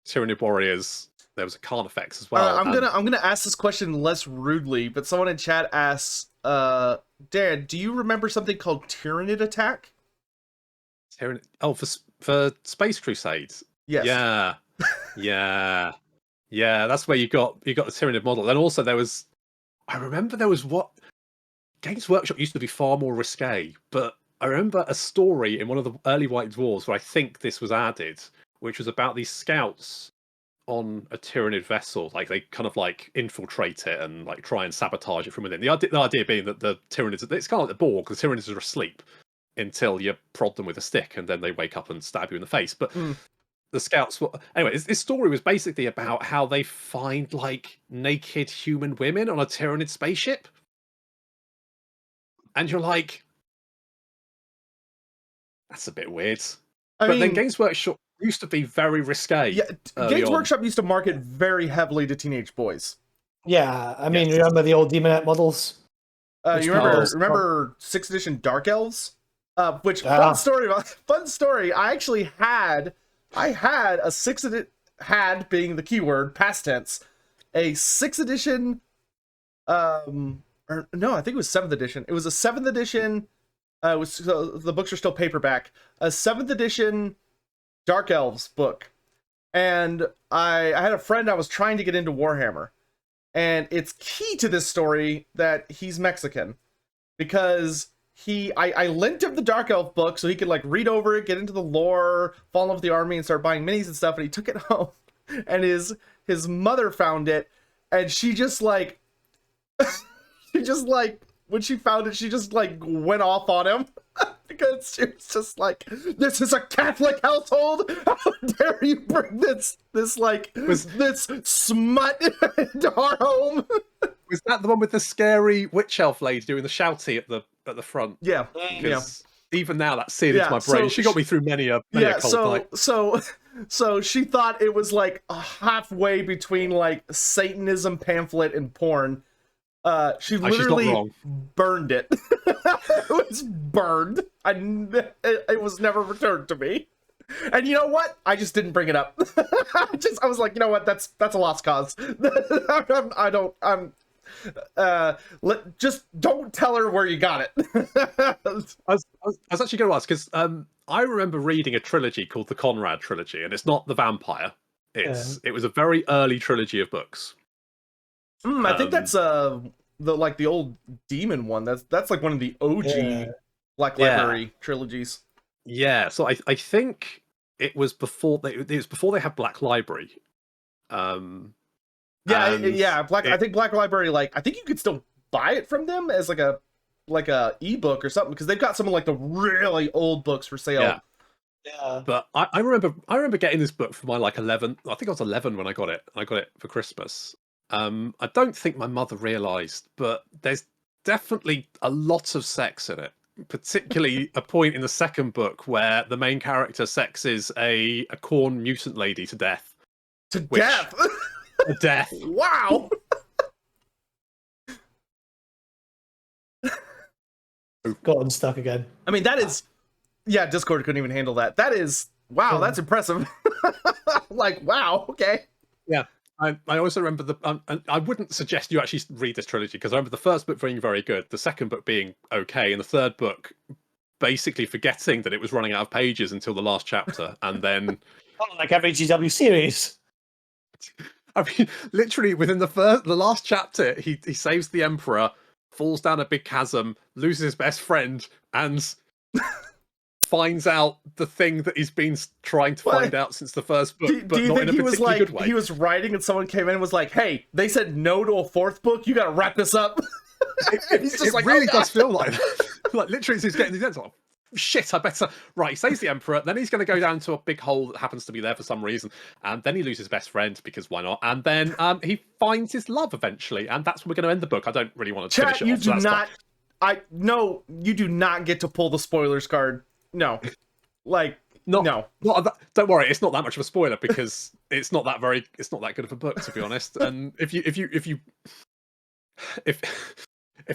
Speaker 3: Tyranid warriors. There was a Carnifex as well.
Speaker 1: I'm gonna ask this question less rudely, but someone in chat asks, Dan, do you remember something called Tyranid Attack?
Speaker 3: Tyranid. Oh, for Space Crusades.
Speaker 1: Yes.
Speaker 3: Yeah. That's where you got the Tyranid model. And also I remember there was what Games Workshop used to be far more risque, but I remember a story in one of the early White Dwarves where I think this was added, which was about these scouts on a Tyranid vessel. Like they kind of like infiltrate it and like try and sabotage it from within. The idea being that the Tyranids, it's kind of like the Borg, the Tyranids are asleep until you prod them with a stick and then they wake up and stab you in the face. But the scouts were... Anyway, this story was basically about how they find like naked human women on a Tyranid spaceship. And you're like, that's a bit weird. But then Games Workshop used to be very risque.
Speaker 1: Yeah, Games Workshop used to market very heavily to teenage boys.
Speaker 2: Yeah, I mean, remember the old Demonette models?
Speaker 1: You remember 6th edition Dark Elves? Which fun story. I actually had a 6th edition, had being the keyword, past tense, a 6th edition. Or no, I think it was 7th edition. It was a 7th edition. The books are still paperback. A 7th edition Dark Elves book, and I had a friend I was trying to get into Warhammer, and it's key to this story that he's Mexican, because I lent him the Dark Elf book so he could like read over it, get into the lore, fall in love with the army, and start buying minis and stuff. And he took it home, and his mother found it, and she just like when she found it, she just like went off on him. Because she was just like, this is a Catholic household. How dare you bring this smut into our home?
Speaker 3: Was that the one with the scary witch elf lady doing the shouty at the front?
Speaker 1: Yeah.
Speaker 3: Because even now that's seared into my brain.
Speaker 1: So
Speaker 3: she got me through many a cold night.
Speaker 1: So she thought it was like halfway between like Satanism pamphlet and porn. She literally burned it. It was burned. It was never returned to me. And you know what? I just didn't bring it up. I was like, you know what? That's a lost cause. Just don't tell her where you got it.
Speaker 3: I was actually going to ask because I remember reading a trilogy called the Conrad trilogy, and it's not the vampire. It was a very early trilogy of books.
Speaker 1: I think that's the old demon one. That's like one of the OG Black Library trilogies.
Speaker 3: Yeah, so I think it was before they had Black Library.
Speaker 1: I think Black Library, like, I think you could still buy it from them as like a ebook or something, because they've got some of like the really old books for sale.
Speaker 2: Yeah.
Speaker 3: But I remember getting this book for my like 11. I think I was 11 when I got it. I got it for Christmas. I don't think my mother realised, but there's definitely a lot of sex in it. Particularly a point in the second book where the main character sexes a corn mutant lady to death.
Speaker 1: Death?
Speaker 3: To death.
Speaker 1: Wow!
Speaker 2: Got unstuck again.
Speaker 1: I mean, that is... Yeah, Discord couldn't even handle that. That is... Wow, that's impressive. Like, wow, okay.
Speaker 3: Yeah. I also remember I wouldn't suggest you actually read this trilogy, because I remember the first book being very good, the second book being okay, and the third book basically forgetting that it was running out of pages until the last chapter, and then...
Speaker 2: like every GW series.
Speaker 3: I mean, literally within the last chapter, he saves the Emperor, falls down a big chasm, loses his best friend, and finds out the thing that he's been trying to find out since the first book, but not in a particularly good way.
Speaker 1: He was writing and someone came in and was like, hey, they said no to a fourth book, you gotta wrap this up.
Speaker 3: It really does feel like that. Like, literally, he's getting these ends like, shit, I better... Right, he saves the Emperor, then he's going to go down to a big hole that happens to be there for some reason, and then he loses his best friend, because why not? And then he finds his love eventually, and that's where we're going to end the book. I don't really want to finish it
Speaker 1: you
Speaker 3: off,
Speaker 1: do not... No, you do not get to pull the spoilers card. No. Like, no.
Speaker 3: Don't worry, it's not that much of a spoiler, because it's not that good of a book, to be honest. And if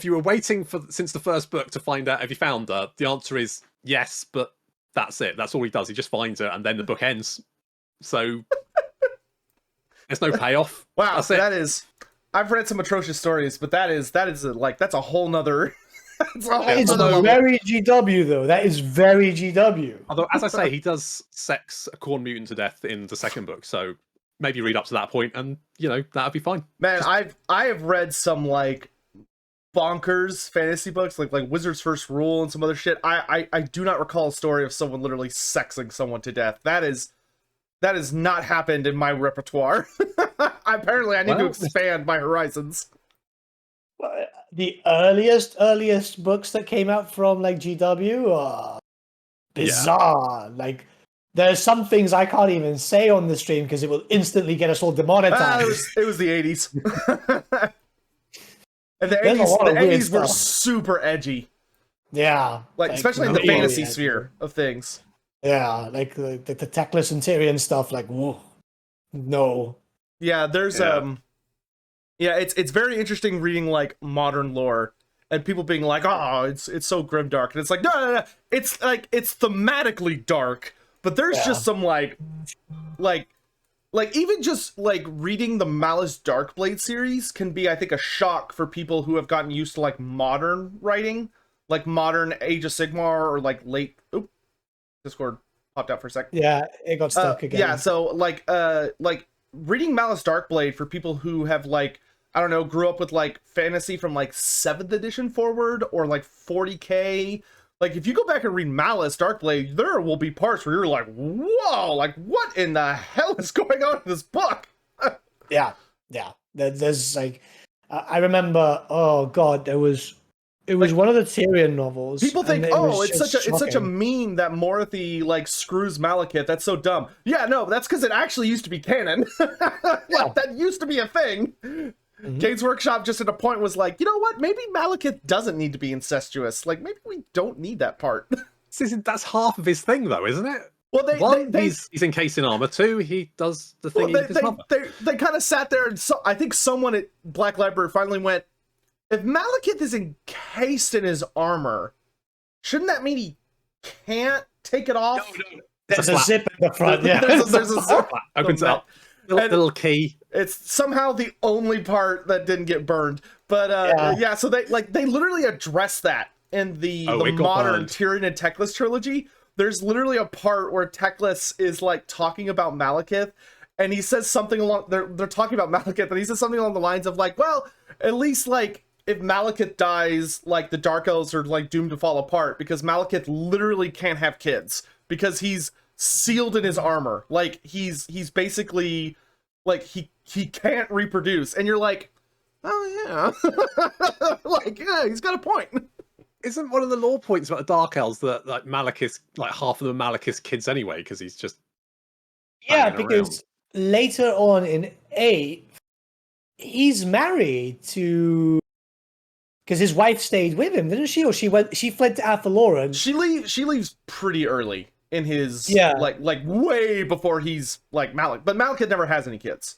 Speaker 3: you were waiting since the first book to find out if he found her, the answer is yes, but that's it. That's all he does. He just finds her, and then the book ends. So there's no payoff.
Speaker 1: Wow,
Speaker 3: that's it.
Speaker 1: That is... I've read some atrocious stories, but that's a whole nother...
Speaker 2: It's very GW, though. That is very GW.
Speaker 3: Although, as I say, he does sex a corn mutant to death in the second book, so maybe read up to that point, and that'd be fine.
Speaker 1: Man, I have read some like bonkers fantasy books, like Wizard's First Rule and some other shit. I do not recall a story of someone literally sexing someone to death. That has not happened in my repertoire. Apparently, I need to expand my horizons.
Speaker 2: The earliest books that came out from like GW are bizarre. Yeah. Like, there's some things I can't even say on the stream because it will instantly get us all demonetized.
Speaker 1: It was the 80s. And the 80s were super edgy.
Speaker 2: Yeah.
Speaker 1: Like especially in the fantasy sphere of things.
Speaker 2: Yeah, like the Teclis and Tyrion stuff, like, whoa. No.
Speaker 1: Yeah, there's it's very interesting reading like modern lore and people being like, oh, it's so grimdark. And it's like, no. It's like it's thematically dark, but there's just some like even just like reading the Malice Darkblade series can be, I think, a shock for people who have gotten used to like modern writing, like modern Age of Sigmar or like late. Oop, Discord popped out for a sec.
Speaker 2: Yeah, it got stuck again.
Speaker 1: Yeah, so like reading Malice Darkblade for people who have like, I don't know, grew up with like fantasy from like 7th edition forward or like 40k. Like, if you go back and read Malice Darkblade, there will be parts where you're like, whoa, like, what in the hell is going on in this book?
Speaker 2: Yeah. There's like, I remember, oh God, there was It was one of the Tyrion novels.
Speaker 1: People think,
Speaker 2: and
Speaker 1: oh,
Speaker 2: was
Speaker 1: it's
Speaker 2: just
Speaker 1: such a
Speaker 2: shocking.
Speaker 1: meme that Morothy like screws Malekith. That's so dumb. Yeah, no, that's because it actually used to be canon. Like that used to be a thing. Games Workshop just at a point was like, you know what? Maybe Malekith doesn't need to be incestuous. Like maybe we don't need that part.
Speaker 3: That's half of his thing, though, isn't it?
Speaker 1: Well,
Speaker 3: he's encased in armor. Two, he does the thing with his mother.
Speaker 1: They kind of sat there, and I think someone at Black Library finally went, if Malekith is encased in his armor, shouldn't that mean he can't take it off?
Speaker 3: No.
Speaker 2: There's a zip in the front. Yeah,
Speaker 1: there's a zip.
Speaker 3: Opens it up. Little key.
Speaker 1: It's somehow the only part that didn't get burned. But yeah, so they literally address that in the modern Tyrion and Teclis trilogy. There's literally a part where Teclis is like talking about Malekith, and he says something along they're talking about Malekith, and he says something along the lines of like, well, at least like if Malekith dies, like the Dark Elves are like doomed to fall apart because Malekith literally can't have kids because he's sealed in his armor. Like he's basically like he can't reproduce, and you're like, oh yeah, like yeah, he's got a point.
Speaker 3: Isn't one of the lore points about the Dark Elves that like Malekith, like half of them are Malekith's kids anyway, because he's just
Speaker 2: because later on in 8, he's married to. Because his wife stayed with him, didn't she? Or she fled to Athaloran.
Speaker 1: She leaves pretty early in his like way before he's like Malek. But Malekith never has any kids.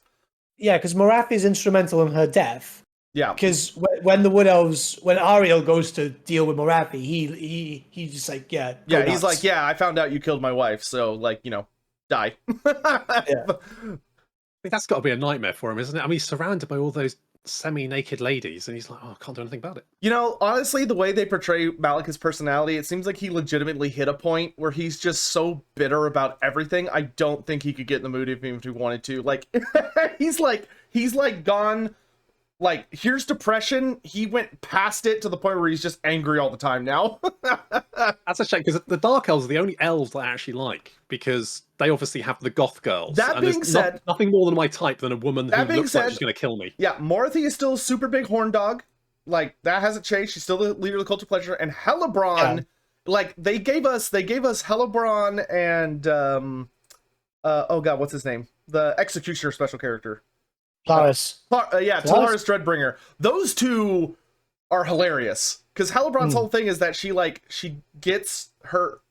Speaker 2: Yeah, because Morath is instrumental in her death.
Speaker 1: Yeah.
Speaker 2: Because when the Wood Elves, when Ariel goes to deal with Morathi, he's just like, yeah,
Speaker 1: he's like, yeah, I found out you killed my wife, so like, you know, die.
Speaker 2: Yeah.
Speaker 3: I mean, that's got to be a nightmare for him, isn't it? I mean, he's surrounded by all those semi-naked ladies, and he's like, oh, I can't do anything about it.
Speaker 1: You know, honestly, the way they portray Malekith's personality, it seems like he legitimately hit a point where he's just so bitter about everything. I don't think he could get in the mood even if he wanted to. Like, he's like gone. Like, here's depression. He went past it to the point where he's just angry all the time now.
Speaker 3: That's a shame, because the Dark Elves are the only elves that I actually like, because they obviously have the goth girls.
Speaker 1: That being said,
Speaker 3: nothing more than my type than a woman who looks like she's going to kill me.
Speaker 1: Yeah, Morothy is still a super big horn dog. Like, that hasn't changed. She's still the leader of the Cult of Pleasure. And Hellebron, like, they gave us Hellebron and, oh god, what's his name? The Executioner special character.
Speaker 2: Talaris.
Speaker 1: Talaris Dreadbringer. Those two are hilarious because Hellebron's whole thing is that she gets her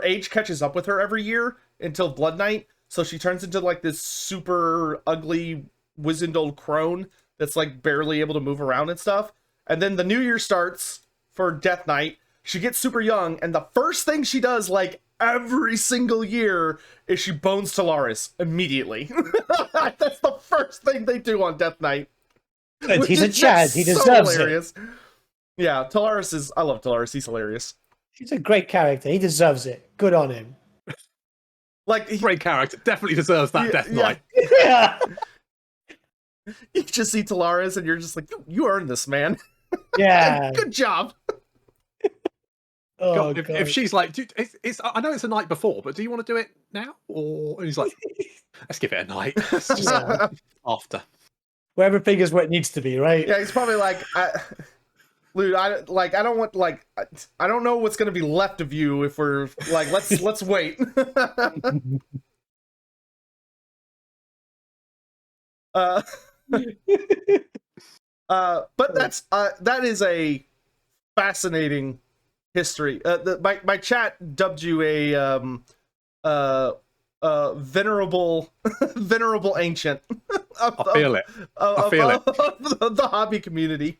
Speaker 1: age catches up with her every year until Blood Night, so she turns into like this super ugly wizened old crone that's like barely able to move around and stuff. And then the new year starts for Death Night. She gets super young, and the first thing she does, like every single year, is she bones Talaris immediately. That's the first thing they do on Death Night.
Speaker 2: He's a Chad. He deserves
Speaker 1: hilarious. It. Yeah, Talaris is. I love Talaris. He's hilarious.
Speaker 2: He's a great character. He deserves it. Good on him.
Speaker 1: Like
Speaker 3: great character. Definitely deserves that Death Night.
Speaker 2: Yeah.
Speaker 1: You just see Talaris, and you're just like, you earned this, man.
Speaker 2: Yeah.
Speaker 1: Good job.
Speaker 2: Oh,
Speaker 3: God, if she's like, dude, I know it's a night before, but do you want to do it now? And he's like, let's give it a night. After.
Speaker 2: Where everything is where it needs to be, right?
Speaker 1: Yeah, he's probably like, Lude, I don't want, like, I don't know what's going to be left of you if we're like, let's wait. But that is a fascinating history. My chat dubbed you a venerable ancient.
Speaker 3: I feel it.
Speaker 1: The hobby community.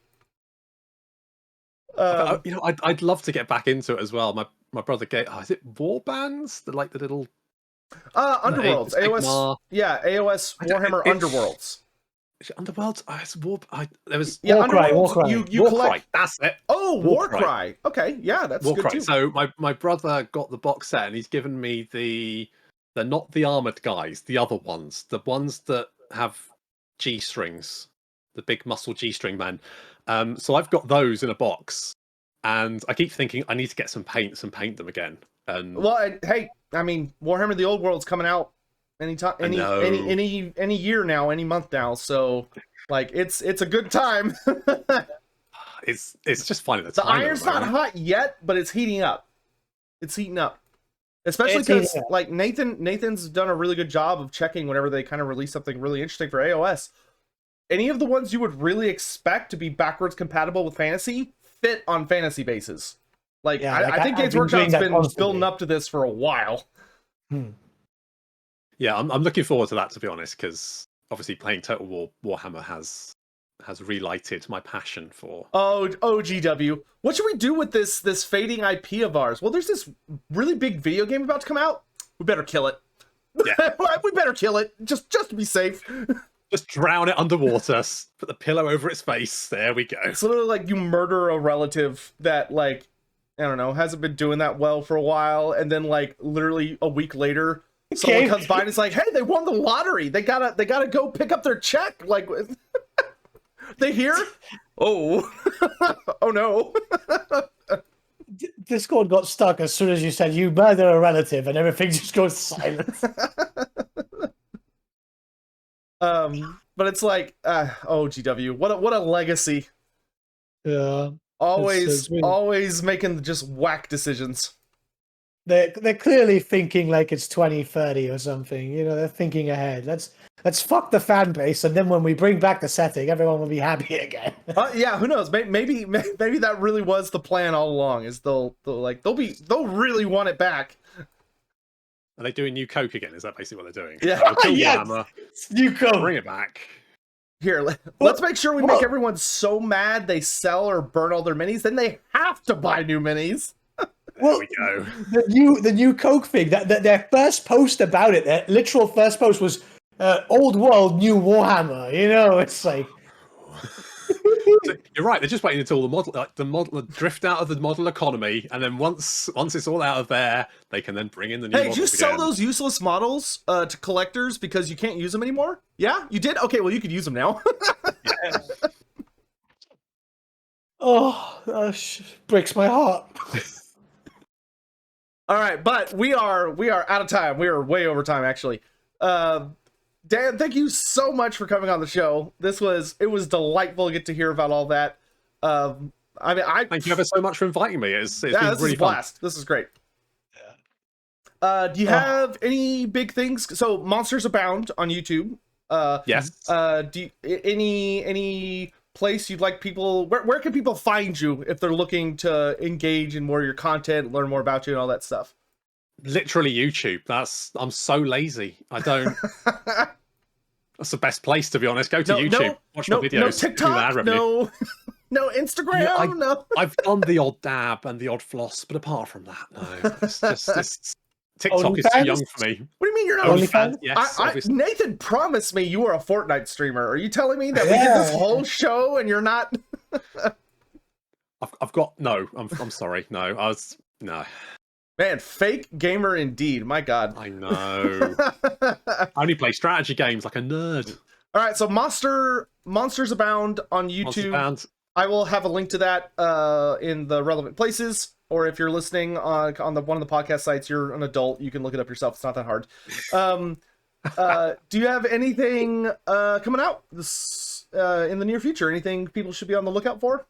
Speaker 3: You know, I'd love to get back into it as well. My brother gave. Is it Warbands? The little.
Speaker 1: Underworlds. AOS. Yeah, AOS Warhammer Underworlds.
Speaker 3: Is it Underworlds? It's War. There was
Speaker 2: Warcry.
Speaker 1: You collect.
Speaker 3: That's it.
Speaker 1: Oh, Warcry. Okay, yeah, that's
Speaker 3: Warcry.
Speaker 1: Good too.
Speaker 3: So my brother got the box set, and he's given me the not the armored guys, the other ones, the ones that have G strings, the big muscle G string men. So I've got those in a box, and I keep thinking I need to get some paints and paint them again. And
Speaker 1: hey, I mean, Warhammer: The Old World's coming out anytime, any year now, any month now. So, like, it's a good time.
Speaker 3: it's just finding the
Speaker 1: The
Speaker 3: time.
Speaker 1: iron's not hot yet, but it's heating up. It's heating up. Especially because like Nathan's done a really good job of checking whenever they kind of release something really interesting for AOS. Any of the ones you would really expect to be backwards compatible with fantasy fit on fantasy bases. Like, I think Games Workshop's been building up to this for a while.
Speaker 3: Yeah, I'm looking forward to that, to be honest, because obviously playing Total War Warhammer has relighted my passion for.
Speaker 1: Oh, GW. What should we do with this fading IP of ours? Well, there's this really big video game about to come out. We better kill it.
Speaker 3: Yeah.
Speaker 1: We better kill it, just to be safe.
Speaker 3: Just drown it underwater, put the pillow over its face. There we go.
Speaker 1: It's literally like you murder a relative that, like, I don't know, hasn't been doing that well for a while, and then like literally a week later, someone comes by and is like, "Hey, they won the lottery. They gotta go pick up their check." Like, they hear? Oh, oh no.
Speaker 2: Discord got stuck as soon as you said you murder a relative, and everything just goes silent.
Speaker 1: But it's like, oh, GW, what a legacy.
Speaker 2: Yeah.
Speaker 1: Always making just whack decisions.
Speaker 2: They're clearly thinking like it's 2030 or something. You know, they're thinking ahead. Let's fuck the fan base, and then when we bring back the setting, everyone will be happy again.
Speaker 1: Yeah, who knows? Maybe that really was the plan all along. Is they'll really want it back.
Speaker 3: Are they doing new Coke again? Is that basically what they're doing?
Speaker 1: Yeah.
Speaker 2: Yes! New Coke.
Speaker 3: Bring it back.
Speaker 1: Here, let's make sure we make everyone so mad they sell or burn all their minis, then they have to buy new minis.
Speaker 3: There we go.
Speaker 2: The new Coke thing. That their first post about it, their literal first post was "Old World, New Warhammer." You know, it's like.
Speaker 3: So you're right. They're just waiting until the model drift out of the model economy, and then once it's all out of there, they can then bring in the new.
Speaker 1: Hey,
Speaker 3: models
Speaker 1: did you sell
Speaker 3: again.
Speaker 1: those useless models to collectors because you can't use them anymore? Yeah, you did. Okay, well you could use them now.
Speaker 3: Yeah.
Speaker 2: Oh, breaks my heart.
Speaker 1: All right, but we are out of time. We are way over time, actually. Dan, thank you so much for coming on the show. It was delightful to get to hear about all that.
Speaker 3: Thank you ever so much for inviting me. It's been
Speaker 1: this
Speaker 3: really
Speaker 1: is a blast. This is great.
Speaker 2: Yeah.
Speaker 1: Do you have any big things? So, Monsters Abound on YouTube.
Speaker 3: Yes.
Speaker 1: Do you, any place you'd like people? Where can people find you if they're looking to engage in more of your content, learn more about you, and all that stuff?
Speaker 3: Literally YouTube. I'm so lazy. I don't. That's the best place, to be honest. Go to YouTube, watch my videos.
Speaker 1: No TikTok, no Instagram,
Speaker 3: yeah,
Speaker 1: no.
Speaker 3: I've done the odd dab and the odd floss, but apart from that, no. It's TikTok is too young for me.
Speaker 1: What do you mean you're not
Speaker 2: OnlyFans?
Speaker 3: Yes,
Speaker 1: Nathan promised me you were a Fortnite streamer. Are you telling me that we did this whole show and you're not?
Speaker 3: I've got no. I'm sorry. No, no.
Speaker 1: Man, fake gamer indeed. My God.
Speaker 3: I know. I only play strategy games like a nerd.
Speaker 1: All right, so Monsters Abound on YouTube.
Speaker 3: Abound.
Speaker 1: I will have a link to that in the relevant places. Or if you're listening on one of the podcast sites, you're an adult, you can look it up yourself. It's not that hard. Do you have anything coming out in the near future? Anything people should be on the lookout for?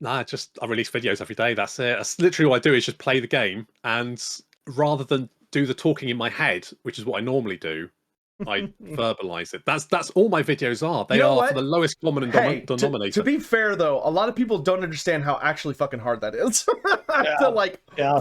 Speaker 3: Nah, I release videos every day. That's it. That's literally what I do is just play the game, and rather than do the talking in my head, which is what I normally do, I verbalize it. That's all my videos are. They are for the lowest common denominator.
Speaker 1: To be fair, though, a lot of people don't understand how actually fucking hard that is. To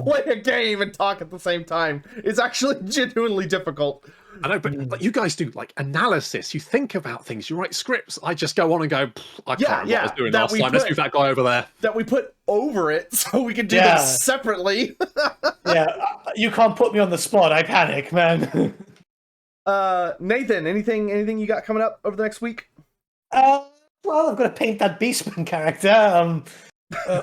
Speaker 1: play a game and talk at the same time is actually genuinely difficult.
Speaker 3: I know, but you guys do like analysis. You think about things. You write scripts. I just go on and go, I can't remember what I was doing last time. Let's move that guy over there.
Speaker 1: That we put over it so we can do this separately.
Speaker 2: You can't put me on the spot. I panic, man.
Speaker 1: Nathan, anything you got coming up over the next week?
Speaker 2: Well, I've got to paint that Beastman character.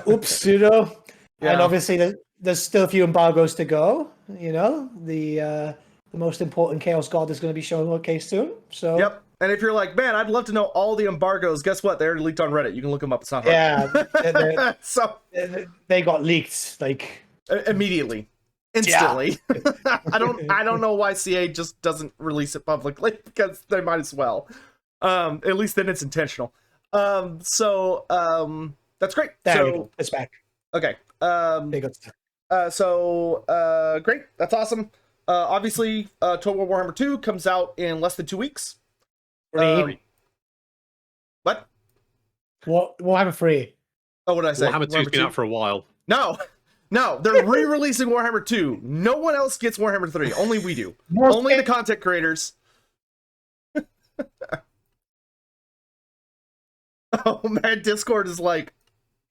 Speaker 2: Oops, and obviously there's still a few embargoes to go. You know, the most important Chaos God is going to be showing what case soon. So
Speaker 1: yep. And if you're like, man, I'd love to know all the embargoes, guess what? They already leaked on Reddit. You can look them up. It's not hard.
Speaker 2: Yeah,
Speaker 1: so
Speaker 2: they got leaked like
Speaker 1: immediately. Instantly. Yeah. I don't know why CA just doesn't release it publicly because they might as well. At least then it's intentional. That's great.
Speaker 2: There we go. It's back.
Speaker 1: Okay.
Speaker 2: There you go.
Speaker 1: Great. That's awesome. Obviously, Total War Warhammer 2 comes out in less than 2 weeks.
Speaker 2: Free.
Speaker 1: What?
Speaker 2: Warhammer 3.
Speaker 1: Oh, what did I say?
Speaker 3: Warhammer 2's been out for a while.
Speaker 1: No, they're re-releasing Warhammer 2. No one else gets Warhammer 3. Only we do. Only the content creators. Oh man, Discord is like,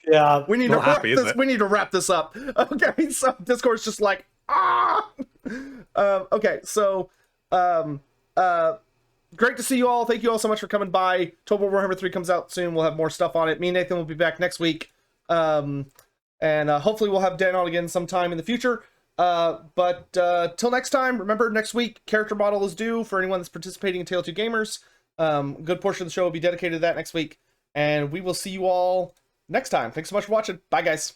Speaker 2: yeah,
Speaker 1: we need to wrap this. We need to wrap this up. Okay, so Discord's just like, ah. Okay, so great to see you all. Thank you all so much for coming by. Total War Warhammer 3 comes out soon. We'll have more stuff on it. Me and Nathan will be back next week. And hopefully we'll have Dan on again sometime in the future. But till next time, remember next week, character model is due for anyone that's participating in Tale 2 Gamers. A good portion of the show will be dedicated to that next week. And we will see you all next time. Thanks so much for watching. Bye, guys.